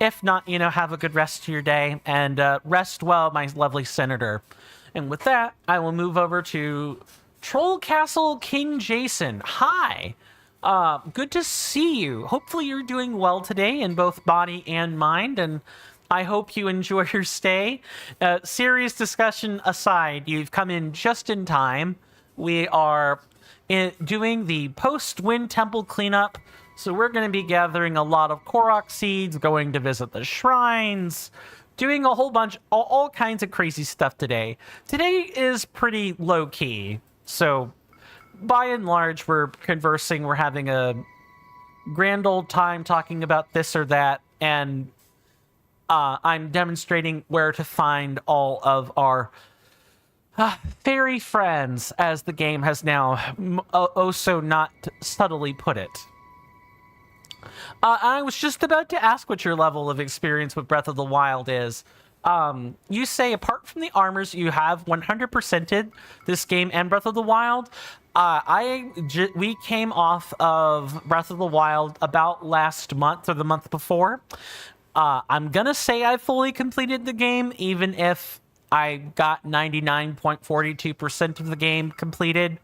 [SPEAKER 1] if not, have a good rest of your day. And rest well, my lovely senator. And with that, I will move over to Troll Castle King Jason. Hi. Good to see you. Hopefully you're doing well today in both body and mind, and I hope you enjoy your stay. Serious discussion aside, you've come in just in time. We are doing the post-Wind Temple cleanup, so we're going to be gathering a lot of Korok seeds, going to visit the shrines, doing a whole bunch, all kinds of crazy stuff today. Today is pretty low-key, so by and large, we're conversing, we're having a grand old time talking about this or that, and I'm demonstrating where to find all of our fairy friends, as the game has now oh so not subtly put it. I was just about to ask what your level of experience with Breath of the Wild is. You say apart from the armors, you have 100%ed this game and Breath of the Wild. We came off of Breath of the Wild about last month or the month before. I'm gonna say I fully completed the game, even if I got 99.42% of the game completed.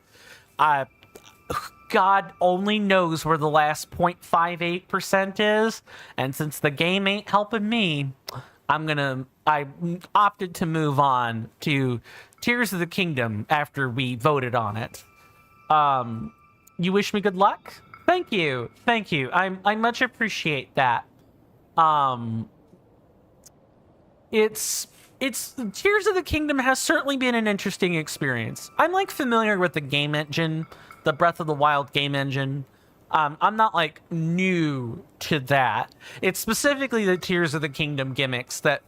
[SPEAKER 1] God only knows where the last 0.58% is, and since the game ain't helping me, I opted to move on to Tears of the Kingdom after we voted on it. You wish me good luck? Thank you. I much appreciate that. It's Tears of the Kingdom has certainly been an interesting experience. I'm familiar with the game engine, the Breath of the Wild game engine. I'm not new to that. It's specifically the Tears of the Kingdom gimmicks that,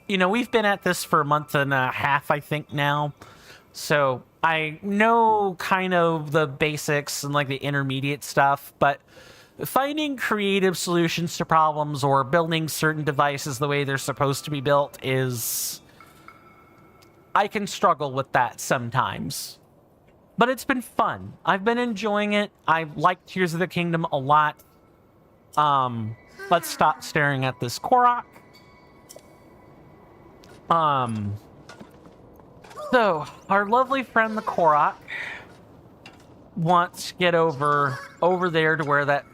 [SPEAKER 1] we've been at this for a month and a half, I think now. So I know kind of the basics and the intermediate stuff, but finding creative solutions to problems or building certain devices the way they're supposed to be built I can struggle with that sometimes. But it's been fun. I've been enjoying it. I like Tears of the Kingdom a lot. Let's stop staring at this Korok. So, our lovely friend the Korok wants to get over there to where that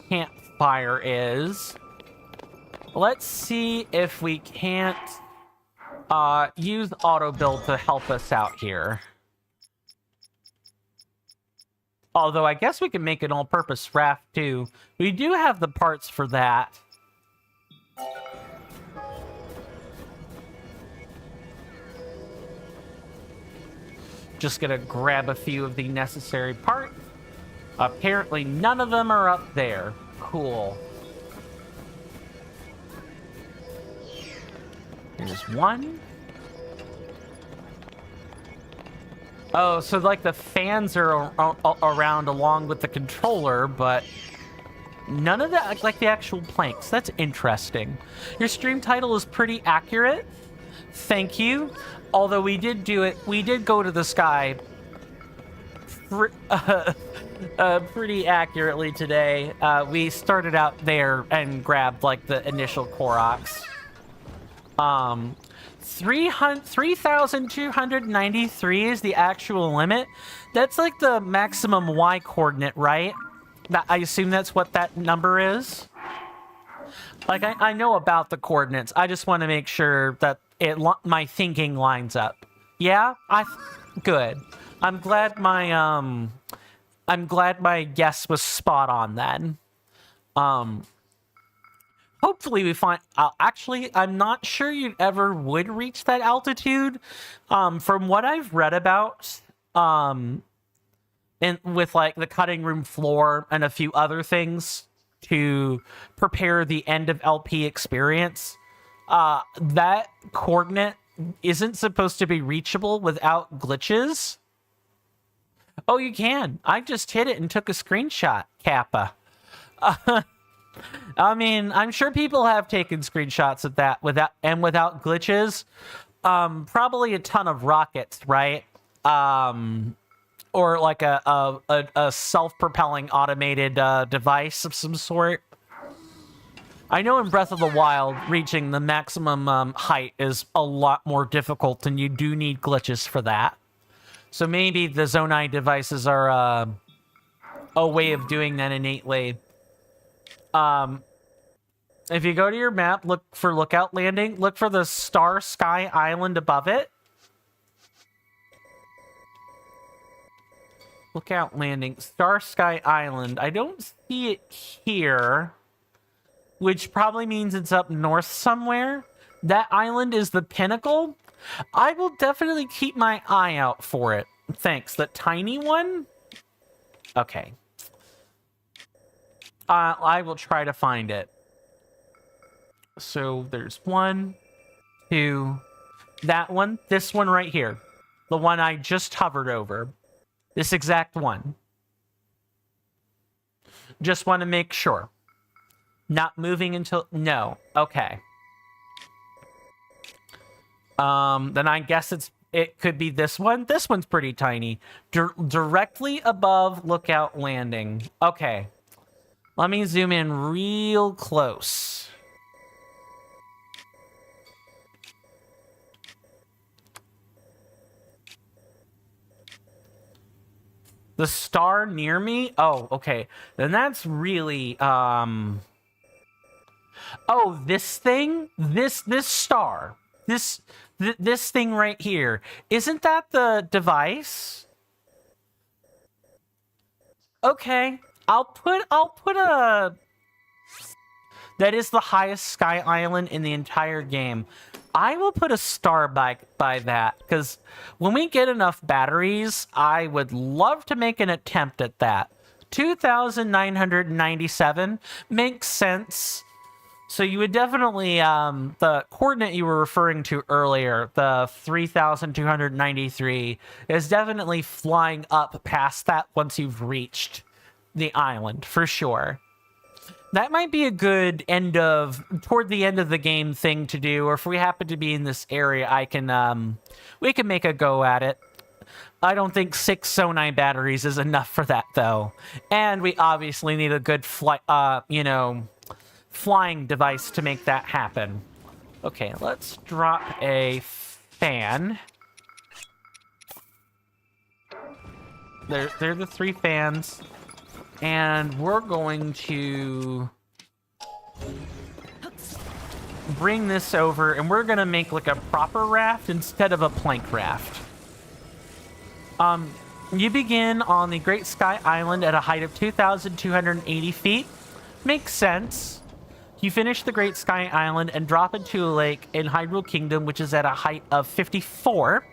[SPEAKER 1] campfire is. Let's see if we can't use Autobuild to help us out here. Although I guess we can make an all-purpose raft too. We do have the parts for that. Just gonna grab a few of the necessary parts. Apparently none of them are up there. Cool. There's one. Oh, so the fans are around along with the controller, but none of that, the actual planks. That's interesting. Your stream title is pretty accurate. Thank you. Although we did go to the sky pretty accurately today. We started out there and grabbed the initial Koroks. 3,293 is the actual limit. That's the maximum Y coordinate, right? I assume that's what that number is. I know about the coordinates. I just want to make sure that my thinking lines up. Yeah, good. I'm glad my guess was spot on then. Hopefully we find... actually, I'm not sure you ever would reach that altitude. From what I've read about, and with the cutting room floor and a few other things to prepare the end of LP experience, that coordinate isn't supposed to be reachable without glitches. Oh, you can. I just hit it and took a screenshot, Kappa. I mean, I'm sure people have taken screenshots of that without glitches. Probably a ton of rockets, right? Or like a self-propelling automated device of some sort. I know in Breath of the Wild, reaching the maximum height is a lot more difficult, and you do need glitches for that. So maybe the Zonai devices are a way of doing that innately. If you go to your map, look for Lookout Landing, look for the Star Sky Island above it. Lookout Landing, Star Sky Island. I don't see it here, which probably means it's up north somewhere. That island is the pinnacle. I will definitely keep my eye out for it. Thanks. The tiny one? Okay. I will try to find it. So there's 1, 2, that one, this one right here. The one I just hovered over. This exact one. Just want to make sure. Not moving until... No. Okay. Then I guess it could be this one. This one's pretty tiny. Directly above Lookout Landing. Okay. Let me zoom in real close. The star near me? Oh, okay. Then that's really, Oh, this thing? This star. This thing right here. Isn't that the device? Okay. I'll put a... That is the highest sky island in the entire game. I will put a star by that, because when we get enough batteries, I would love to make an attempt at that. 2,997 makes sense. So you would definitely, the coordinate you were referring to earlier, the 3,293, is definitely flying up past that once you've reached the island, for sure. That might be a good toward the end of the game thing to do, or if we happen to be in this area, we can make a go at it. I don't think 6 Zonai batteries is enough for that, though. And we obviously need a good flying device to make that happen. Okay, let's drop a fan. They're the 3 fans. And we're going to bring this over, and we're going to make like a proper raft instead of a plank raft. You begin on the Great Sky Island at a height of 2,280 feet. Makes sense. You finish the Great Sky Island and drop into a lake in Hyrule Kingdom, which is at a height of 54.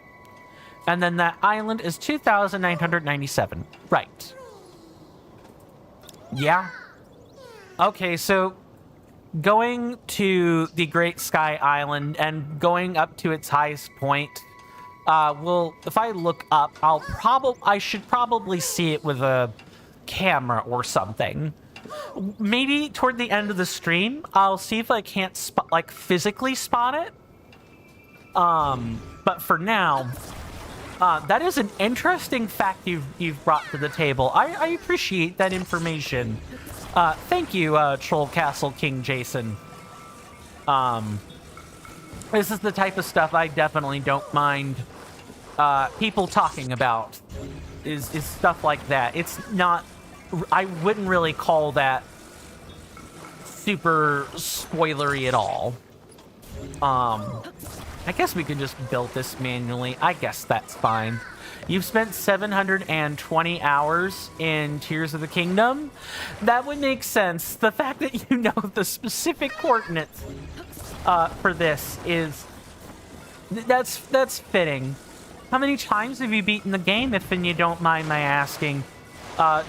[SPEAKER 1] And then that island is 2,997. Right. Yeah. Okay, so going to the Great Sky Island and going up to its highest point, if I look up, I should probably see it with a camera or something. Maybe toward the end of the stream, I'll see if I can't physically spot it. But for now, that is an interesting fact you've brought to the table. I appreciate that information. Thank you, Troll Castle King Jason. This is the type of stuff I definitely don't mind people talking about. Is stuff like that. It's not... I wouldn't really call that super spoilery at all. I guess we could just build this manually. I guess that's fine. You've spent 720 hours in Tears of the Kingdom. That would make sense. The fact that you know the specific coordinates for this is... That's fitting. How many times have you beaten the game, if you don't mind my asking?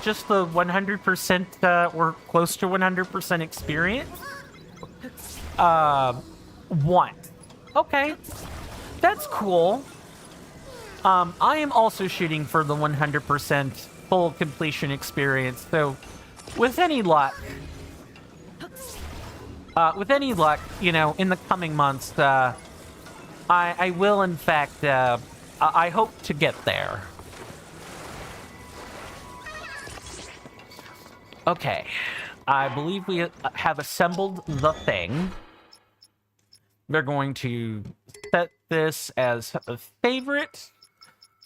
[SPEAKER 1] Just the 100% or close to 100% experience? 1. Okay. That's cool. I am also shooting for the 100% full completion experience, so with any luck, you know, in the coming months, I will, in fact, I hope to get there. Okay, I believe we have assembled the thing. We're going to set this as a favorite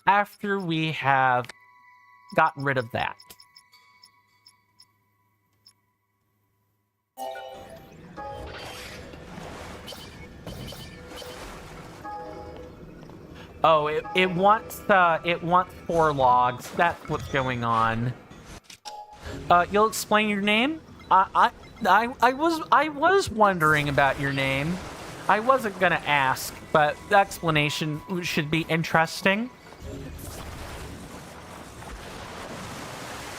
[SPEAKER 1] after we have gotten rid of that. Oh, it wants 4 logs. That's what's going on. You'll explain your name? I was wondering about your name. I wasn't gonna ask, but the explanation should be interesting.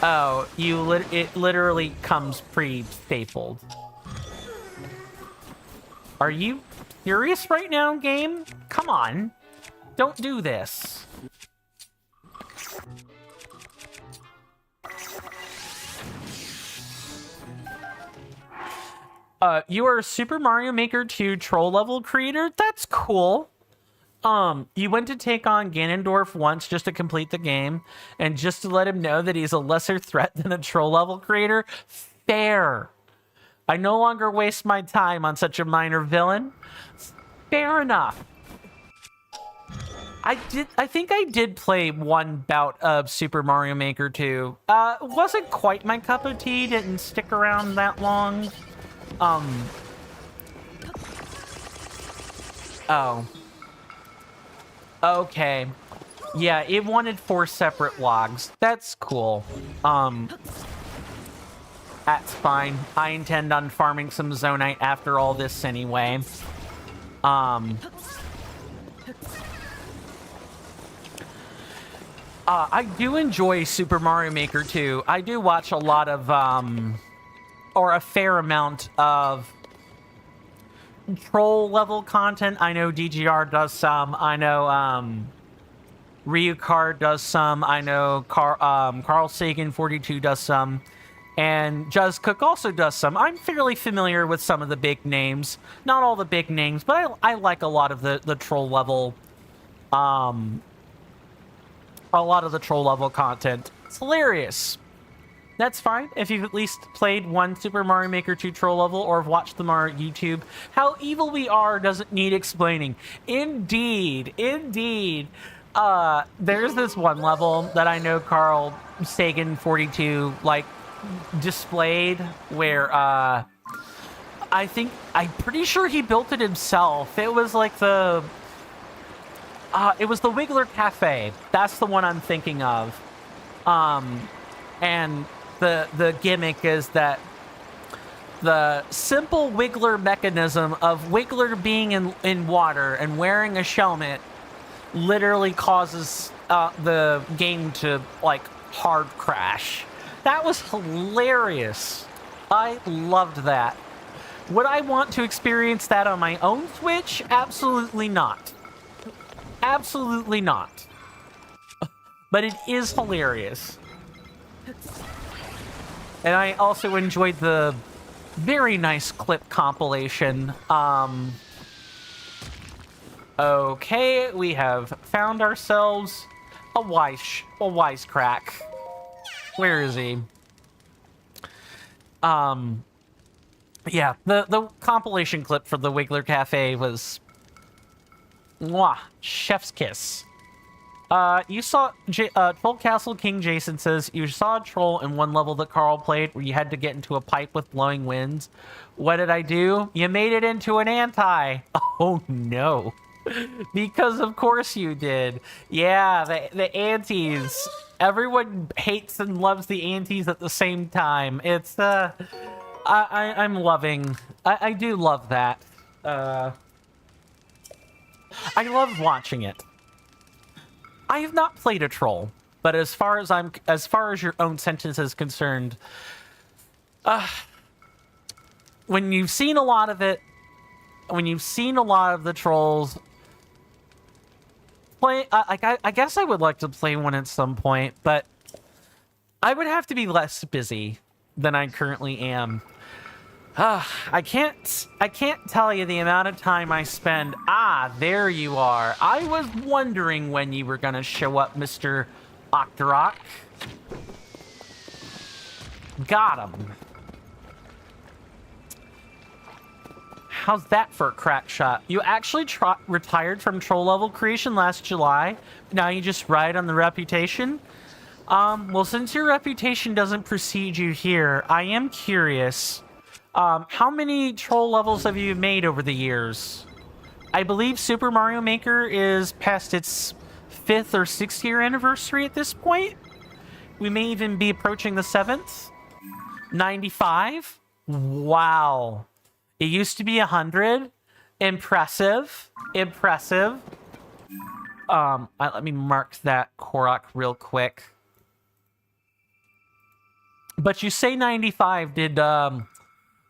[SPEAKER 1] Oh, it literally comes pre-stapled. Are you serious right now, game? Come on. Don't do this. You are a Super Mario Maker 2 troll level creator? That's cool. You went to take on Ganondorf once just to complete the game, and just to let him know that he's a lesser threat than a troll level creator? Fair. I no longer waste my time on such a minor villain. Fair enough. I think I did play one bout of Super Mario Maker 2. Wasn't quite my cup of tea, didn't stick around that long. Oh. Okay. Yeah, it wanted 4 separate logs. That's cool. That's fine. I intend on farming some Zonite after all this anyway. I do enjoy Super Mario Maker 2. I do watch a lot of, or a fair amount of troll level content. I know DGR does some. I know, Ryukar does some. I know Carl Sagan 42 does some. And Juz Cook also does some. I'm fairly familiar with some of the big names. Not all the big names, but I like a lot of the troll level, content. It's hilarious. That's fine if you've at least played one Super Mario Maker 2 troll level or have watched them on YouTube. How evil we are doesn't need explaining. Indeed. There's this one level that I know Carl Sagan 42 like displayed where I'm pretty sure he built it himself. It was like it was the Wiggler Cafe. That's the one I'm thinking of. And the gimmick is that the simple Wiggler mechanism of Wiggler being in water and wearing a helmet literally causes the game to like hard crash. That was hilarious. I loved that. Would I want to experience that on my own Switch? Absolutely not. Absolutely not. But it is hilarious. And I also enjoyed the very nice clip compilation. Okay, we have found ourselves a wisecrack. Where is he? Yeah, the compilation clip for the Wiggler Cafe was mwah, chef's kiss. You saw Troll Castle King Jason says you saw a troll in one level that Carl played where you had to get into a pipe with blowing winds. What did I do? You made it into an anti. Oh no. Because of course you did. Yeah, the antis. Everyone hates and loves the antis at the same time. It's I'm loving. I do love that. I love watching it. I have not played a troll, but as far as your own sentence is concerned, when you've seen a lot of it, when you've seen a lot of the trolls, play. I guess I would like to play one at some point, but I would have to be less busy than I currently am. I can't tell you the amount of time I spend. Ah, there you are. I was wondering when you were gonna show up, Mr. Octorok. Got him. How's that for a crack shot? You actually retired from troll level creation last July. Now you just ride on the reputation? Well, since your reputation doesn't precede you here, I am curious. How many troll levels have you made over the years? I believe Super Mario Maker is past its 5th or 6th year anniversary at this point. We may even be approaching the 7th. 95? Wow. It used to be 100. Impressive. Impressive. Let me mark that Korok real quick. But you say 95. Did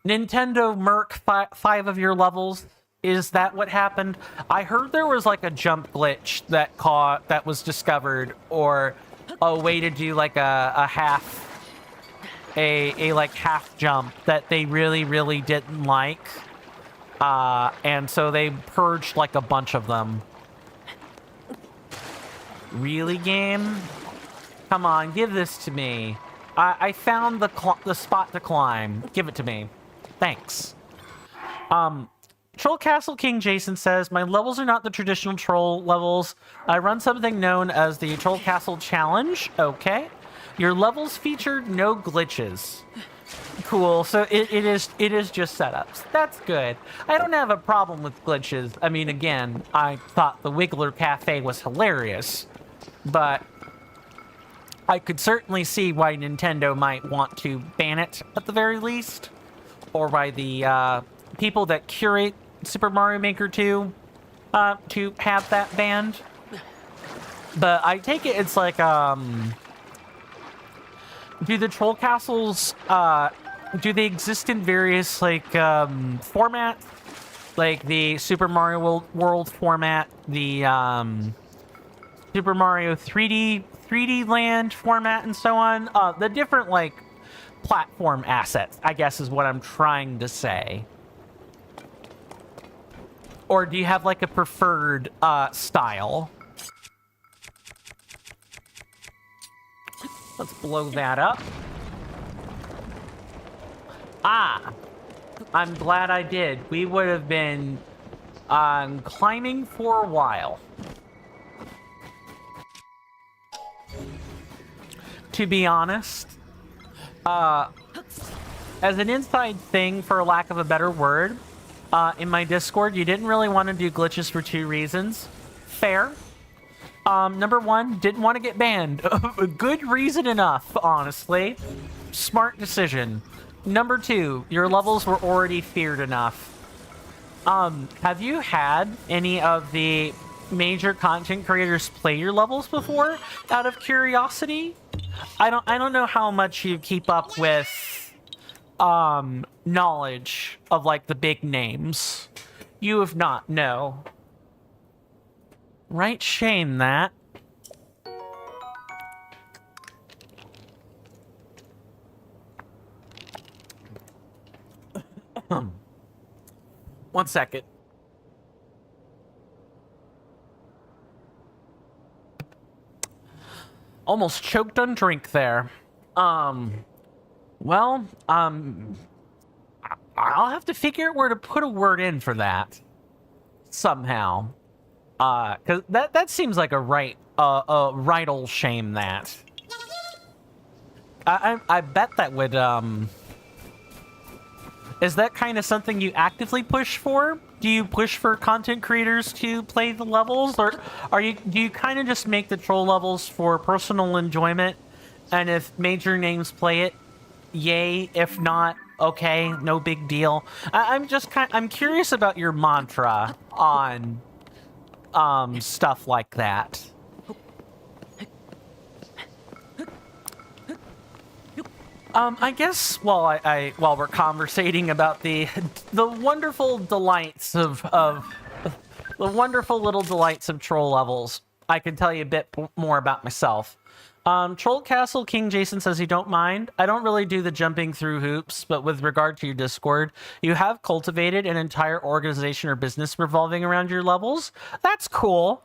[SPEAKER 1] Nintendo murk 5 of your levels? Is that what happened? I heard there was like a jump glitch that was discovered, or a way to do like a half like half jump that they really didn't like, and so they purged like a bunch of them. Really, game? Come on, give this to me. I found the spot to climb. Give it to me. Thanks. Troll Castle King Jason says, my levels are not the traditional troll levels. I run something known as the Troll Castle Challenge. Okay. Your levels featured no glitches. Cool. So it is just setups. That's good. I don't have a problem with glitches. I mean, again, I thought the Wiggler Cafe was hilarious, but I could certainly see why Nintendo might want to ban it at the very least, or why the people that curate Super Mario Maker 2 to have that banned. But I take it it's like, do the troll castles, do they exist in various, like, formats? Like the Super Mario World format, the Super Mario 3D Land format, and so on? The different, like, platform assets, I guess is what I'm trying to say. Or do you have, like, a preferred style? Let's blow that up. Ah! I'm glad I did. We would have been climbing for a while. To be honest, as an inside thing, for lack of a better word, in my Discord, you didn't really want to do glitches for 2 reasons. Fair. Number 1, didn't want to get banned. Good reason enough, honestly. Smart decision. Number 2, your levels were already feared enough. Have you had any of the major content creators play your levels before, out of curiosity? I don't know how much you keep up with knowledge of, like, the big names. You have not, no. Right shame that. One second. Almost choked on drink there. Well, I'll have to figure out where to put a word in for that. Somehow. Cause that seems like a right old shame that. I bet that would, is that kind of something you actively push for? Do you push for content creators to play the levels, or do you kind of just make the troll levels for personal enjoyment, and if major names play it, yay. If not, okay, no big deal. I'm curious about your mantra on stuff like that. I guess while we're conversating about the wonderful delights of the wonderful little delights of troll levels, I can tell you a bit more about myself. Troll Castle King Jason says you don't mind. I don't really do the jumping through hoops, but with regard to your Discord, you have cultivated an entire organization or business revolving around your levels. That's cool.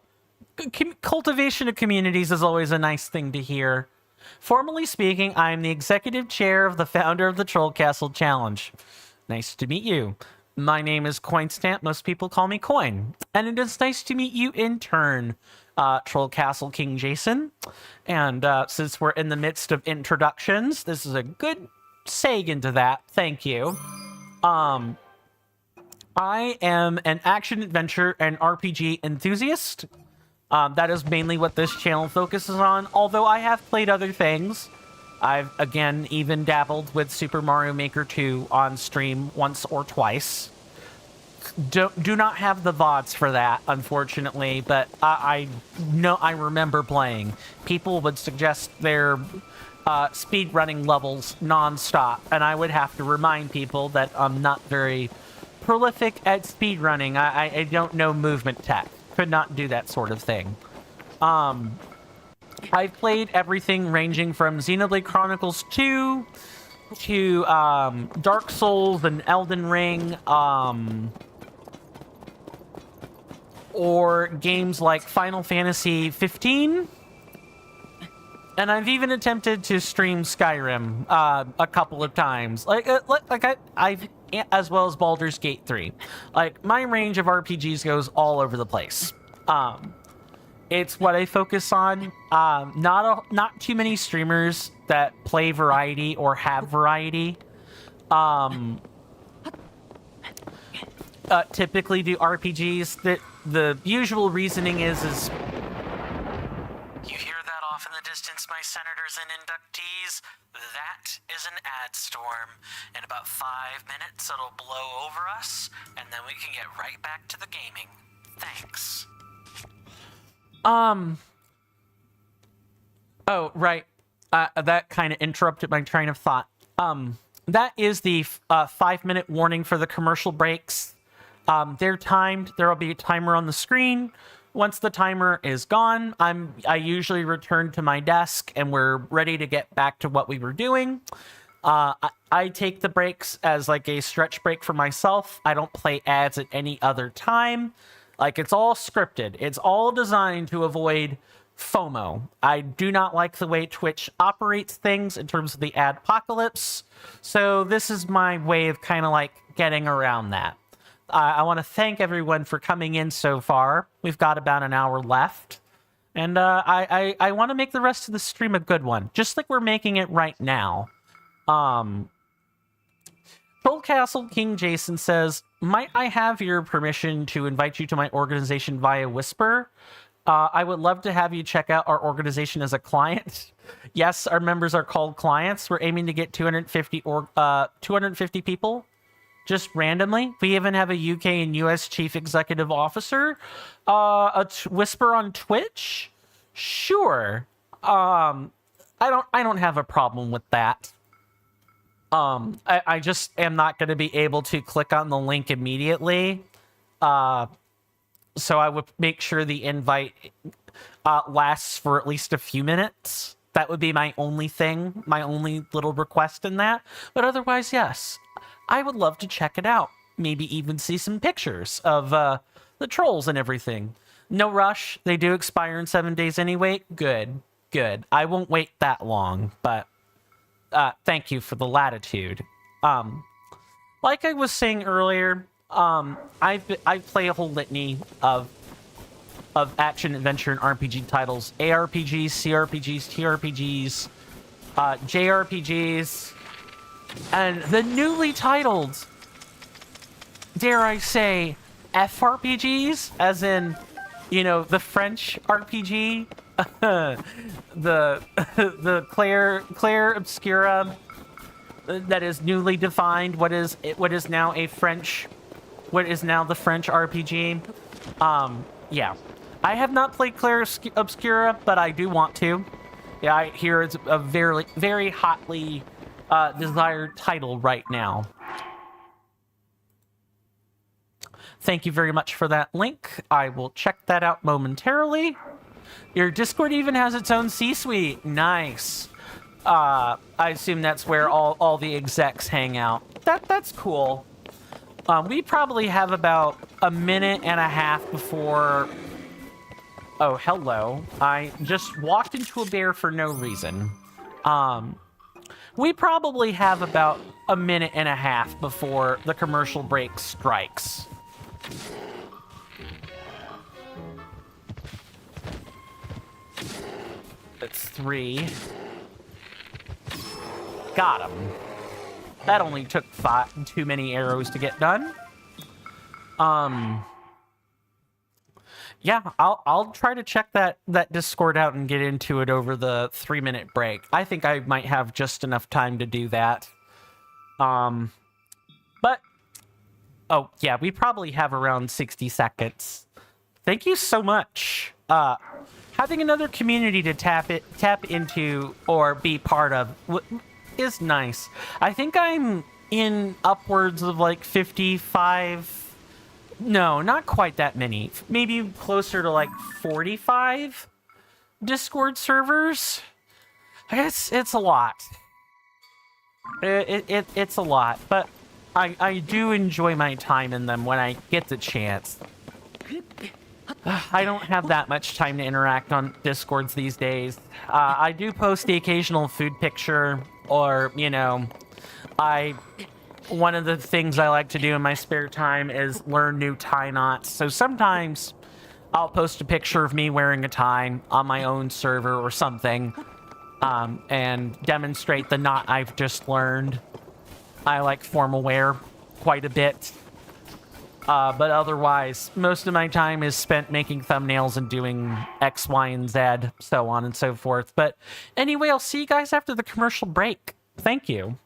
[SPEAKER 1] Cultivation of communities is always a nice thing to hear. Formally speaking, I am the executive chair of the founder of the Troll Castle Challenge. Nice to meet you. My name is Coinstamp. Most people call me Coin. And it is nice to meet you in turn, Troll Castle King Jason. And since we're in the midst of introductions, this is a good seg into that. Thank you. I am an action adventure and RPG enthusiast. That is mainly what this channel focuses on, although I have played other things. I've, again, even dabbled with Super Mario Maker 2 on stream once or twice. Do not have the VODs for that, unfortunately, but I know I remember playing. People would suggest their speedrunning levels non-stop, and I would have to remind people that I'm not very prolific at speedrunning. I don't know movement tech. Could not do that sort of thing. I've played everything ranging from Xenoblade Chronicles 2 to Dark Souls and Elden Ring, or games like Final Fantasy 15. And I've even attempted to stream Skyrim a couple of times, I've as well as Baldur's Gate 3. Like, my range of RPGs goes all over the place. It's what I focus on. Not too many streamers that play variety or have variety. Typically do RPGs. That the usual reasoning is
[SPEAKER 5] You hear that off in the distance, my senators and inductees? That is an ad storm. In about 5 minutes, it'll blow over us, and then we can get right back to the gaming. Thanks.
[SPEAKER 1] Oh, right. That kind of interrupted my train of thought. That is the 5-minute warning for the commercial breaks. They're timed. There will be a timer on the screen. Once the timer is gone, I usually return to my desk and we're ready to get back to what we were doing. I take the breaks as like a stretch break for myself. I don't play ads at any other time. Like, it's all scripted. It's all designed to avoid FOMO. I do not like the way Twitch operates things in terms of the ad apocalypse. So this is my way of kind of like getting around that. I want to thank everyone for coming in so far. We've got about an hour left. And I want to make the rest of the stream a good one, just like we're making it right now. Troll Castle King Jason says, might I have your permission to invite you to my organization via Whisper? I would love to have you check out our organization as a client. Yes, our members are called clients. We're aiming to get 250 people. Just randomly. We even have a UK and US chief executive officer. Whisper on Twitch? Sure. I don't have a problem with that. I just am not going to be able to click on the link immediately. So I would make sure the invite lasts for at least a few minutes. That would be my only thing, my only little request in that. But otherwise, yes. I would love to check it out. Maybe even see some pictures of the trolls and everything. No rush. They do expire in 7 days anyway. Good. Good. I won't wait that long, but thank you for the latitude. Like I was saying earlier, I play a whole litany of action, adventure, and RPG titles. ARPGs, CRPGs, TRPGs, JRPGs, and the newly titled, dare I say, FRPGs, as in, you know, the French RPG, the Claire Obscura, that is newly defined. What is now the French RPG. Yeah, I have not played Claire Obscura, but I do want to. Yeah, I hear it's a very, very hotly desired title right now. Thank you very much for that link. I will check that out momentarily. Your Discord even has its own C-suite. Nice. I assume that's where all the execs hang out. That's cool. We probably have about a minute and a half before... Oh, hello. I just walked into a bear for no reason. We probably have about a minute and a half before the commercial break strikes. It's 3. Got him. That only took too many arrows to get done. Yeah, I'll try to check that Discord out and get into it over the 3-minute break. I think I might have just enough time to do that. But oh yeah, we probably have around 60 seconds. Thank you so much. Having another community to tap into or be part of is nice. I think I'm in upwards of like 55. No, not quite that many. Maybe closer to like 45 Discord servers. I guess it's a lot. It's a lot, but I do enjoy my time in them when I get the chance. I don't have that much time to interact on Discords these days. I do post the occasional food picture, or, you know, one of the things I like to do in my spare time is learn new tie knots. So sometimes I'll post a picture of me wearing a tie on my own server or something, and demonstrate the knot I've just learned. I like formal wear quite a bit. But otherwise, most of my time is spent making thumbnails and doing X, Y, and Z, so on and so forth. But anyway, I'll see you guys after the commercial break. Thank you.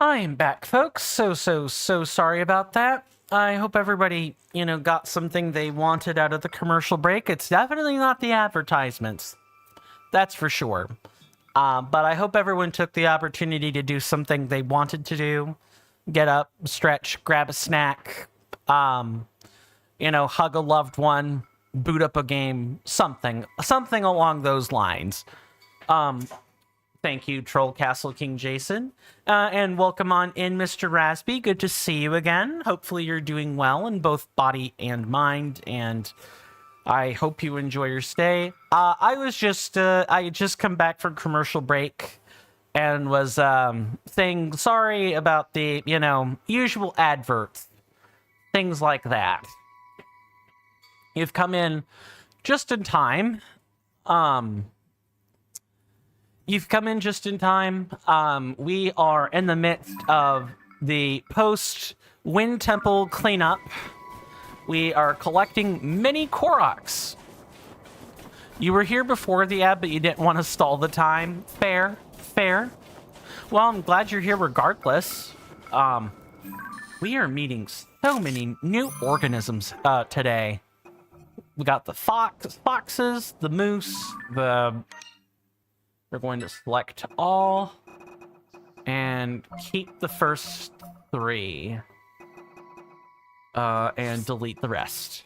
[SPEAKER 1] I am back, folks. So sorry about that. I hope everybody, got something they wanted out of the commercial break. It's definitely not the advertisements. That's for sure. But I hope everyone took the opportunity to do something they wanted to do. Get up, stretch, grab a snack, hug a loved one, boot up a game, something along those lines. Thank you, Troll Castle King Jason. And welcome on in, Mr. Rasby. Good to see you again. Hopefully you're doing well in both body and mind, and I hope you enjoy your stay. I had just come back from commercial break and was saying sorry about the, usual adverts, things like that. You've come in just in time. We are in the midst of the post-Wind Temple cleanup. We are collecting mini Koroks. You were here before the ad, but you didn't want to stall the time. Fair. Well, I'm glad you're here regardless. We are meeting so many new organisms today. We got the foxes, the moose, we're going to select all and keep the first 3 and delete the rest.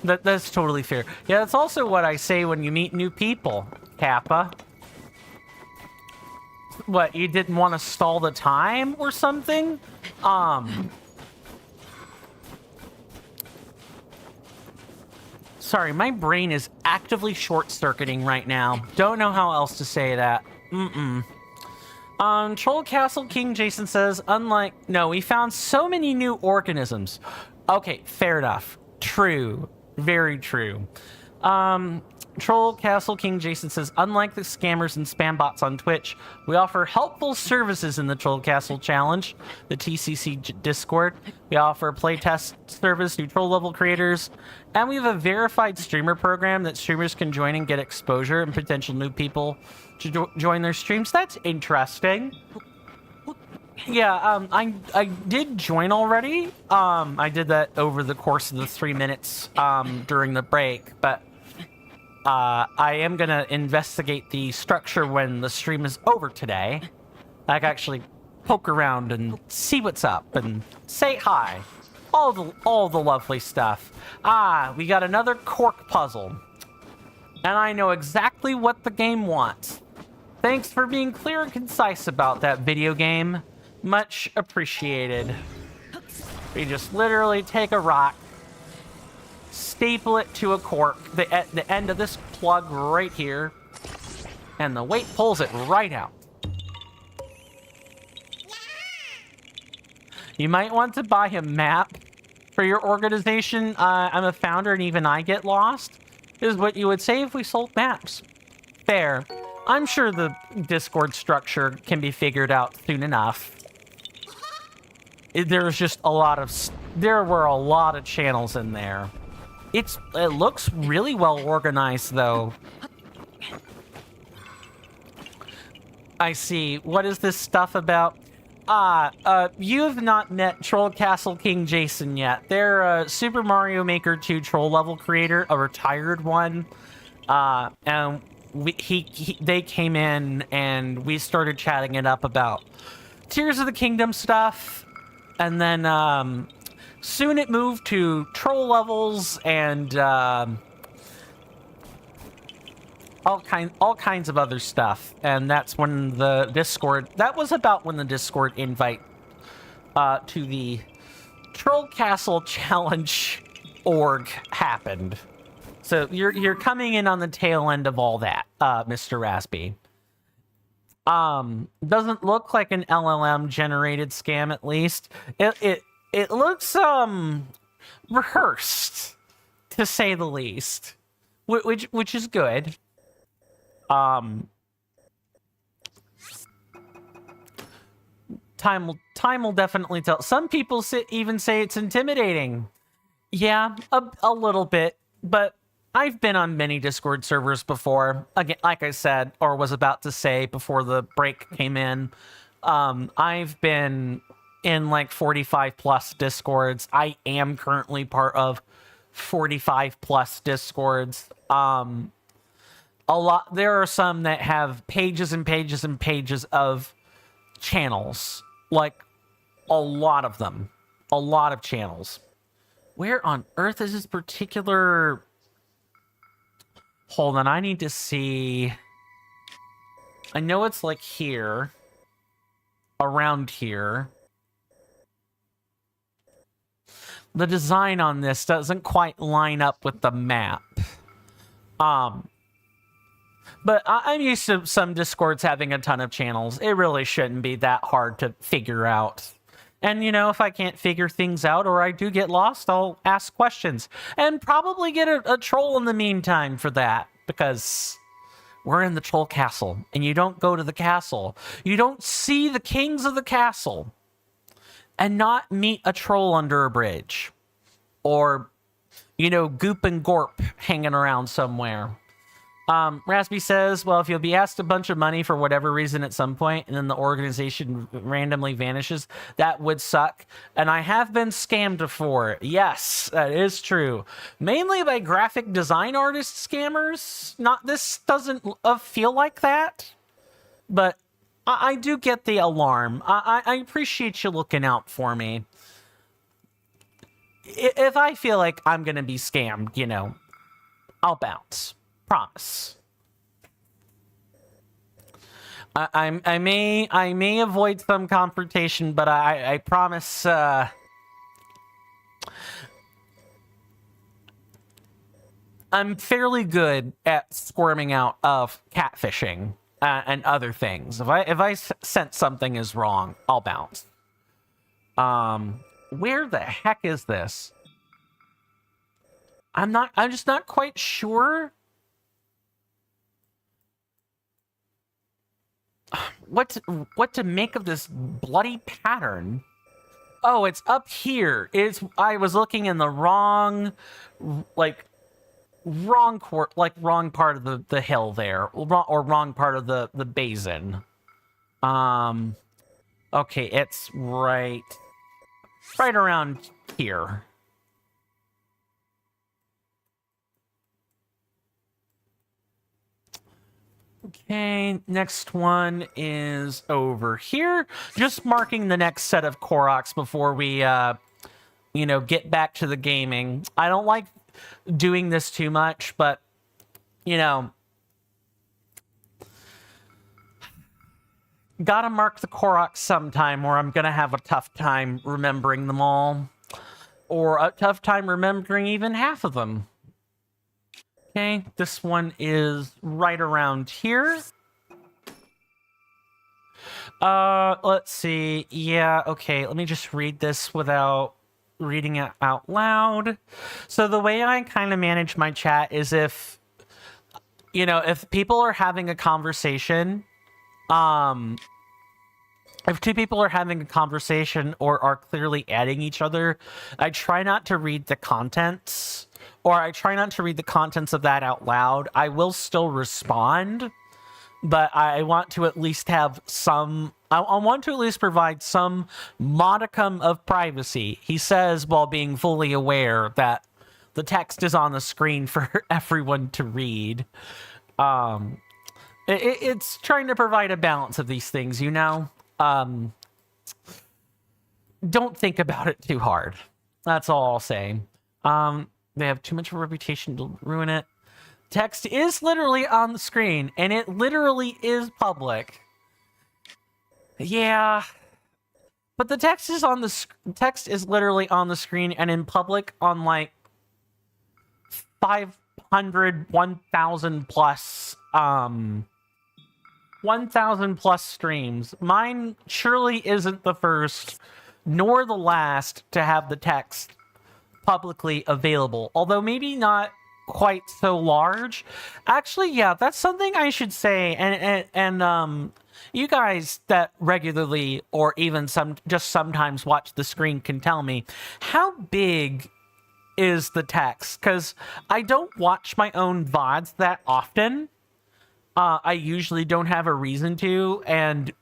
[SPEAKER 1] That's totally fair. Yeah, that's also what I say when you meet new people, Kappa. What, you didn't want to stall the time or something? Sorry, my brain is actively short-circuiting right now. Don't know how else to say that. Troll Castle King Jason says, we found so many new organisms. Okay, fair enough. True. Very true. Troll Castle King Jason says, unlike the scammers and spam bots on Twitch, we offer helpful services in the Troll Castle Challenge, the TCC Discord. We offer a playtest service to troll level creators, and we have a verified streamer program that streamers can join and get exposure and potential new people to join their streams. That's interesting. Yeah, I did join already. I did that over the course of the 3 minutes during the break, but I am going to investigate the structure when the stream is over today. I can actually poke around and see what's up and say hi. All the lovely stuff. We got another cork puzzle. And I know exactly what the game wants. Thanks for being clear and concise about that, video game. Much appreciated. We just literally take a rock, staple it to a cork, the end of this plug right here, and the weight pulls it right out. You might want to buy a map for your organization. I'm a founder and even I get lost, is what you would say if we sold maps. Fair. I'm sure the Discord structure can be figured out soon enough. There's just there were a lot of channels in there. It looks really well organized, though. I see. What is this stuff about? You have not met Troll Castle King Jason yet. They're a Super Mario Maker 2 troll level creator, a retired one. And they came in and we started chatting it up about Tears of the Kingdom stuff. And then soon it moved to troll levels and all kinds of other stuff. And that's when the Discord, that was about when the Discord invite to the Troll Castle Challenge org happened. So you're coming in on the tail end of all that, Mr. Raspy. Doesn't look like an LLM generated scam, at least. It looks rehearsed, to say the least, which is good. Time will definitely tell. Some people even say it's intimidating. Yeah, a little bit, but I've been on many Discord servers before. Again, like I said, or was about to say before the break came in, I've been in like 45 plus Discords. I am currently part of 45 plus Discords. There are some that have pages and pages and pages of channels, like a lot of them, a lot of channels. Where on earth is this particular? Hold on, I need to see. I know it's like here, around here. The design on this doesn't quite line up with the map. But I'm used to some Discords having a ton of channels. It really shouldn't be that hard to figure out. And, you know, if I can't figure things out or I do get lost, I'll ask questions. And probably get a troll in the meantime for that. Because we're in the troll castle. And you don't go to the castle. You don't see the kings of the castle. And not meet a troll under a bridge. Or, you know, Goop and Gorp hanging around somewhere. Raspy says, well, if you'll be asked a bunch of money for whatever reason at some point, and then the organization randomly vanishes, that would suck. And I have been scammed before. Yes, that is true. Mainly by graphic design artist scammers. This doesn't feel like that. But I do get the alarm. I appreciate you looking out for me. If I feel like I'm going to be scammed, you know, I'll bounce. Promise. I may avoid some confrontation, but I promise. I'm fairly good at squirming out of catfishing and other things. If I sense something is wrong, I'll bounce. Where the heck is this? I'm just not quite sure. What to make of this bloody pattern? Oh, it's up here. I was looking in the wrong part of the hill there, or wrong part of the basin. Okay, it's right around here. Okay, next one is over here. Just marking the next set of Koroks before we, you know, get back to the gaming. I don't like doing this too much, but, you know, gotta mark the Koroks sometime or I'm gonna have a tough time remembering them all. Or a tough time remembering even half of them. Okay, this one is right around here. Let's see. Yeah, okay, let me just read this without reading it out loud. So the way I kind of manage my chat is if, you know, if people are having a conversation, if two people are having a conversation or are clearly adding each other, I try not to read the contents. Or I try not to read the contents of that out loud. I will still respond, but I want to at least have some... I want to at least provide some modicum of privacy. He says, while being fully aware that the text is on the screen for everyone to read. It's trying to provide a balance of these things, you know? Don't think about it too hard. That's all I'll say. They have too much of a reputation to ruin it. Text is literally on the screen, and it literally is public. Yeah, but the text is text is literally on the screen and in public on like 500, 1,000 plus 1,000 plus streams. Mine surely isn't the first nor the last to have the text publicly available, although maybe not quite so large. Actually, yeah, that's something I should say, and you guys that regularly or even just sometimes watch the screen can tell me how big is the text, because I don't watch my own VODs that often. I usually don't have a reason to, and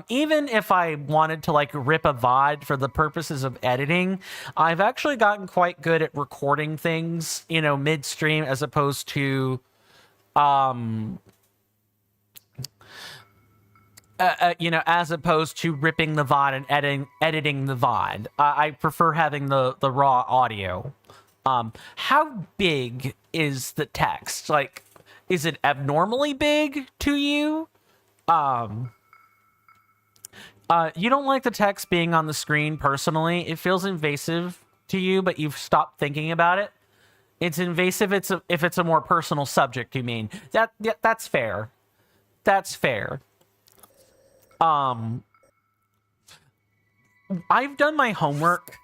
[SPEAKER 1] even if I wanted to like rip a VOD for the purposes of editing, I've actually gotten quite good at recording things, you know, midstream, as opposed to as opposed to ripping the VOD and editing the VOD. I prefer having the raw audio. How big is the text? Like, is it abnormally big to you? You don't like the text being on the screen personally. It feels invasive to you, but you've stopped thinking about it. It's invasive if it's a more personal subject, you mean. That's fair. That's fair. I've done my homework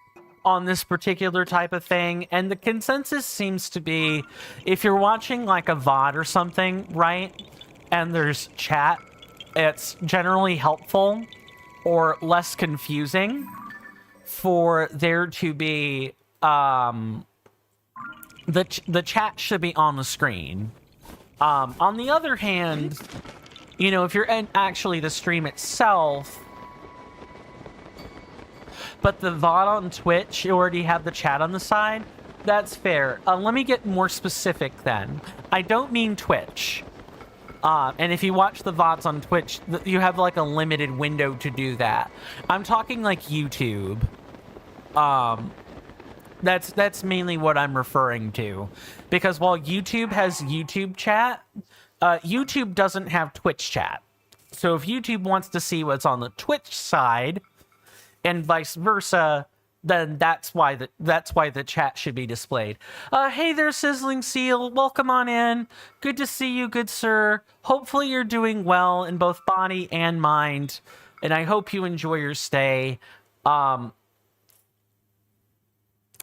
[SPEAKER 1] on this particular type of thing, and the consensus seems to be, if you're watching like a VOD or something, right, and there's chat, it's generally helpful or less confusing for there to be the chat should be on the screen. On the other hand, you know, if you're in actually the stream itself, but the VOD on Twitch, you already have the chat on the side, that's fair. Let me get more specific then. I don't mean Twitch. And if you watch the VODs on Twitch, you have like a limited window to do that. I'm talking like YouTube. That's mainly what I'm referring to. Because while YouTube has YouTube chat, YouTube doesn't have Twitch chat. So if YouTube wants to see what's on the Twitch side, and vice versa, then that's why the chat should be displayed. Hey there, Sizzling Seal. Welcome on in. Good to see you, good sir. Hopefully you're doing well in both body and mind, and I hope you enjoy your stay. Yeah,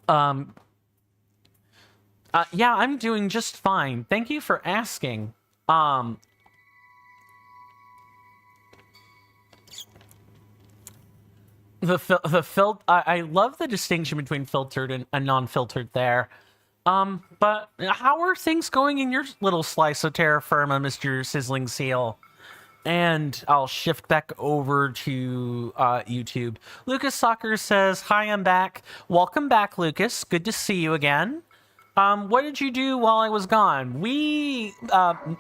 [SPEAKER 1] I'm doing just fine. Thank you for asking. I love the distinction between filtered and non-filtered there. But how are things going in your little slice of terra firma, Mr. Sizzling Seal? And I'll shift back over to YouTube. Lucas Soccer says, "Hi, I'm back." Welcome back, Lucas. Good to see you again. What did you do while I was gone? We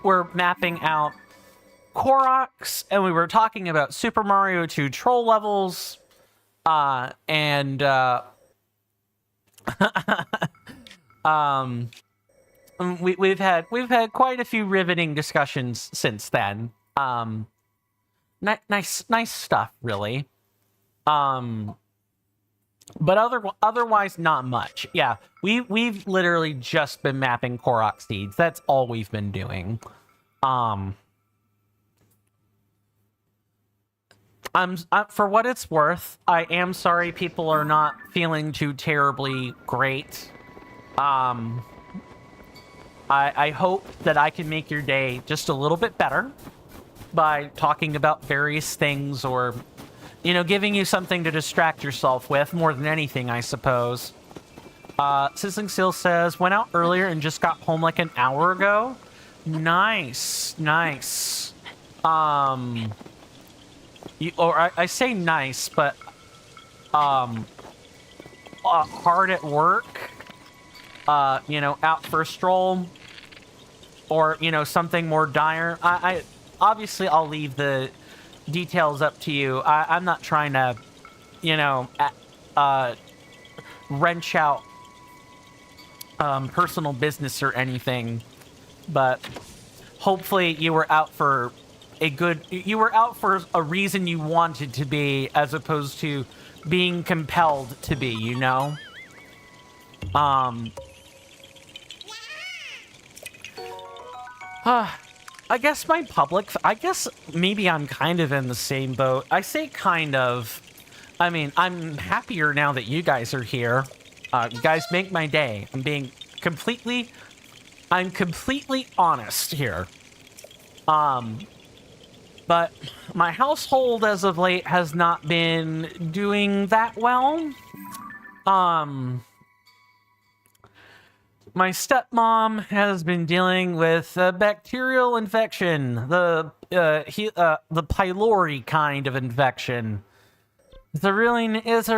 [SPEAKER 1] were mapping out Koroks, and we were talking about Super Mario 2 troll levels. We've had quite a few riveting discussions since then. Nice stuff, really. But otherwise not much. Yeah, we've literally just been mapping Korok seeds. That's all we've been doing. For what it's worth, I am sorry people are not feeling too terribly great. I hope that I can make your day just a little bit better by talking about various things, or, you know, giving you something to distract yourself with more than anything, I suppose. Sizzling Seal says, "Went out earlier and just got home like an hour ago." Nice. I say nice, but hard at work, you know, out for a stroll, or, you know, something more dire. I obviously I'll leave the details up to you. I'm not trying to, you know, wrench out personal business or anything, but hopefully you were out for a reason you wanted to be, as opposed to being compelled to be, you know? I guess maybe I'm kind of in the same boat. I say kind of. I mean, I'm happier now that you guys are here. You guys make my day. I'm completely honest here. But my household as of late has not been doing that well. My stepmom has been dealing with a bacterial infection, the pylori kind of infection. It's a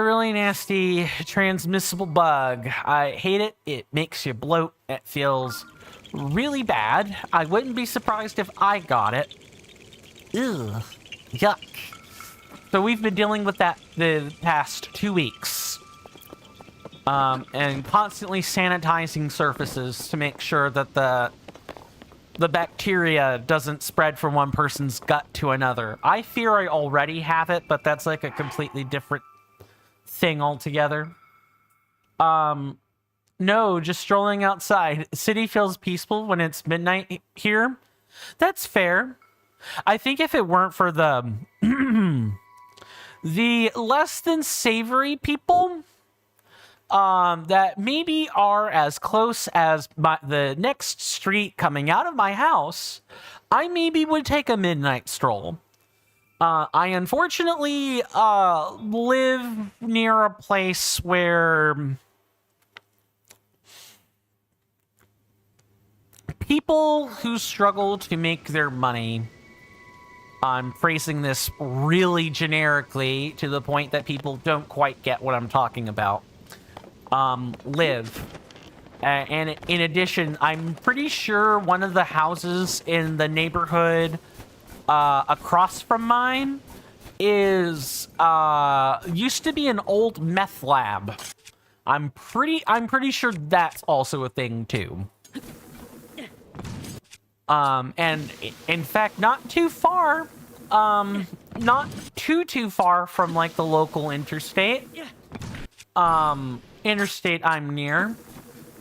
[SPEAKER 1] really nasty transmissible bug. I hate it. It makes you bloat. It feels really bad. I wouldn't be surprised if I got it. Ugh, yuck. So we've been dealing with that the past 2 weeks. And constantly sanitizing surfaces to make sure that the bacteria doesn't spread from one person's gut to another. I fear I already have it, but that's like a completely different thing altogether. No, just strolling outside. City feels peaceful when it's midnight here. That's fair. I think if it weren't for the the less than savory people that maybe are as close as the next street coming out of my house, I maybe would take a midnight stroll. I unfortunately live near a place where people who struggle to make their money, I'm phrasing this really generically to the point that people don't quite get what I'm talking about, live. And in addition, I'm pretty sure one of the houses in the neighborhood across from mine is used to be an old meth lab. I'm pretty sure that's also a thing too. And in fact, not too far, not too far from like the local interstate, interstate I'm near,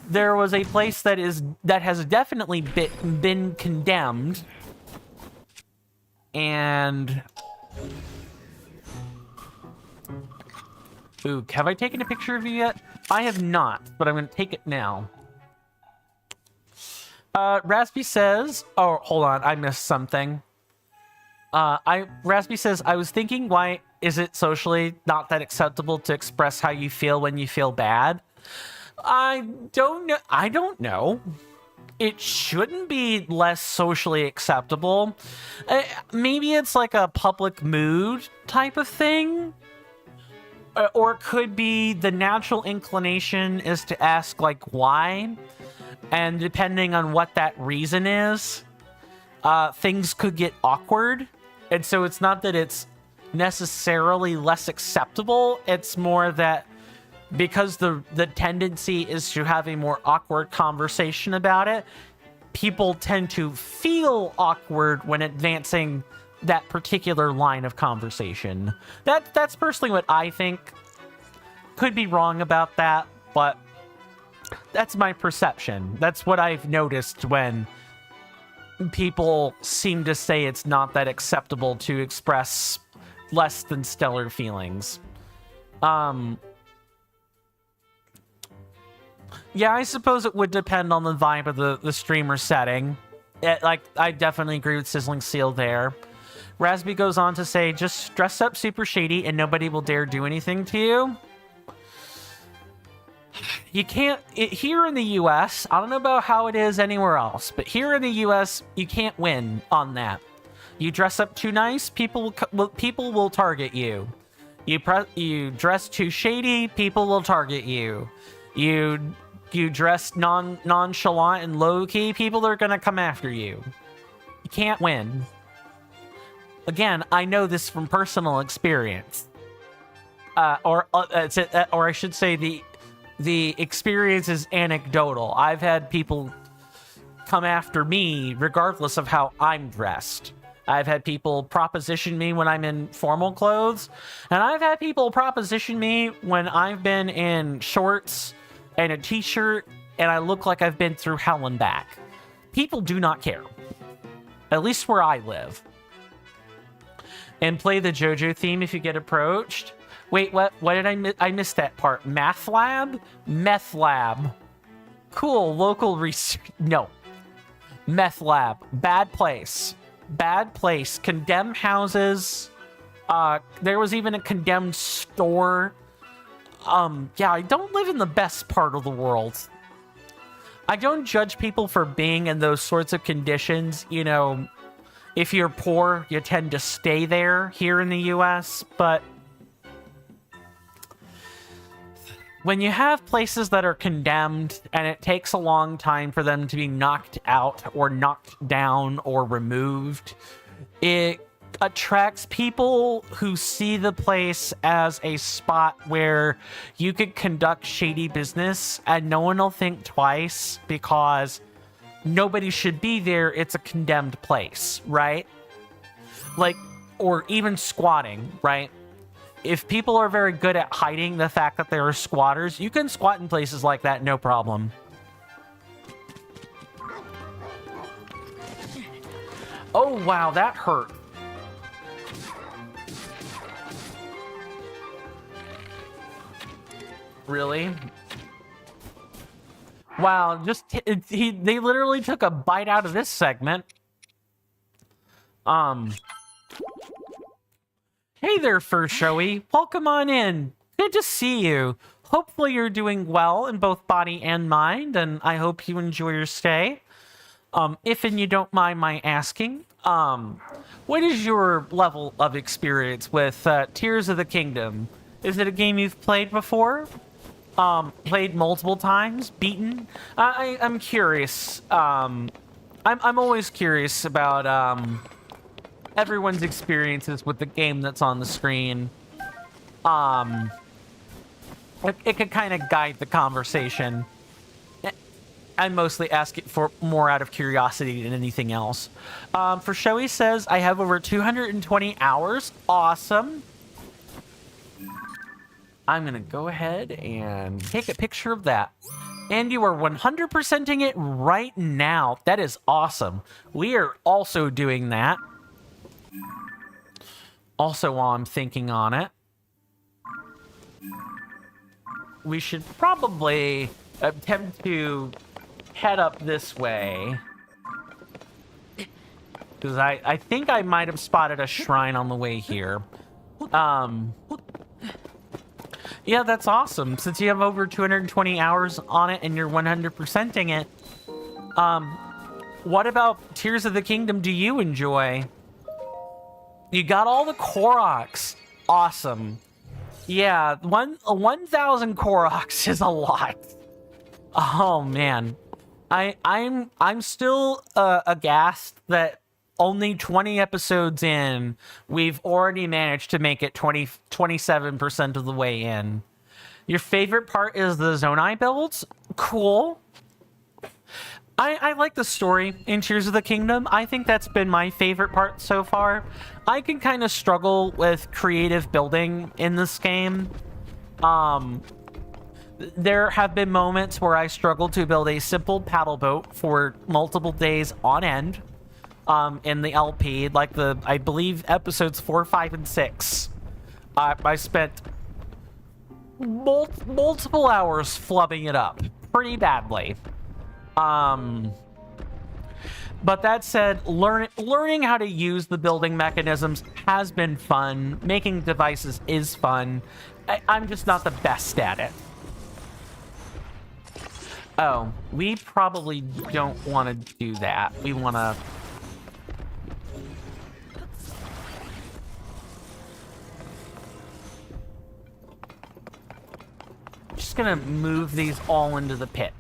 [SPEAKER 1] there was a place that has definitely been condemned, and ooh, have I taken a picture of you yet? I have not, but I'm gonna take it now. Raspy says, oh, hold on, I missed something. Raspy says, I was thinking, why is it socially not that acceptable to express how you feel when you feel bad? I don't know. It shouldn't be less socially acceptable. Maybe it's like a public mood type of thing. Or it could be the natural inclination is to ask, like, why? And depending on what that reason is, things could get awkward. And so it's not that it's necessarily less acceptable. It's more that because the tendency is to have a more awkward conversation about it, people tend to feel awkward when advancing that particular line of conversation. That's personally what I think. Could be wrong about that, but that's my perception. That's what I've noticed when people seem to say it's not that acceptable to express less than stellar feelings. Yeah, I suppose it would depend on the vibe of the streamer setting. I definitely agree with Sizzling Seal there. Raspy goes on to say, just dress up super shady and nobody will dare do anything to you. You can't, here in the US, I don't know about how it is anywhere else, but here in the US, you can't win on that. You dress up too nice, people will target you. You dress too shady, people will target you. You dress nonchalant and low-key, people are gonna come after you. You can't win. Again, I know this from personal experience. Or I should say the experience is anecdotal. I've had people come after me regardless of how I'm dressed. I've had people proposition me when I'm in formal clothes, and I've had people proposition me when I've been in shorts and a t-shirt and I look like I've been through hell and back. People do not care. At least where I live. And play the JoJo theme if you get approached. Wait, what did I miss? I missed that part. Math lab? Meth lab. Cool, local research. No. Meth lab. Bad place. Bad place. Condemned houses. There was even a condemned store. Yeah, I don't live in the best part of the world. I don't judge people for being in those sorts of conditions. You know, if you're poor, you tend to stay there here in the US, but when you have places that are condemned and it takes a long time for them to be knocked out or knocked down or removed, it attracts people who see the place as a spot where you could conduct shady business and no one will think twice because nobody should be there. It's a condemned place, right? Like, or even squatting, right? If people are very good at hiding the fact that there are squatters, you can squat in places like that, no problem. Oh, wow, that hurt. Really? Wow, they literally took a bite out of this segment. Hey there, First Showy. Welcome on in. Good to see you. Hopefully you're doing well in both body and mind, and I hope you enjoy your stay. If and you don't mind my asking, what is your level of experience with Tears of the Kingdom? Is it a game you've played before? Played multiple times? Beaten? I'm curious. I'm always curious about everyone's experiences with the game that's on the screen. It could kind of guide the conversation. I mostly ask it for more out of curiosity than anything else. For Shoei says, I have over 220 hours. Awesome. I'm going to go ahead and take a picture of that. And you are 100%ing it right now. That is awesome. We are also doing that. Also, while I'm thinking on it, we should probably attempt to head up this way. Because I think I might have spotted a shrine on the way here. Yeah, that's awesome. Since you have over 220 hours on it and you're 100%ing it, what about Tears of the Kingdom do you enjoy? You got all the Koroks. Awesome. Yeah, 1,000 Koroks is a lot. Oh man, I'm still aghast that only 20 episodes in, we've already managed to make it 27% of the way in. Your favorite part is the Zonai builds? Cool. I like the story in Tears of the Kingdom. I think that's been my favorite part so far. I can kind of struggle with creative building in this game. There have been moments where I struggled to build a simple paddle boat for multiple days on end in the LP, like I believe episodes 4, 5, and 6. I spent multiple hours flubbing it up pretty badly. But that said, learning how to use the building mechanisms has been fun. Making devices is fun. I'm just not the best at it. Oh, we probably don't want to do that. We want to... Just gonna move these all into the pit.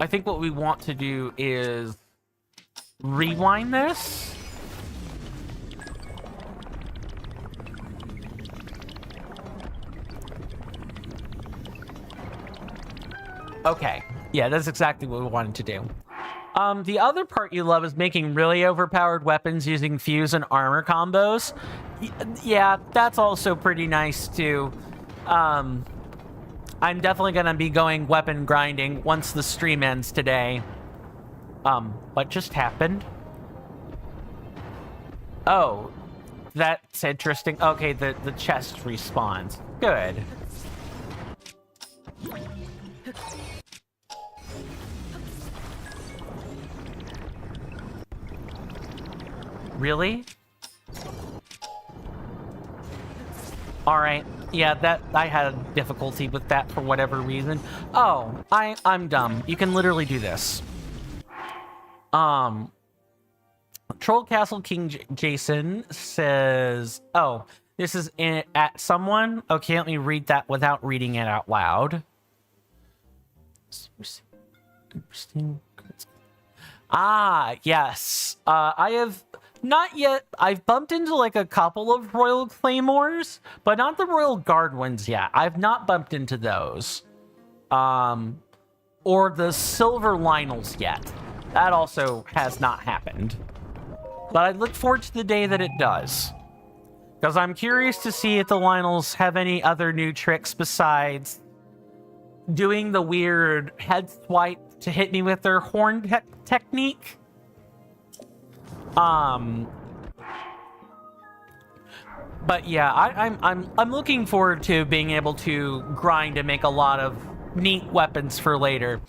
[SPEAKER 1] I think what we want to do is rewind this. Okay. Yeah, that's exactly what we wanted to do. The other part you love is making really overpowered weapons using fuse and armor combos. Yeah, that's also pretty nice too. I'm definitely gonna be going weapon grinding once the stream ends today. What just happened? Oh, that's interesting. Okay, the chest respawns. Good. Really? All right. Yeah, that I had difficulty with that for whatever reason. Oh, I'm dumb. You can literally do this. Troll Castle King Jason says, "Oh, this is at someone." Okay, let me read that without reading it out loud. Ah, yes. I have not yet. I've bumped into like a couple of Royal Claymores, but not the Royal Guard ones yet. I've not bumped into those. Or the Silver Lionels yet. That also has not happened. But I look forward to the day that it does. Because I'm curious to see if the Lionels have any other new tricks besides doing the weird head swipe to hit me with their horn technique. But yeah, I'm looking forward to being able to grind and make a lot of neat weapons for later.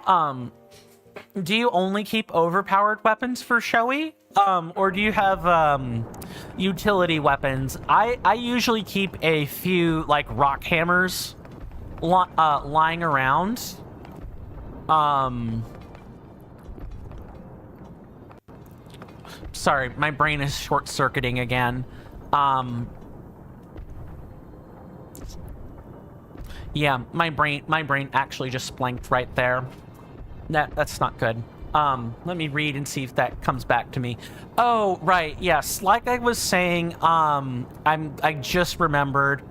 [SPEAKER 1] Do you only keep overpowered weapons for showy? Or do you have utility weapons? I usually keep a few like rock hammers lying around. Sorry, my brain is short-circuiting again. Yeah, my brain actually just blanked right there. That's not good. Let me read and see if that comes back to me. Oh, right, yes. Like I was saying, I just remembered.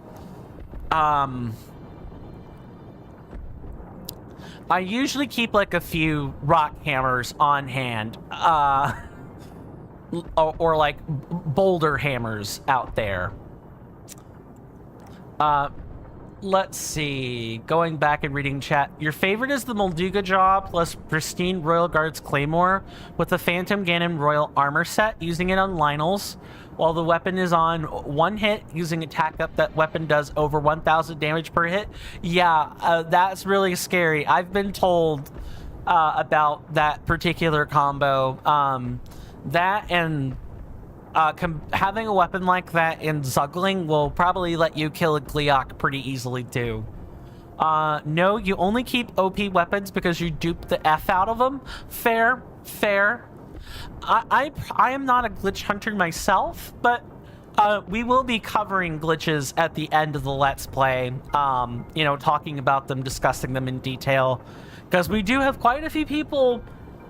[SPEAKER 1] I usually keep like a few rock hammers on hand, or like boulder hammers out there. Let's see. Going back and reading chat. Your favorite is the Molduga jaw plus pristine Royal Guards Claymore with the Phantom Ganon Royal Armor set, using it on Lionels. While the weapon is on one hit, using attack up, that weapon does over 1,000 damage per hit. Yeah, that's really scary. I've been told about that particular combo. That and having a weapon like that in Zuggling will probably let you kill a Gleeok pretty easily too. No, you only keep OP weapons because you dupe the F out of them. Fair. I am not a glitch hunter myself, but we will be covering glitches at the end of the Let's Play. You know, talking about them, discussing them in detail, because we do have quite a few people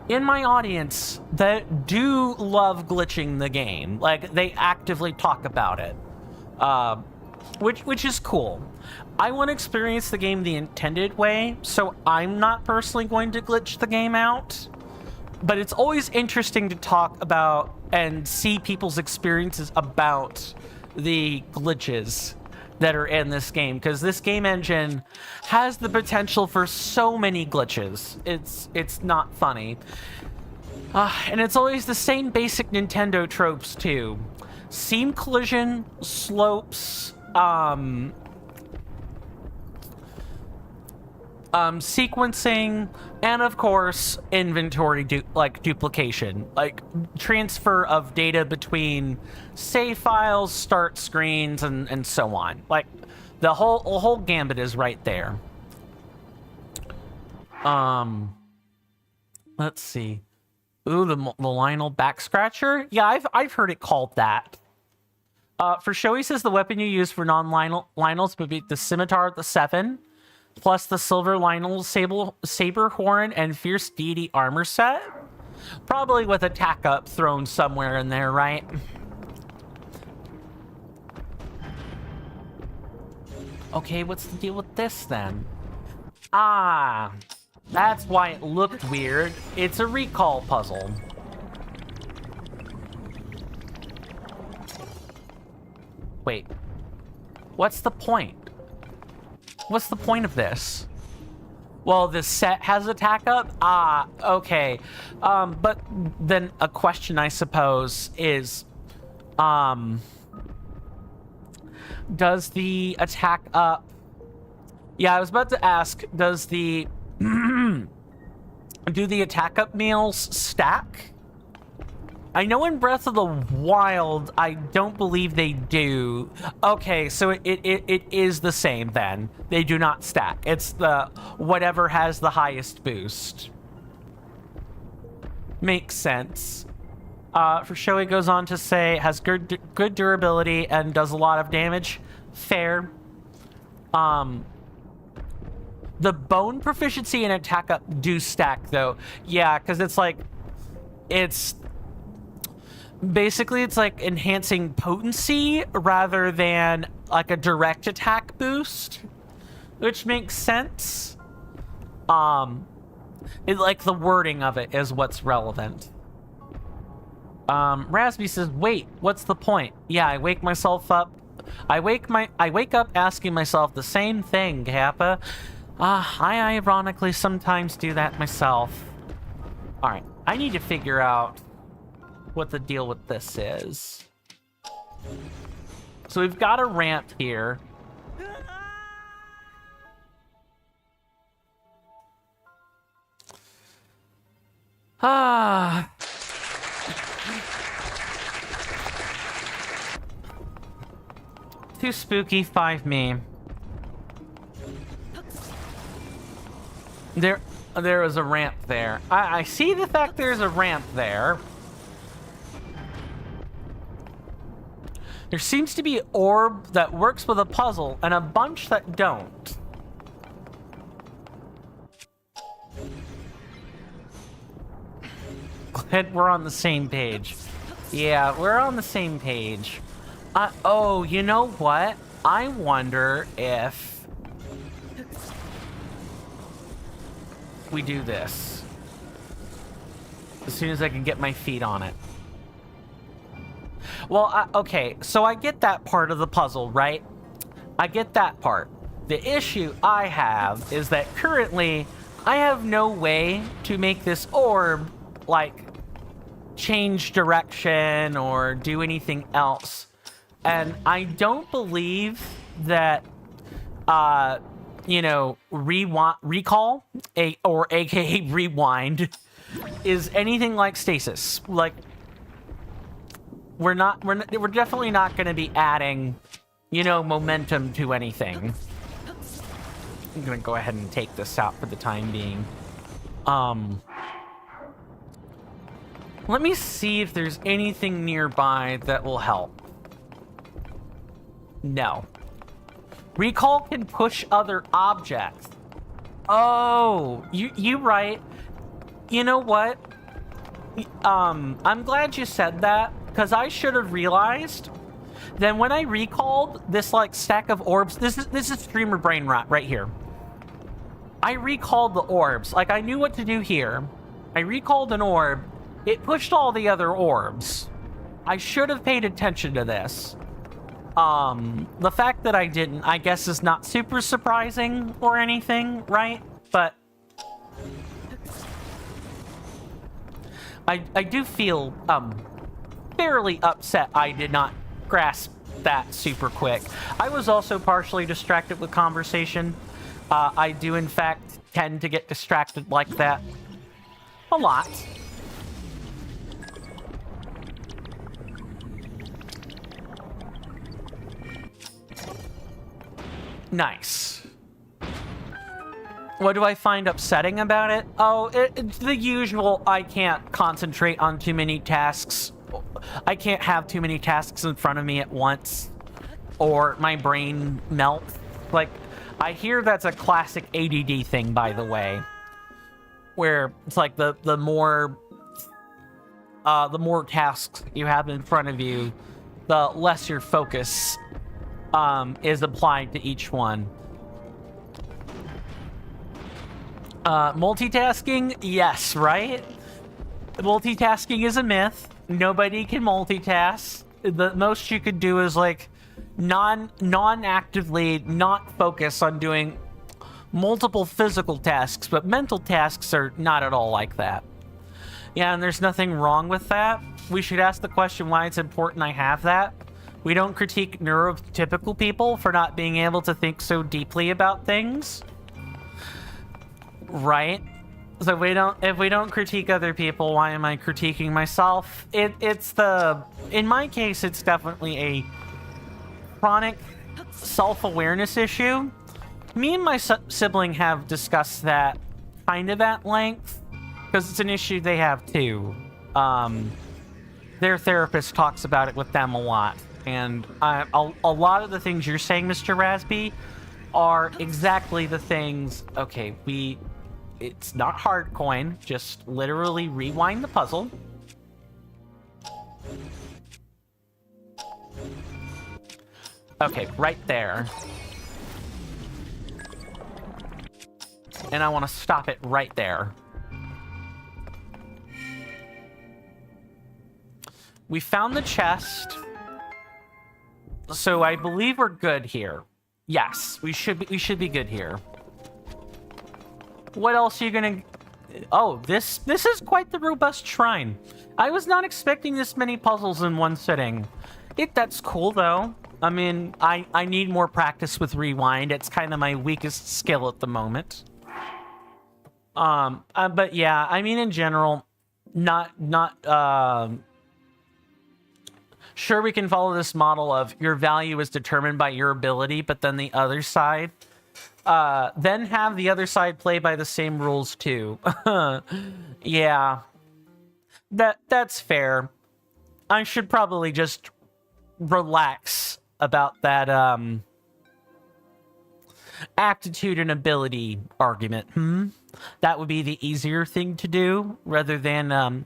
[SPEAKER 1] in my audience that do love glitching the game. Like, they actively talk about it, which is cool. I want to experience the game the intended way, so I'm not personally going to glitch the game out. But it's always interesting to talk about and see people's experiences about the glitches that are in this game, because this game engine has the potential for so many glitches. It's not funny. And it's always the same basic Nintendo tropes too. Seam collision, slopes, sequencing, and of course inventory duplication, like transfer of data between save files, start screens, and so on. Like the whole gambit is right there. Let's see. Ooh, the Lionel back scratcher. Yeah, I've heard it called that. For show, he says the weapon you use for non-Lionels would be the Scimitar of the Seven, plus the Silver Lionel Saber Horn and Fierce Deity armor set. Probably with attack up thrown somewhere in there, right? Okay, what's the deal with this then? Ah, that's why it looked weird. It's a recall puzzle. Wait, what's the point? What's the point of this? Well, this set has attack up? Ah, okay. But then a question, I suppose, is, does the attack up... Yeah, I was about to ask, does the... do the attack up meals stack? I know in Breath of the Wild, I don't believe they do. Okay, so it is the same then. They do not stack. It's the whatever has the highest boost. Makes sense. For show, it goes on to say has good durability and does a lot of damage. Fair. The bone proficiency and attack up do stack though. Yeah, because it's like basically it's like enhancing potency rather than like a direct attack boost, which makes sense. Like the wording of it is what's relevant. Rasby says, wait, what's the point? Yeah, I wake myself up. I wake up asking myself the same thing, Kappa. I ironically sometimes do that myself. Alright, I need to figure out what the deal with this is. So we've got a ramp here. Too spooky, 5 me. There is a ramp there. I see the fact there's a ramp there. There seems to be an orb that works with a puzzle and a bunch that don't. Glad we're on the same page. Yeah, we're on the same page. Oh, you know what? I wonder if we do this as soon as I can get my feet on it. Well, okay, so I get that part of the puzzle, right? I get that part. The issue I have is that currently I have no way to make this orb, like, change direction or do anything else. And I don't believe that, you know, recall, or aka rewind, is anything like stasis. Like, we're definitely not going to be adding, you know, momentum to anything. I'm going to go ahead and take this out for the time being. Let me see if there's anything nearby that will help. No. Recall can push other objects. Oh, you right. You know what? I'm glad you said that, because I should have realized that when I recalled this like stack of orbs, this is streamer brain rot right here. I recalled the orbs. Like, I knew what to do here. I recalled an orb. It pushed all the other orbs. I should have paid attention to this. The fact that I didn't, I guess, is not super surprising or anything, right? But I do feel fairly upset I did not grasp that super quick. I was also partially distracted with conversation. I do, in fact, tend to get distracted like that a lot. Nice. What do I find upsetting about it? Oh, it's the usual. I can't concentrate on too many tasks. I can't have too many tasks in front of me at once, or my brain melts. Like, I hear that's a classic ADD thing, by the way, where it's like the more tasks you have in front of you, the less your focus is applied to each one. Multitasking? Yes, right? Multitasking is a myth. Nobody can multitask. The most you could do is like non-actively not focus on doing multiple physical tasks, but mental tasks are not at all like that. Yeah, and there's nothing wrong with that. We should ask the question why it's important I have that. We don't critique neurotypical people for not being able to think so deeply about things. Right? So if we don't critique other people, why am I critiquing myself? In my case, it's definitely a chronic self-awareness issue. Me and my sibling have discussed that kind of at length, because it's an issue they have too. Their therapist talks about it with them a lot, and a lot of the things you're saying, Mr. Rasby, are exactly the things. Okay, it's not hard coin, just literally rewind the puzzle. Okay, right there. And I want to stop it right there. We found the chest. So I believe we're good here. Yes, we should be good here. What else are you gonna... Oh, this is quite the robust shrine. I was not expecting this many puzzles in one sitting. That's cool, though. I mean, I need more practice with Rewind. It's kind of my weakest skill at the moment. But yeah, I mean, in general, sure, we can follow this model of your value is determined by your ability, but then the other side... then have the other side play by the same rules too. Yeah. That's fair. I should probably just relax about that aptitude and ability argument. That would be the easier thing to do rather than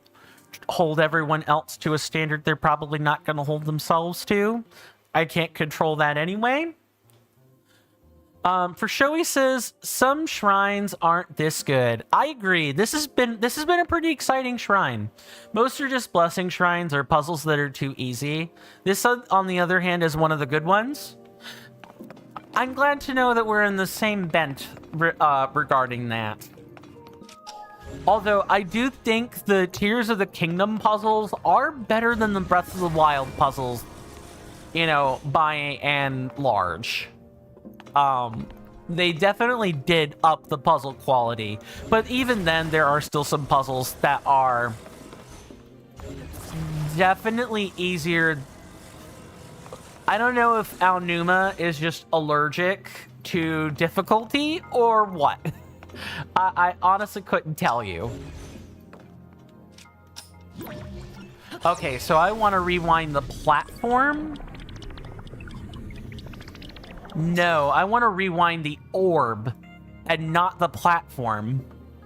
[SPEAKER 1] hold everyone else to a standard they're probably not going to hold themselves to. I can't control that anyway. For Shoei says some shrines aren't this good. I agree. This has been a pretty exciting shrine. Most are just blessing shrines or puzzles that are too easy. This, on the other hand, is one of the good ones. I'm glad to know that we're in the same bent regarding that. Although I do think the Tears of the Kingdom puzzles are better than the Breath of the Wild puzzles, you know, by and large. They definitely did up the puzzle quality, but even then there are still some puzzles that are definitely easier. I don't know if Aonuma is just allergic to difficulty or what. I honestly couldn't tell you. Okay, so I want to rewind the platform. No, I want to rewind the orb and not the platform.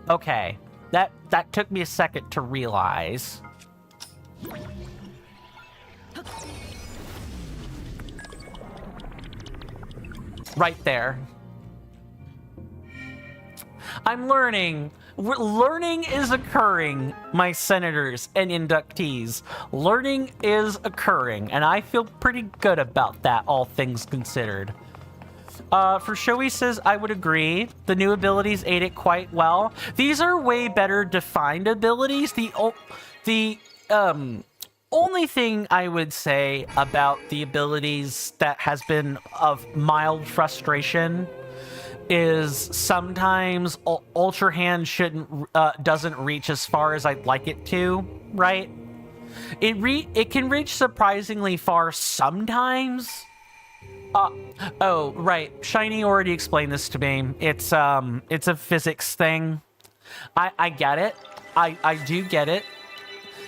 [SPEAKER 1] Okay, that took me a second to realize. Right there. I'm learning. Learning is occurring, my senators and inductees. Learning is occurring, and I feel pretty good about that, all things considered. For Shoei says, I would agree. The new abilities aid it quite well. These are way better defined abilities. The only thing I would say about the abilities that has been of mild frustration is sometimes Ultra Hand doesn't reach as far as I'd like it to, right? It can reach surprisingly far sometimes. Oh, right. Shiny already explained this to me. It's a physics thing. I get it. I do get it.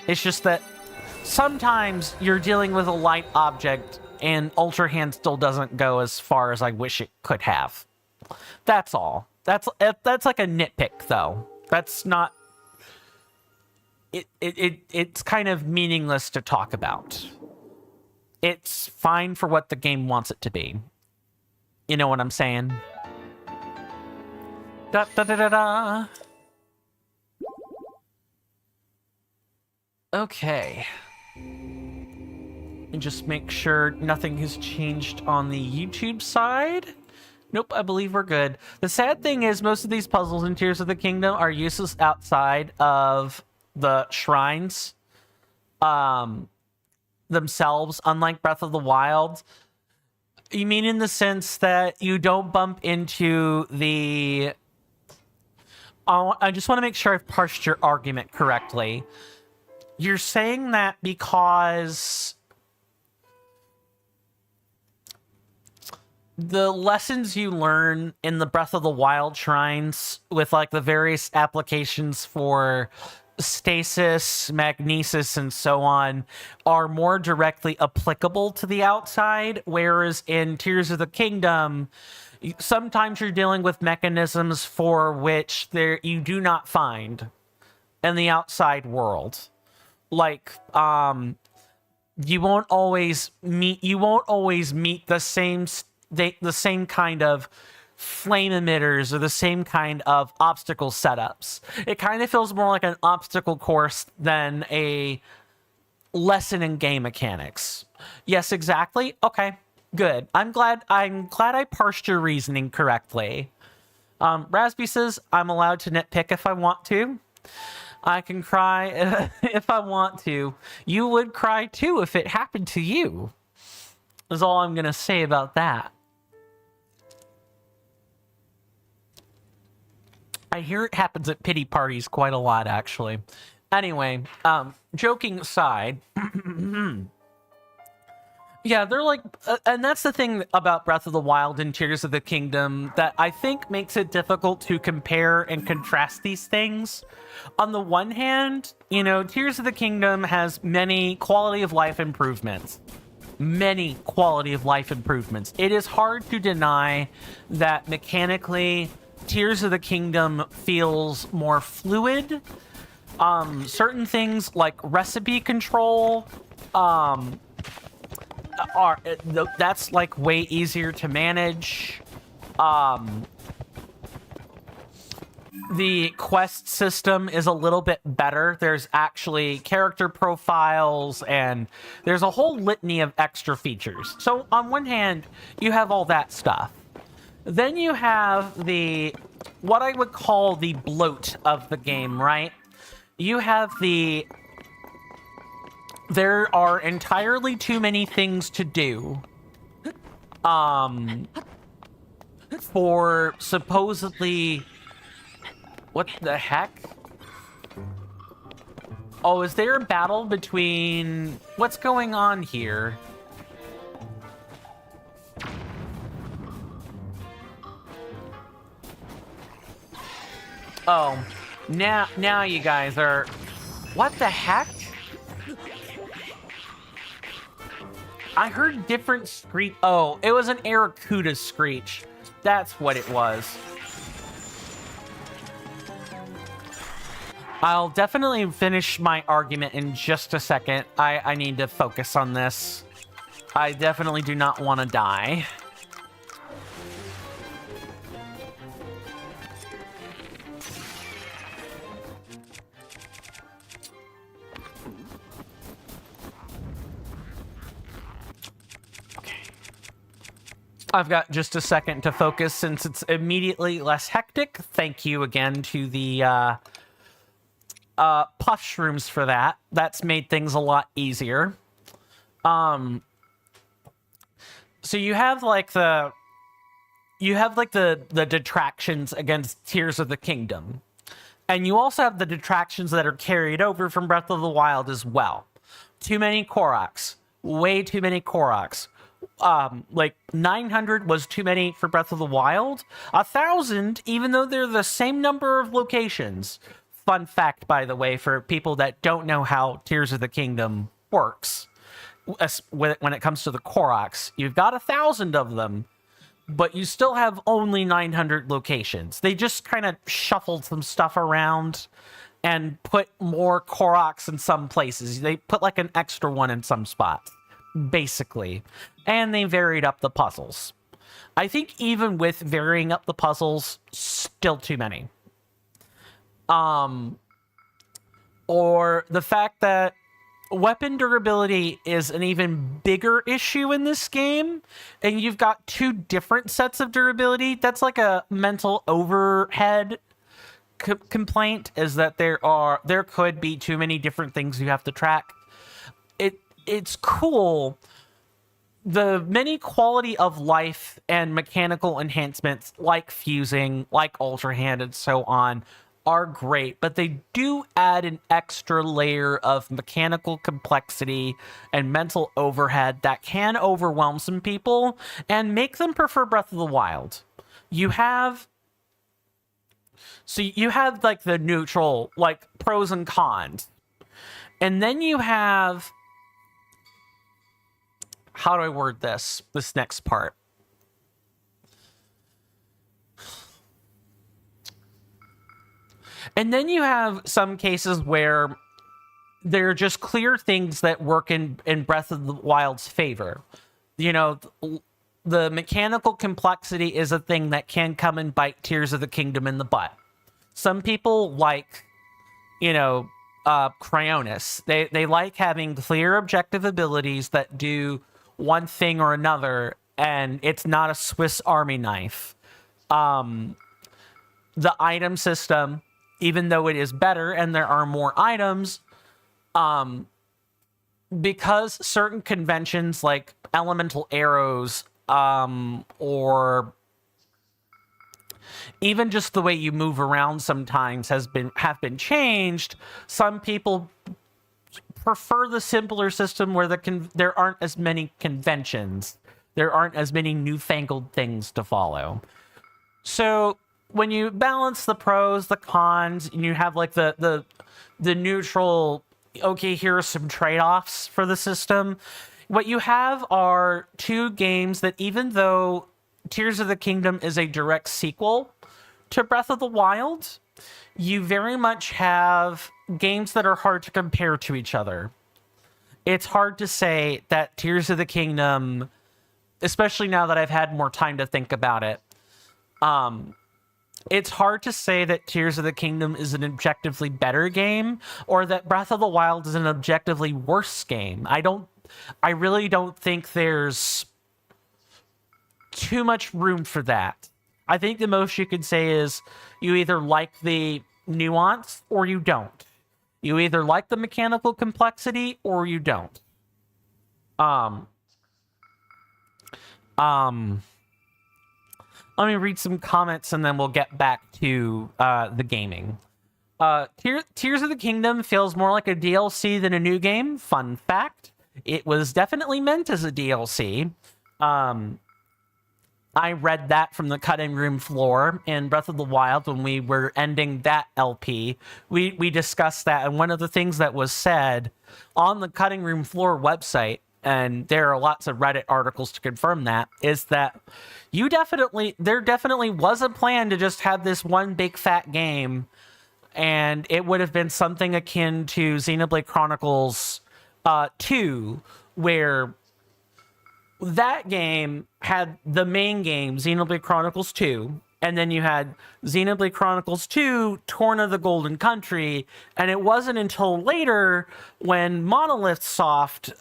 [SPEAKER 1] It's just that sometimes you're dealing with a light object and Ultra Hand still doesn't go as far as I wish it could have. That's all. That's like a nitpick, though. That's not... It's kind of meaningless to talk about. It's fine for what the game wants it to be. You know what I'm saying? Da da da da da. Okay. And just make sure nothing has changed on the YouTube side. Nope, I believe we're good. The sad thing is most of these puzzles in Tears of the Kingdom are useless outside of the shrines themselves, unlike Breath of the Wild. You mean in the sense that you don't bump into the I just want to make sure I've parsed your argument correctly. You're saying that because the lessons you learn in the Breath of the Wild shrines with like the various applications for stasis, magnesis, and so on are more directly applicable to the outside, whereas in Tears of the Kingdom, sometimes you're dealing with mechanisms for which you do not find in the outside world. Like, you won't always meet the same kind of flame emitters or the same kind of obstacle setups. It kind of feels more like an obstacle course than a lesson in game mechanics. Yes, exactly. Okay, good. I'm glad I parsed your reasoning correctly. Rasby says I'm allowed to nitpick if I want to. I can cry if I want to. You would cry too if it happened to you. Is all I'm gonna say about that. I hear it happens at pity parties quite a lot, actually. Anyway, joking aside, yeah, they're like, and that's the thing about Breath of the Wild and Tears of the Kingdom that I think makes it difficult to compare and contrast these things. On the one hand, you know, Tears of the Kingdom has many quality of life improvements. Many quality of life improvements. It is hard to deny that mechanically Tears of the Kingdom feels more fluid. Certain things like recipe control that's like way easier to manage. The quest system is a little bit better. There's actually character profiles and there's a whole litany of extra features. So on one hand, you have all that stuff. Then you have what I would call the bloat of the game, right? You have there are entirely too many things to do. For supposedly, what the heck? Oh, is there a battle between, what's going on here? Oh, now you guys are... What the heck? I heard different screech. Oh, it was an Aracuda screech. That's what it was. I'll definitely finish my argument in just a second. I need to focus on this. I definitely do not want to die. I've got just a second to focus since it's immediately less hectic. Thank you again to the puff shrooms for that. That's made things a lot easier. So you have like the detractions against Tears of the Kingdom. And you also have the detractions that are carried over from Breath of the Wild as well. Too many Koroks. Way too many Koroks. Like 900 was too many for Breath of the Wild. 1,000, even though they're the same number of locations. Fun fact, by the way, for people that don't know how Tears of the Kingdom works. When it comes to the Koroks, you've got 1,000 of them, but you still have only 900 locations. They just kind of shuffled some stuff around and put more Koroks in some places. They put like an extra one in some spots, basically. And they varied up the puzzles. I think even with varying up the puzzles, still too many. Or the fact that weapon durability is an even bigger issue in this game, and you've got two different sets of durability. That's like a mental overhead complaint, is that there could be too many different things you have to track. It's cool. The many quality of life and mechanical enhancements like fusing, like Ultra Hand, and so on are great, but they do add an extra layer of mechanical complexity and mental overhead that can overwhelm some people and make them prefer Breath of the Wild. You have like the neutral, like pros and cons. And then you have, how do I word this next part? And then you have some cases where there are just clear things that work in Breath of the Wild's favor. You know, the mechanical complexity is a thing that can come and bite Tears of the Kingdom in the butt. Some people like, you know, Cryonis. They like having clear objective abilities that do one thing or another, and it's not a Swiss Army knife. The item system, even though it is better and there are more items, because certain conventions like elemental arrows, or even just the way you move around sometimes have been changed, some people prefer the simpler system where there aren't as many conventions. There aren't as many newfangled things to follow. So when you balance the pros, the cons, and you have like the neutral, okay, here are some trade-offs for the system, what you have are two games that, even though Tears of the Kingdom is a direct sequel to Breath of the Wild, you very much have games that are hard to compare to each other. It's hard to say that Tears of the Kingdom, especially now that I've had more time to think about it, it's hard to say that Tears of the Kingdom is an objectively better game or that Breath of the Wild is an objectively worse game. I really don't think there's too much room for that. I think the most you could say is you either like the nuance or you don't. You either like the mechanical complexity or you don't. Let me read some comments and then we'll get back to the gaming. Tears of the Kingdom feels more like a DLC than a new game. Fun fact. It was definitely meant as a DLC. I read that from the cutting room floor in Breath of the Wild when we were ending that LP. We discussed that, and one of the things that was said on the cutting room floor website, and there are lots of Reddit articles to confirm that, is that there definitely was a plan to just have this one big fat game, and it would have been something akin to Xenoblade Chronicles 2, where that game had the main game, Xenoblade Chronicles 2, and then you had Xenoblade Chronicles 2, Torn of the Golden Country, and it wasn't until later when Monolith Soft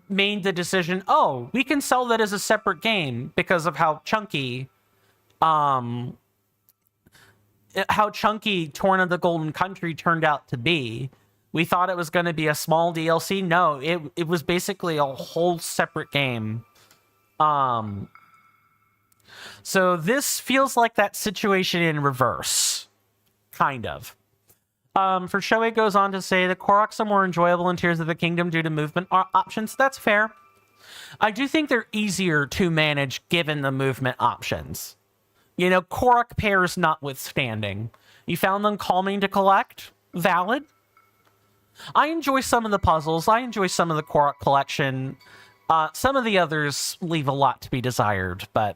[SPEAKER 1] made the decision, oh, we can sell that as a separate game because of how chunky Torn of the Golden Country turned out to be. We thought it was going to be a small DLC. No, it was basically a whole separate game. So this feels like that situation in reverse. Kind of. For Shoei goes on to say the Koroks are more enjoyable in Tears of the Kingdom due to movement options. That's fair. I do think they're easier to manage given the movement options. You know, Korok pairs notwithstanding. You found them calming to collect? Valid. I enjoy some of the puzzles. I enjoy some of the Korok collection. Some of the others leave a lot to be desired, but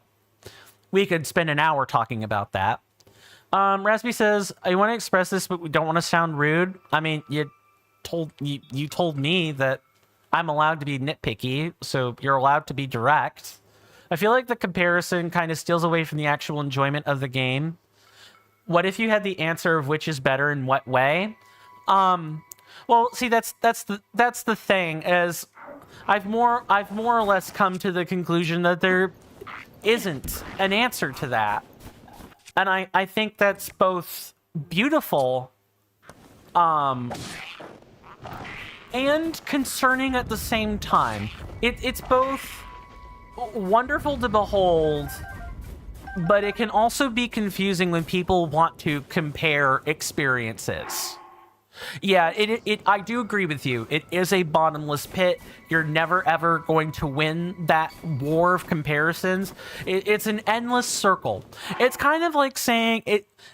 [SPEAKER 1] we could spend an hour talking about that. Raspy says, I want to express this, but we don't want to sound rude. I mean, you told me that I'm allowed to be nitpicky, so you're allowed to be direct. I feel like the comparison kind of steals away from the actual enjoyment of the game. What if you had the answer of which is better in what way? Well, see, that's the thing, is I've more or less come to the conclusion that there isn't an answer to that. And I think that's both beautiful and concerning at the same time. It's both wonderful to behold but it can also be confusing when people want to compare experiences. Yeah, I do agree with you. It is a bottomless pit. You're never ever going to win that war of comparisons. It's an endless circle. It's kind of like saying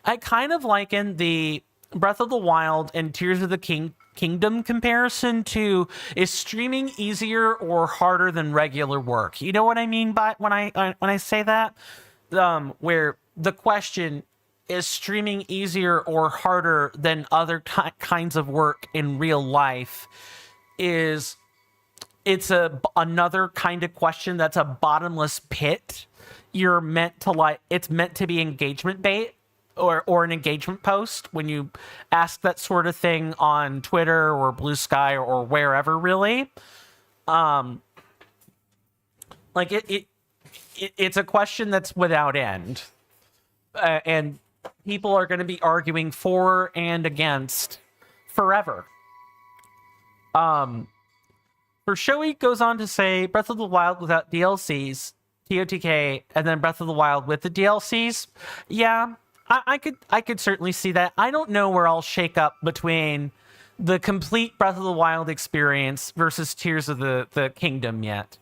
[SPEAKER 1] I kind of liken the Breath of the Wild and Tears of the Kingdom comparison to, is streaming easier or harder than regular work? You know what I mean by when I say that? Where the question is streaming easier or harder than other kinds of work in real life it's another kind of question that's a bottomless pit. You're meant to it's meant to be engagement bait or an engagement post when you ask that sort of thing on Twitter or Blue Sky or wherever, really. It's a question that's without end. And people are going to be arguing for and against forever. For Shoei goes on to say Breath of the Wild without DLCs, TOTK, and then Breath of the Wild with the DLCs. Yeah, I could certainly see that. I don't know where I'll shake up between the complete Breath of the Wild experience versus Tears of the Kingdom yet.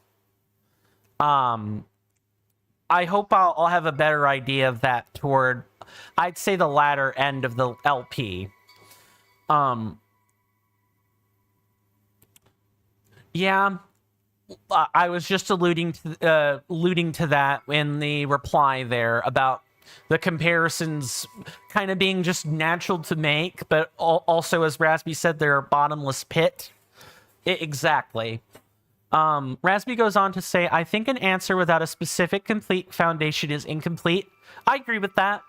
[SPEAKER 1] I hope I'll have a better idea of that toward, I'd say, the latter end of the LP. Yeah, I was just alluding to that in the reply there about the comparisons kind of being just natural to make, but also, as Raspy said, they're a bottomless pit. Exactly. Raspy goes on to say, I think an answer without a specific complete foundation is incomplete. I agree with that.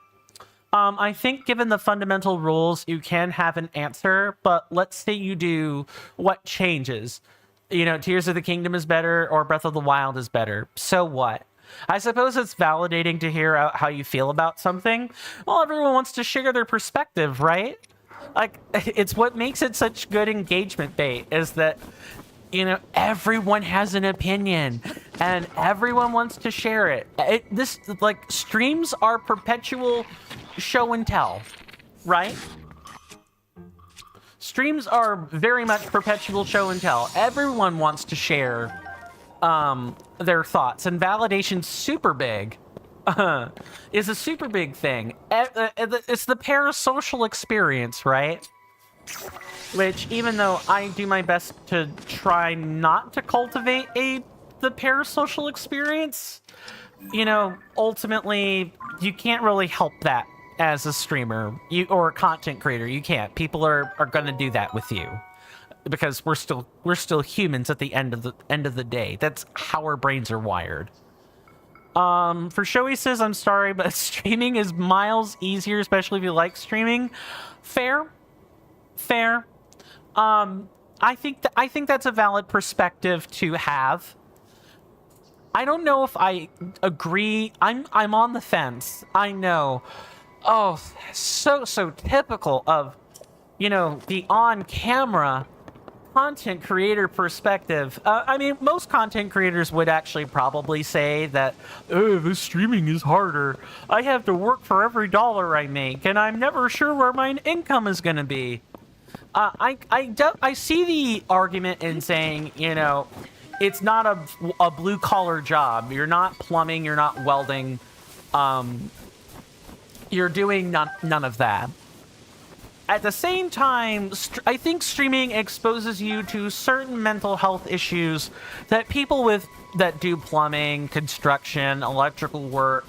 [SPEAKER 1] I think given the fundamental rules, you can have an answer, but let's say you do, what changes? You know, Tears of the Kingdom is better or Breath of the Wild is better. So what? I suppose it's validating to hear out how you feel about something. Well, everyone wants to share their perspective, right? Like, it's what makes it such good engagement bait, is that, you know, everyone has an opinion and everyone wants to share it. Streams are perpetual show and tell, right? Streams are very much perpetual show and tell. Everyone wants to share their thoughts, and validation's super big. Is a super big thing. It's the parasocial experience, right? Which, even though I do my best to try not to cultivate the parasocial experience, you know, ultimately, you can't really help that as a streamer or a content creator. You can't. People are going to do that with you because we're still humans at the end of the day. That's how our brains are wired. For Shoei says, I'm sorry, but streaming is miles easier, especially if you like streaming. Fair. I think that's a valid perspective to have. I don't know if I agree. I'm on the fence. I know. Oh, so typical of, you know, the on-camera content creator perspective. I mean, most content creators would actually probably say that, oh, this streaming is harder. I have to work for every dollar I make, and I'm never sure where my income is going to be. I see the argument in saying, you know, it's not a blue-collar job. You're not plumbing, you're not welding. You're doing none of that. At the same time, I think streaming exposes you to certain mental health issues that people that do plumbing, construction, electrical work,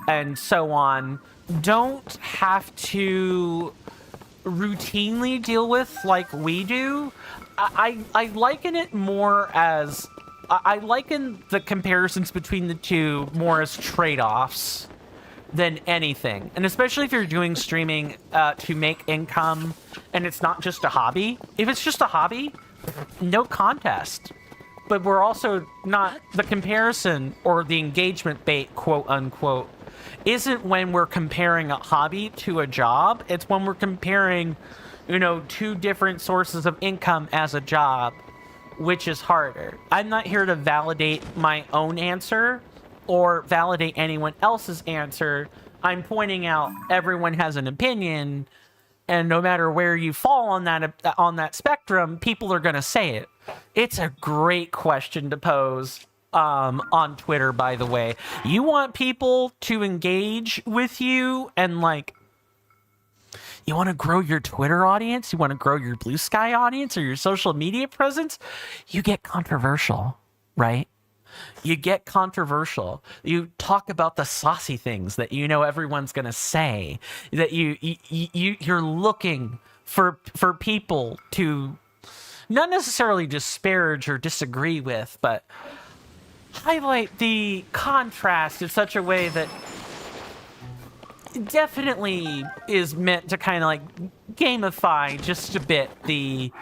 [SPEAKER 1] and so on don't have to routinely deal with like we do. I liken it more as... I liken the comparisons between the two more as trade-offs than anything. And especially if you're doing streaming to make income and it's not just a hobby. If it's just a hobby, no contest. But we're also not... The comparison or the engagement bait, quote unquote, isn't when we're comparing a hobby to a job. It's when we're comparing, you know, two different sources of income as a job, which is harder. I'm not here to validate my own answer. or validate anyone else's answer. I'm pointing out everyone has an opinion, and no matter where you fall on that spectrum, people are going to say it. It's a great question to pose on Twitter, by the way. You want people to engage with you and, like, you want to grow your Twitter audience? You want to grow your Blue Sky audience or your social media presence? You get controversial, right? You get controversial. You talk about the saucy things that you know everyone's going to say. That you're looking for people to not necessarily disparage or disagree with, but highlight the contrast in such a way that definitely is meant to kind of like gamify just a bit the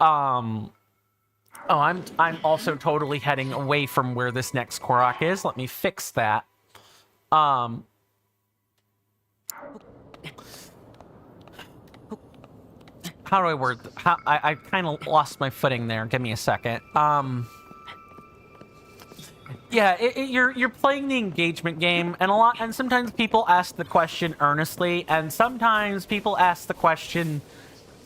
[SPEAKER 1] oh, I'm also totally heading away from where this next Korok is. Let me fix that. How do I word I kind of lost my footing there. Give me a second. Yeah, you're playing the engagement game, and sometimes people ask the question earnestly, and sometimes people ask the question,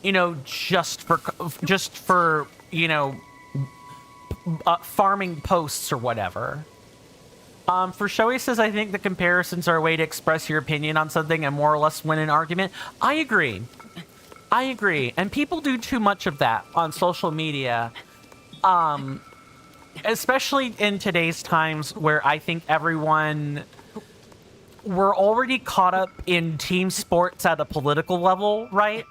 [SPEAKER 1] you know, just for you know, farming posts or whatever. For Shoei says, I think the comparisons are a way to express your opinion on something and more or less win an argument. I agree, and people do too much of that on social media. Especially in today's times where I think we're already caught up in team sports at a political level, right?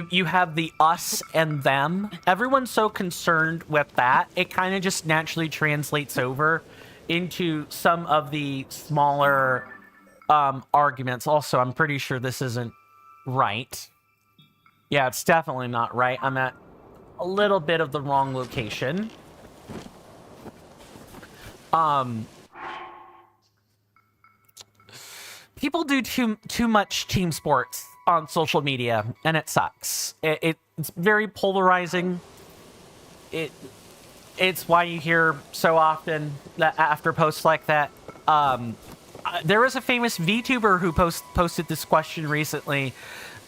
[SPEAKER 1] You have the us and them. Everyone's so concerned with that. It kind of just naturally translates over into some of the smaller arguments. Also, I'm pretty sure this isn't right. Yeah, it's definitely not right. I'm at a little bit of the wrong location. People do too much team sports on social media, and it sucks. It's very polarizing. It's why you hear so often that after posts like that. There was a famous VTuber who posted this question recently,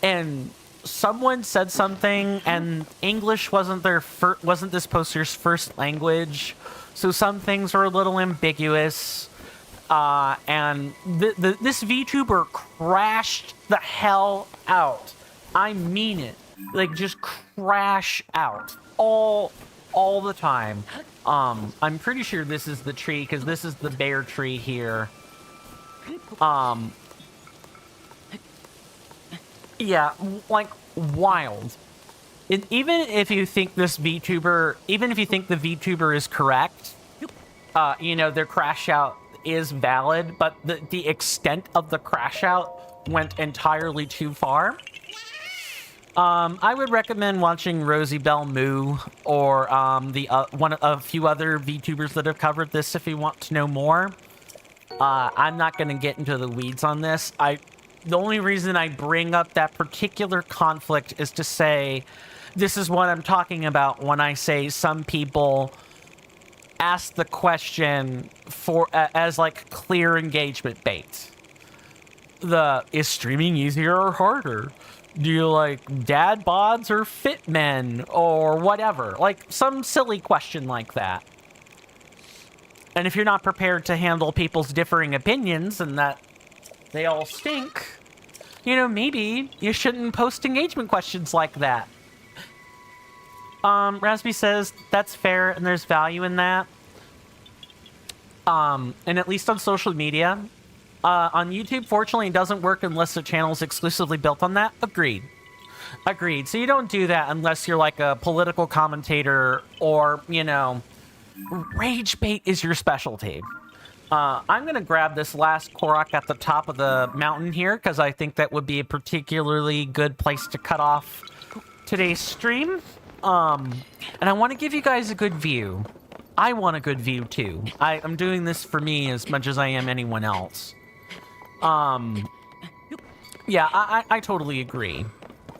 [SPEAKER 1] and someone said something, and English wasn't this poster's first language. So some things are a little ambiguous, and this VTuber crashed the hell out. I mean it, like just crash out all the time. I'm pretty sure this is the tree because this is the bear tree here. Yeah, like wild. Even if you think the VTuber is correct, you know, their crash out is valid, but the extent of the crash out went entirely too far. I would recommend watching Rosie Bell Moo or a few other VTubers that have covered this if you want to know more. I'm not going to get into the weeds on this. The only reason I bring up that particular conflict is to say this is what I'm talking about when I say some people ask the question as like clear engagement bait. Is streaming easier or harder? Do you like dad bods or fit men or whatever? Like some silly question like that. And if you're not prepared to handle people's differing opinions and that they all stink, you know, maybe you shouldn't post engagement questions like that. Raspy says that's fair and there's value in that. And at least on social media. On YouTube, fortunately, it doesn't work unless the channel is exclusively built on that. Agreed. So you don't do that unless you're like a political commentator or, you know, rage bait is your specialty. I'm going to grab this last Korok at the top of the mountain here because I think that would be a particularly good place to cut off today's stream. And I want to give you guys a good view. I want a good view too. I'm doing this for me as much as I am anyone else. Yeah, I totally agree.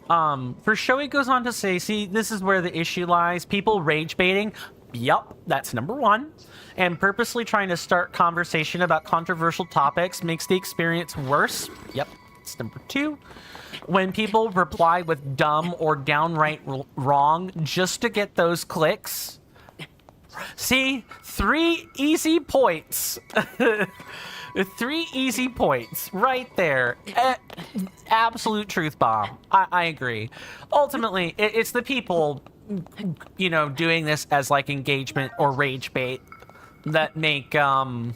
[SPEAKER 1] For Shoei goes on to say, see, this is where the issue lies. People rage baiting. Yup, that's number one. And purposely trying to start conversation about controversial topics makes the experience worse. Yep, it's number two. When people reply with dumb or downright wrong just to get those clicks. See, 3 easy points. 3 easy points right there. Absolute truth bomb. I agree. Ultimately, it's the people, you know, doing this as like engagement or rage bait that make the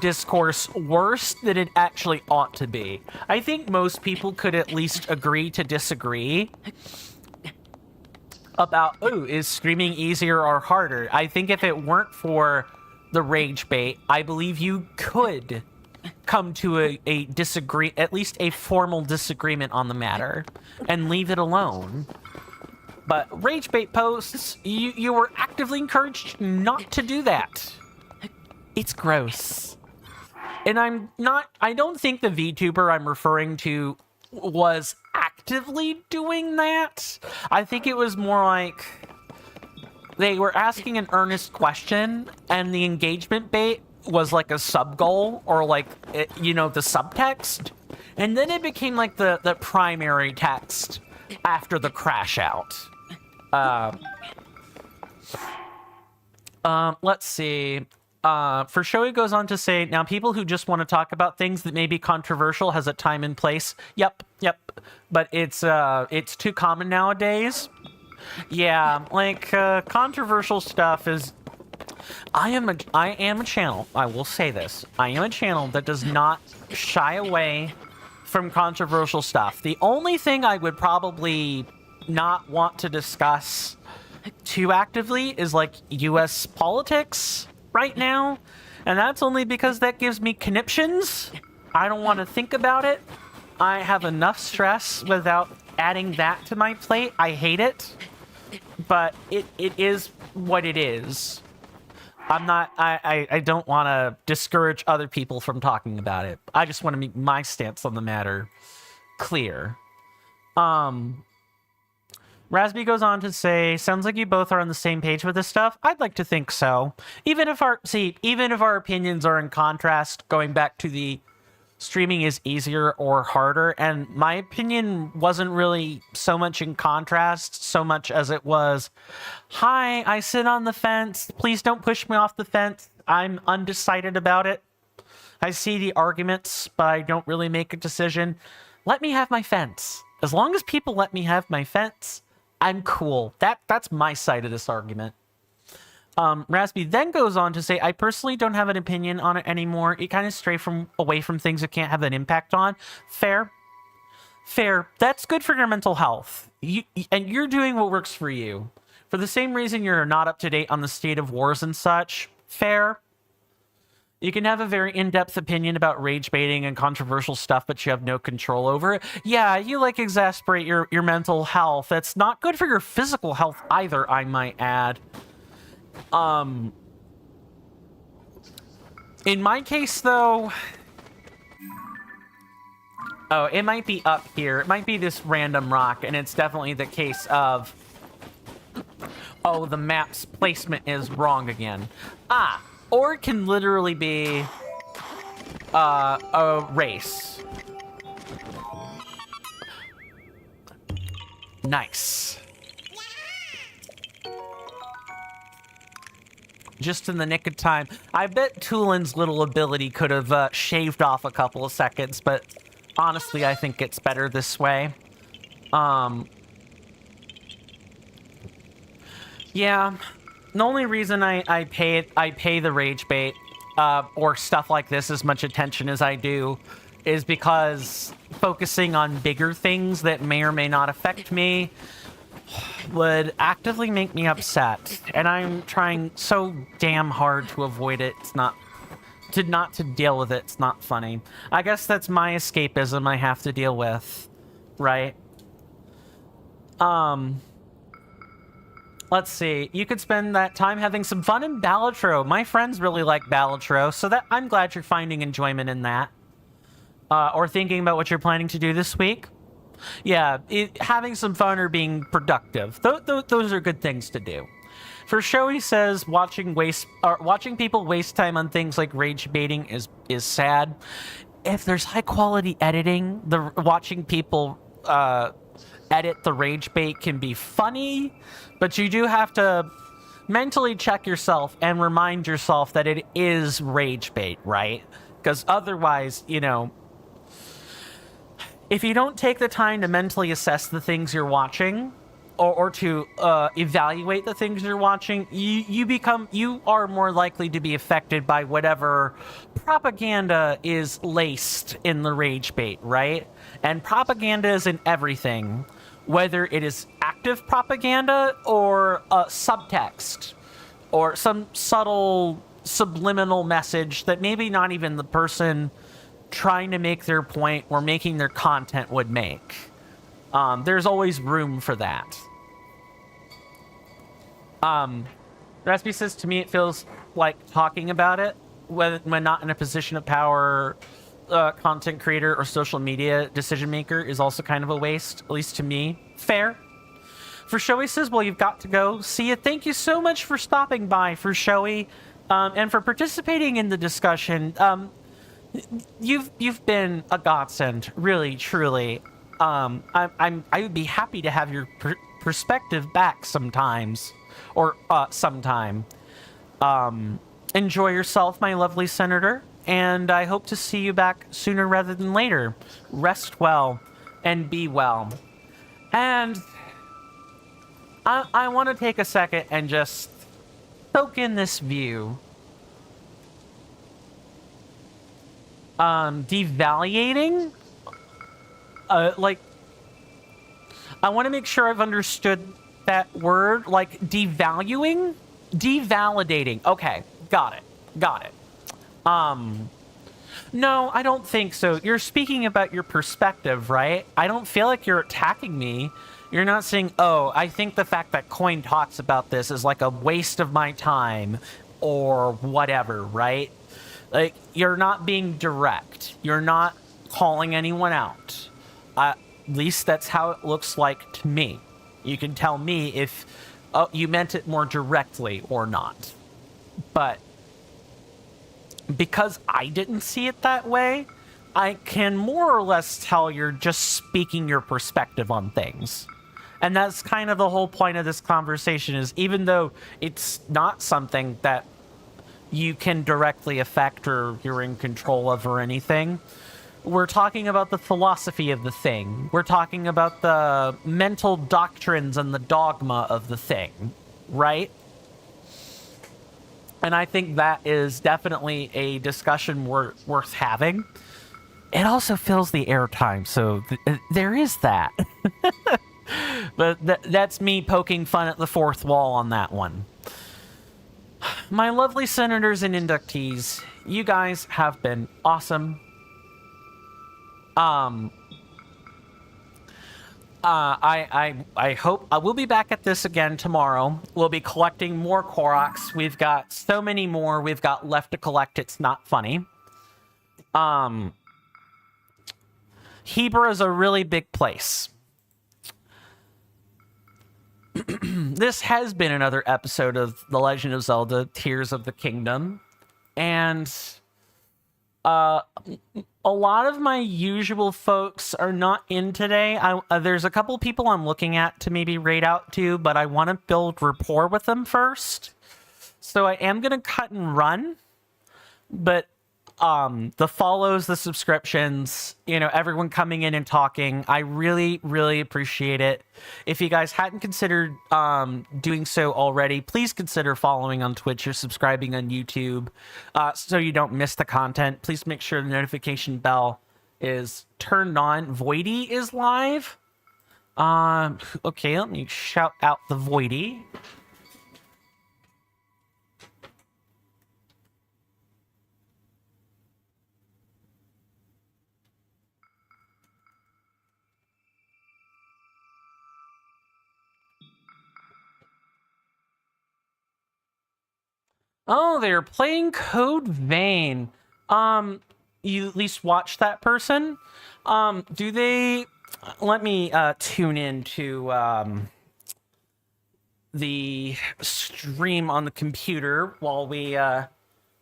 [SPEAKER 1] discourse worse than it actually ought to be. I think most people could at least agree to disagree about, oh, is streaming easier or harder? I think if it weren't for the rage bait, I believe you could come to a disagree, at least a formal disagreement on the matter, and leave it alone. But rage bait posts, you were actively encouraged not to do that. It's gross. And I don't think the VTuber I'm referring to was actively doing that. I think it was more like they were asking an earnest question and the engagement bait was like a sub goal or like, you know, the subtext. And then it became like the primary text after the crash out. Let's see. For Shoei goes on to say, now people who just want to talk about things that may be controversial has a time and place. Yep. But it's too common nowadays. Yeah, like, controversial stuff is... I am a channel, I will say this. I am a channel that does not shy away from controversial stuff. The only thing I would probably not want to discuss too actively is, like, US politics right now. And that's only because that gives me conniptions. I don't want to think about it. I have enough stress without adding that to my plate. I hate it. But it is what it is. I don't want to discourage other people from talking about it. I just want to make my stance on the matter clear. Rasby goes on to say, sounds like you both are on the same page with this stuff. I'd like to think so. Even if our opinions are in contrast, going back to the streaming is easier or harder, and my opinion wasn't really so much in contrast, so much as it was, hi, I sit on the fence. Please don't push me off the fence. I'm undecided about it. I see the arguments, but I don't really make a decision. Let me have my fence. As long as people let me have my fence, I'm cool. That's my side of this argument. Raspy then goes on to say, I personally don't have an opinion on it anymore. You kind of stray away from things it can't have an impact on. Fair. That's good for your mental health. And you're doing what works for you. For the same reason you're not up to date on the state of wars and such. Fair. You can have a very in-depth opinion about rage baiting and controversial stuff, but you have no control over it. Yeah, you like exasperate your mental health. That's not good for your physical health either, I might add. In my case, though... Oh, it might be up here. It might be this random rock, and it's definitely the case of... Oh, the map's placement is wrong again. Ah, or it can literally be... a race. Nice. Just in the nick of time. I bet Tulin's little ability could have shaved off a couple of seconds, but honestly, I think it's better this way. Yeah, the only reason I pay the rage bait or stuff like this as much attention as I do is because focusing on bigger things that may or may not affect me would actively make me upset, and I'm trying so damn hard to avoid it. It's not to deal with it. It's not funny. I guess that's my escapism I have to deal with, right? Let's see. You could spend that time having some fun in Balatro. My friends really like Balatro, so that I'm glad you're finding enjoyment in that. Or thinking about what you're planning to do this week. Yeah, having some fun or being productive. Those are good things to do. For Shoei says watching people waste time on things like rage baiting is sad. If there's high quality editing, watching people edit the rage bait can be funny, but you do have to mentally check yourself and remind yourself that it is rage bait, right? Because otherwise, you know, if you don't take the time to mentally assess the things you're watching, or to evaluate the things you're watching, you are more likely to be affected by whatever propaganda is laced in the rage bait, right? And propaganda is in everything, whether it is active propaganda or subtext or some subtle subliminal message that maybe not even the person trying to make their point or making their content would make. There's always room for that. Recipe says, to me it feels like talking about it when not in a position of power, content creator or social media decision maker is also kind of a waste, at least to me. Fair. For Shoei says, well, you've got to go. See ya. Thank you so much for stopping by, for Shoei, and for participating in the discussion. You've been a godsend, really, truly. I would be happy to have your perspective back sometimes, or sometime. Enjoy yourself, my lovely senator, and I hope to see you back sooner rather than later. Rest well and be well. And I want to take a second and just soak in this view. Devaluating? Like, I want to make sure I've understood that word. Like, devaluing? Devalidating. Okay, got it. No, I don't think so. You're speaking about your perspective, right? I don't feel like you're attacking me. You're not saying, oh, I think the fact that Coin talks about this is like a waste of my time or whatever, right? Like, you're not being direct. You're not calling anyone out. At least that's how it looks like to me. You can tell me if you meant it more directly or not. But because I didn't see it that way, I can more or less tell you're just speaking your perspective on things. And that's kind of the whole point of this conversation, is even though it's not something that you can directly affect or you're in control of or anything, we're talking about the philosophy of the thing. We're talking about the mental doctrines and the dogma of the thing, right? And I think that is definitely a discussion worth having. It also fills the airtime, so there is that. But that's me poking fun at the fourth wall on that one. My lovely senators and inductees, you guys have been awesome. I hope I will be back at this again tomorrow. We'll be collecting more Koroks. We've got so many more we've got left to collect. It's not funny. Hebra is a really big place. This has been another episode of The Legend of Zelda Tears of the Kingdom, and a lot of my usual folks are not in today. There's a couple people I'm looking at to maybe raid out to, but I want to build rapport with them first. So I am going to cut and run, but the follows, the subscriptions, everyone coming in and talking, I really, really appreciate it. If you guys hadn't considered doing so already, please consider following on Twitch or subscribing on YouTube so you don't miss the content. Please make sure the notification bell is turned on. Voidy is live. Okay, let me shout out the Voidy. Oh, they're playing Code Vein. You at least watch that person? Do they... Let me tune into the stream on the computer while we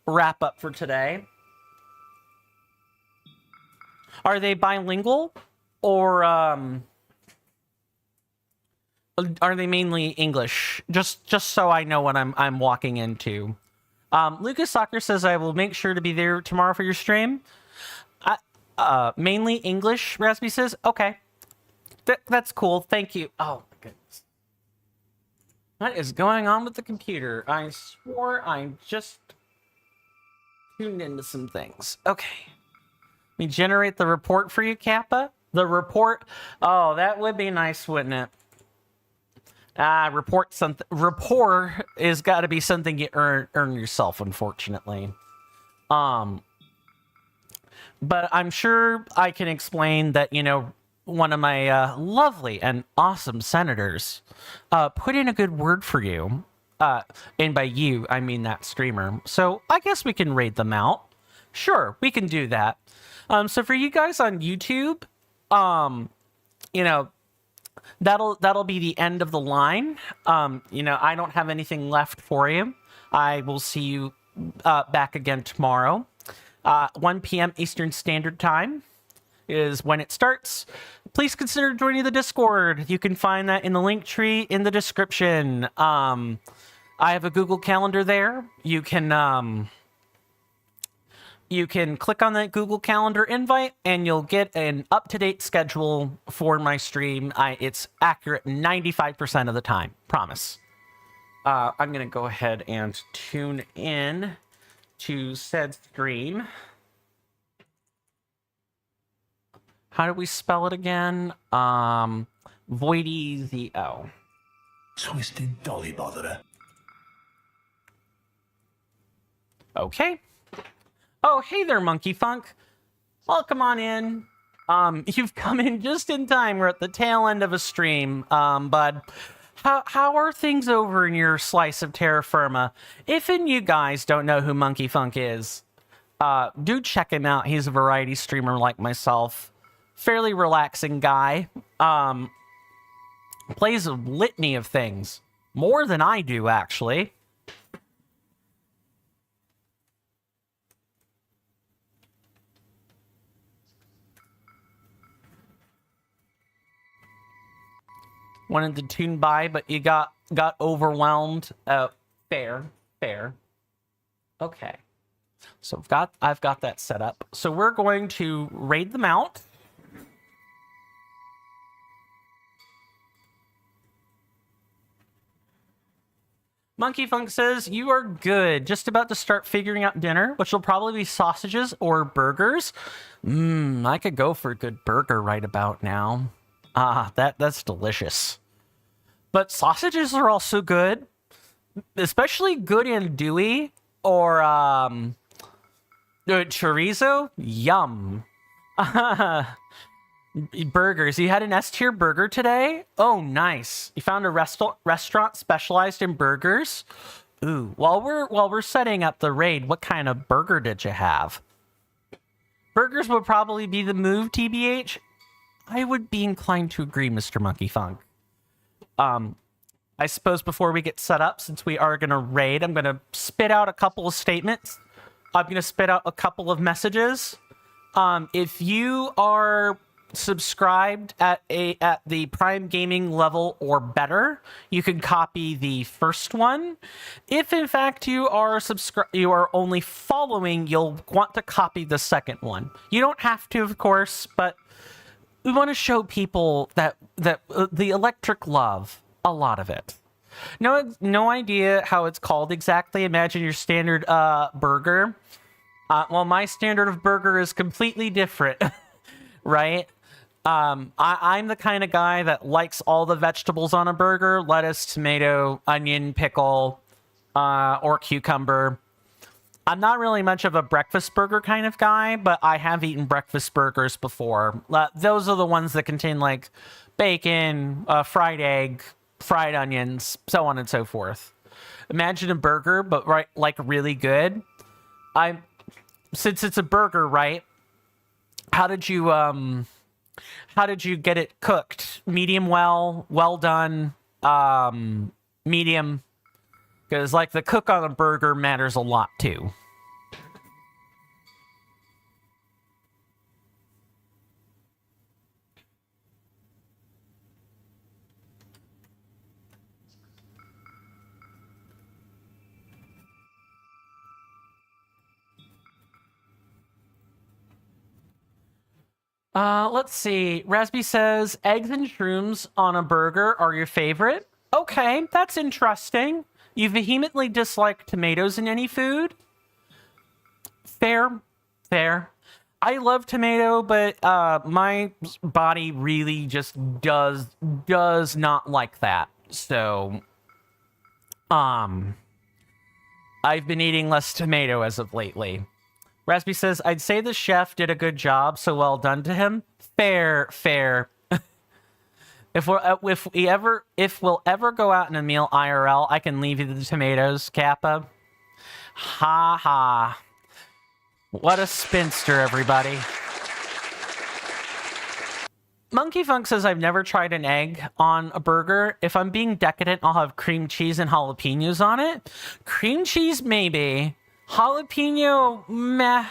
[SPEAKER 1] wrap up for today. Are they bilingual, or are they mainly English? Just so I know what I'm walking into. Lucas Soccer says I will make sure to be there tomorrow for your stream. Mainly English, Raspy says. Okay. That's cool. Thank you. Oh, my goodness. What is going on with the computer? I swore I just tuned into some things. Okay. Let me generate the report for you, Kappa. The report. Oh, that would be nice, wouldn't it? Report something. Rapport is got to be something you earn yourself, unfortunately. But I'm sure I can explain that, you know, one of my lovely and awesome senators put in a good word for you. And by you, I mean that streamer. So I guess we can raid them out. Sure, we can do that. So for you guys on YouTube, you know, that'll be the end of the line. You know, I don't have anything left for you. I will see you back again tomorrow. 1 p.m. Eastern Standard Time is when it starts. Please consider joining the Discord. You can find that in the link tree in the description. I have a Google Calendar there. You can click on that Google Calendar invite and you'll get an up-to-date schedule for my stream. It's accurate 95% of the time. Promise. I'm going to go ahead and tune in to said stream. How do we spell it again? Voidy-Z-O.
[SPEAKER 2] Twisted dolly botherer.
[SPEAKER 1] Okay. Oh, hey there, Monkey Funk. Welcome on in. You've come in just in time. We're at the tail end of a stream, bud. How are things over in your slice of terra firma? If you guys don't know who Monkey Funk is, do check him out. He's a variety streamer like myself. Fairly relaxing guy. Plays a litany of things. More than I do, actually. Wanted to tune by, but you got overwhelmed. Fair. Okay. So I've got that set up. So we're going to raid them out. Monkey Funk says, you are good. Just about to start figuring out dinner, which will probably be sausages or burgers. I could go for a good burger right about now. That's delicious. But sausages are also good. Especially good and dewy. Or, chorizo? Yum. Burgers. You had an S-tier burger today? Oh, nice. You found a restaurant specialized in burgers? Ooh. While we're setting up the raid, what kind of burger did you have? Burgers would probably be the move, TBH. I would be inclined to agree, Mr. Monkey Funk. I suppose before we get set up, since we are going to raid, I'm going to spit out a couple of statements. I'm going to spit out a couple of messages. If you are subscribed at the Prime Gaming level or better, you can copy the first one. If in fact you are only following, you'll want to copy the second one. You don't have to, of course, but we want to show people that the electric love a lot of it. No idea how it's called exactly. Imagine your standard burger. Well, my standard of burger is completely different, right? I'm the kind of guy that likes all the vegetables on a burger: lettuce, tomato, onion, pickle, or cucumber. I'm not really much of a breakfast burger kind of guy, but I have eaten breakfast burgers before. Those are the ones that contain like bacon, fried egg, fried onions, so on and so forth. Imagine a burger, but like really good. Since it's a burger, right? How did you get it cooked? Medium well done, medium. Because, like, the cook on a burger matters a lot, too. Let's see. Rasby says, eggs and shrooms on a burger are your favorite. Okay, that's interesting. You vehemently dislike tomatoes in any food? Fair. Fair. I love tomato, but my body really just does not like that. So, I've been eating less tomato as of lately. Raspy says, I'd say the chef did a good job, so well done to him. Fair. If we'll ever go out in a meal IRL, I can leave you the tomatoes, Kappa. Ha ha. What a spinster, everybody. Monkey Funk says, I've never tried an egg on a burger. If I'm being decadent, I'll have cream cheese and jalapenos on it. Cream cheese, maybe. Jalapeno, meh.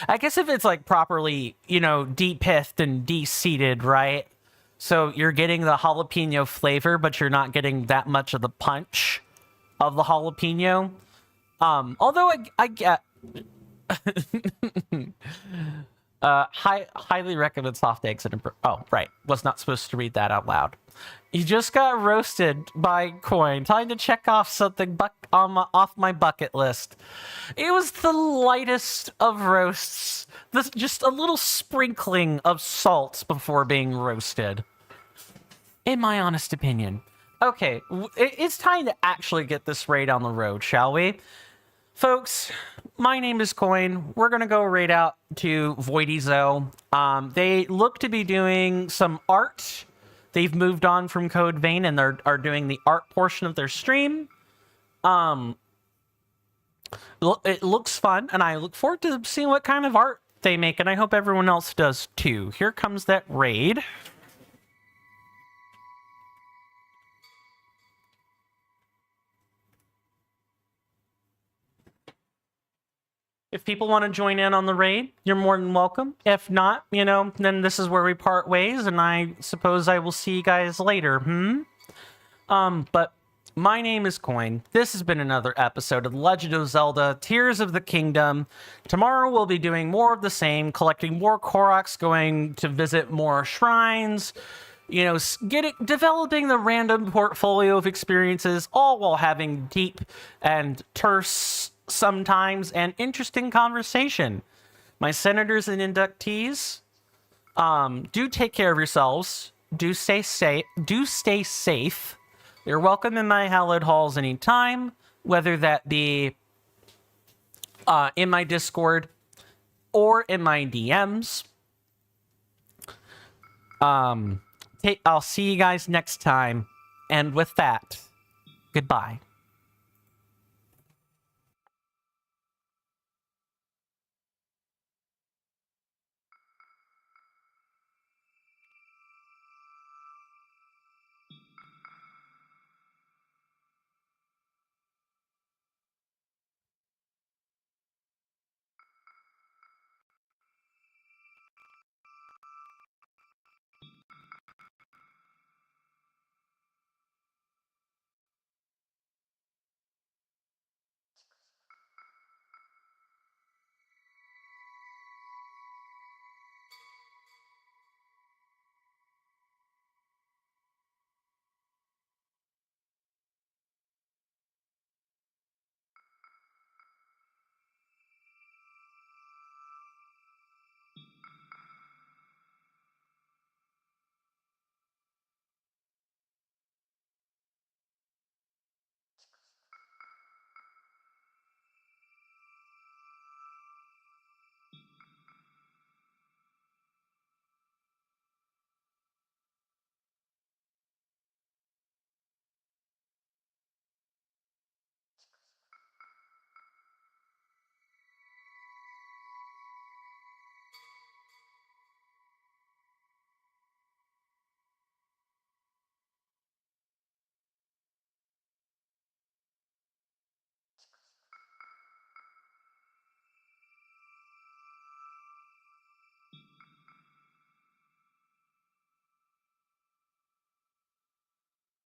[SPEAKER 1] I guess if it's like properly, de-pithed and de-seeded, right? So you're getting the jalapeno flavor, but you're not getting that much of the punch of the jalapeno. Although I get... highly recommend soft eggs and oh, right. Was not supposed to read that out loud. You just got roasted by Coin. Time to check off something off my bucket list. It was the lightest of roasts. Just a little sprinkling of salt before being roasted. In my honest opinion. Okay, it's time to actually get this raid on the road, shall we? Folks, my name is Coin. We're going to go raid out to Voidizo. They look to be doing some art. They've moved on from Code Vein and are doing the art portion of their stream. It looks fun, and I look forward to seeing what kind of art they make, and I hope everyone else does too. Here comes that raid. If people want to join in on the raid, you're more than welcome. If not, then this is where we part ways, and I suppose I will see you guys later, But my name is Coin. This has been another episode of The Legend of Zelda, Tears of the Kingdom. Tomorrow we'll be doing more of the same, collecting more Koroks, going to visit more shrines, developing the random portfolio of experiences, all while having deep and terse sometimes an interesting conversation. My senators and inductees, do take care of yourselves. Do stay safe. You're welcome in my hallowed halls anytime, whether that be in my Discord or in my DMs. I'll see you guys next time, and with that, goodbye.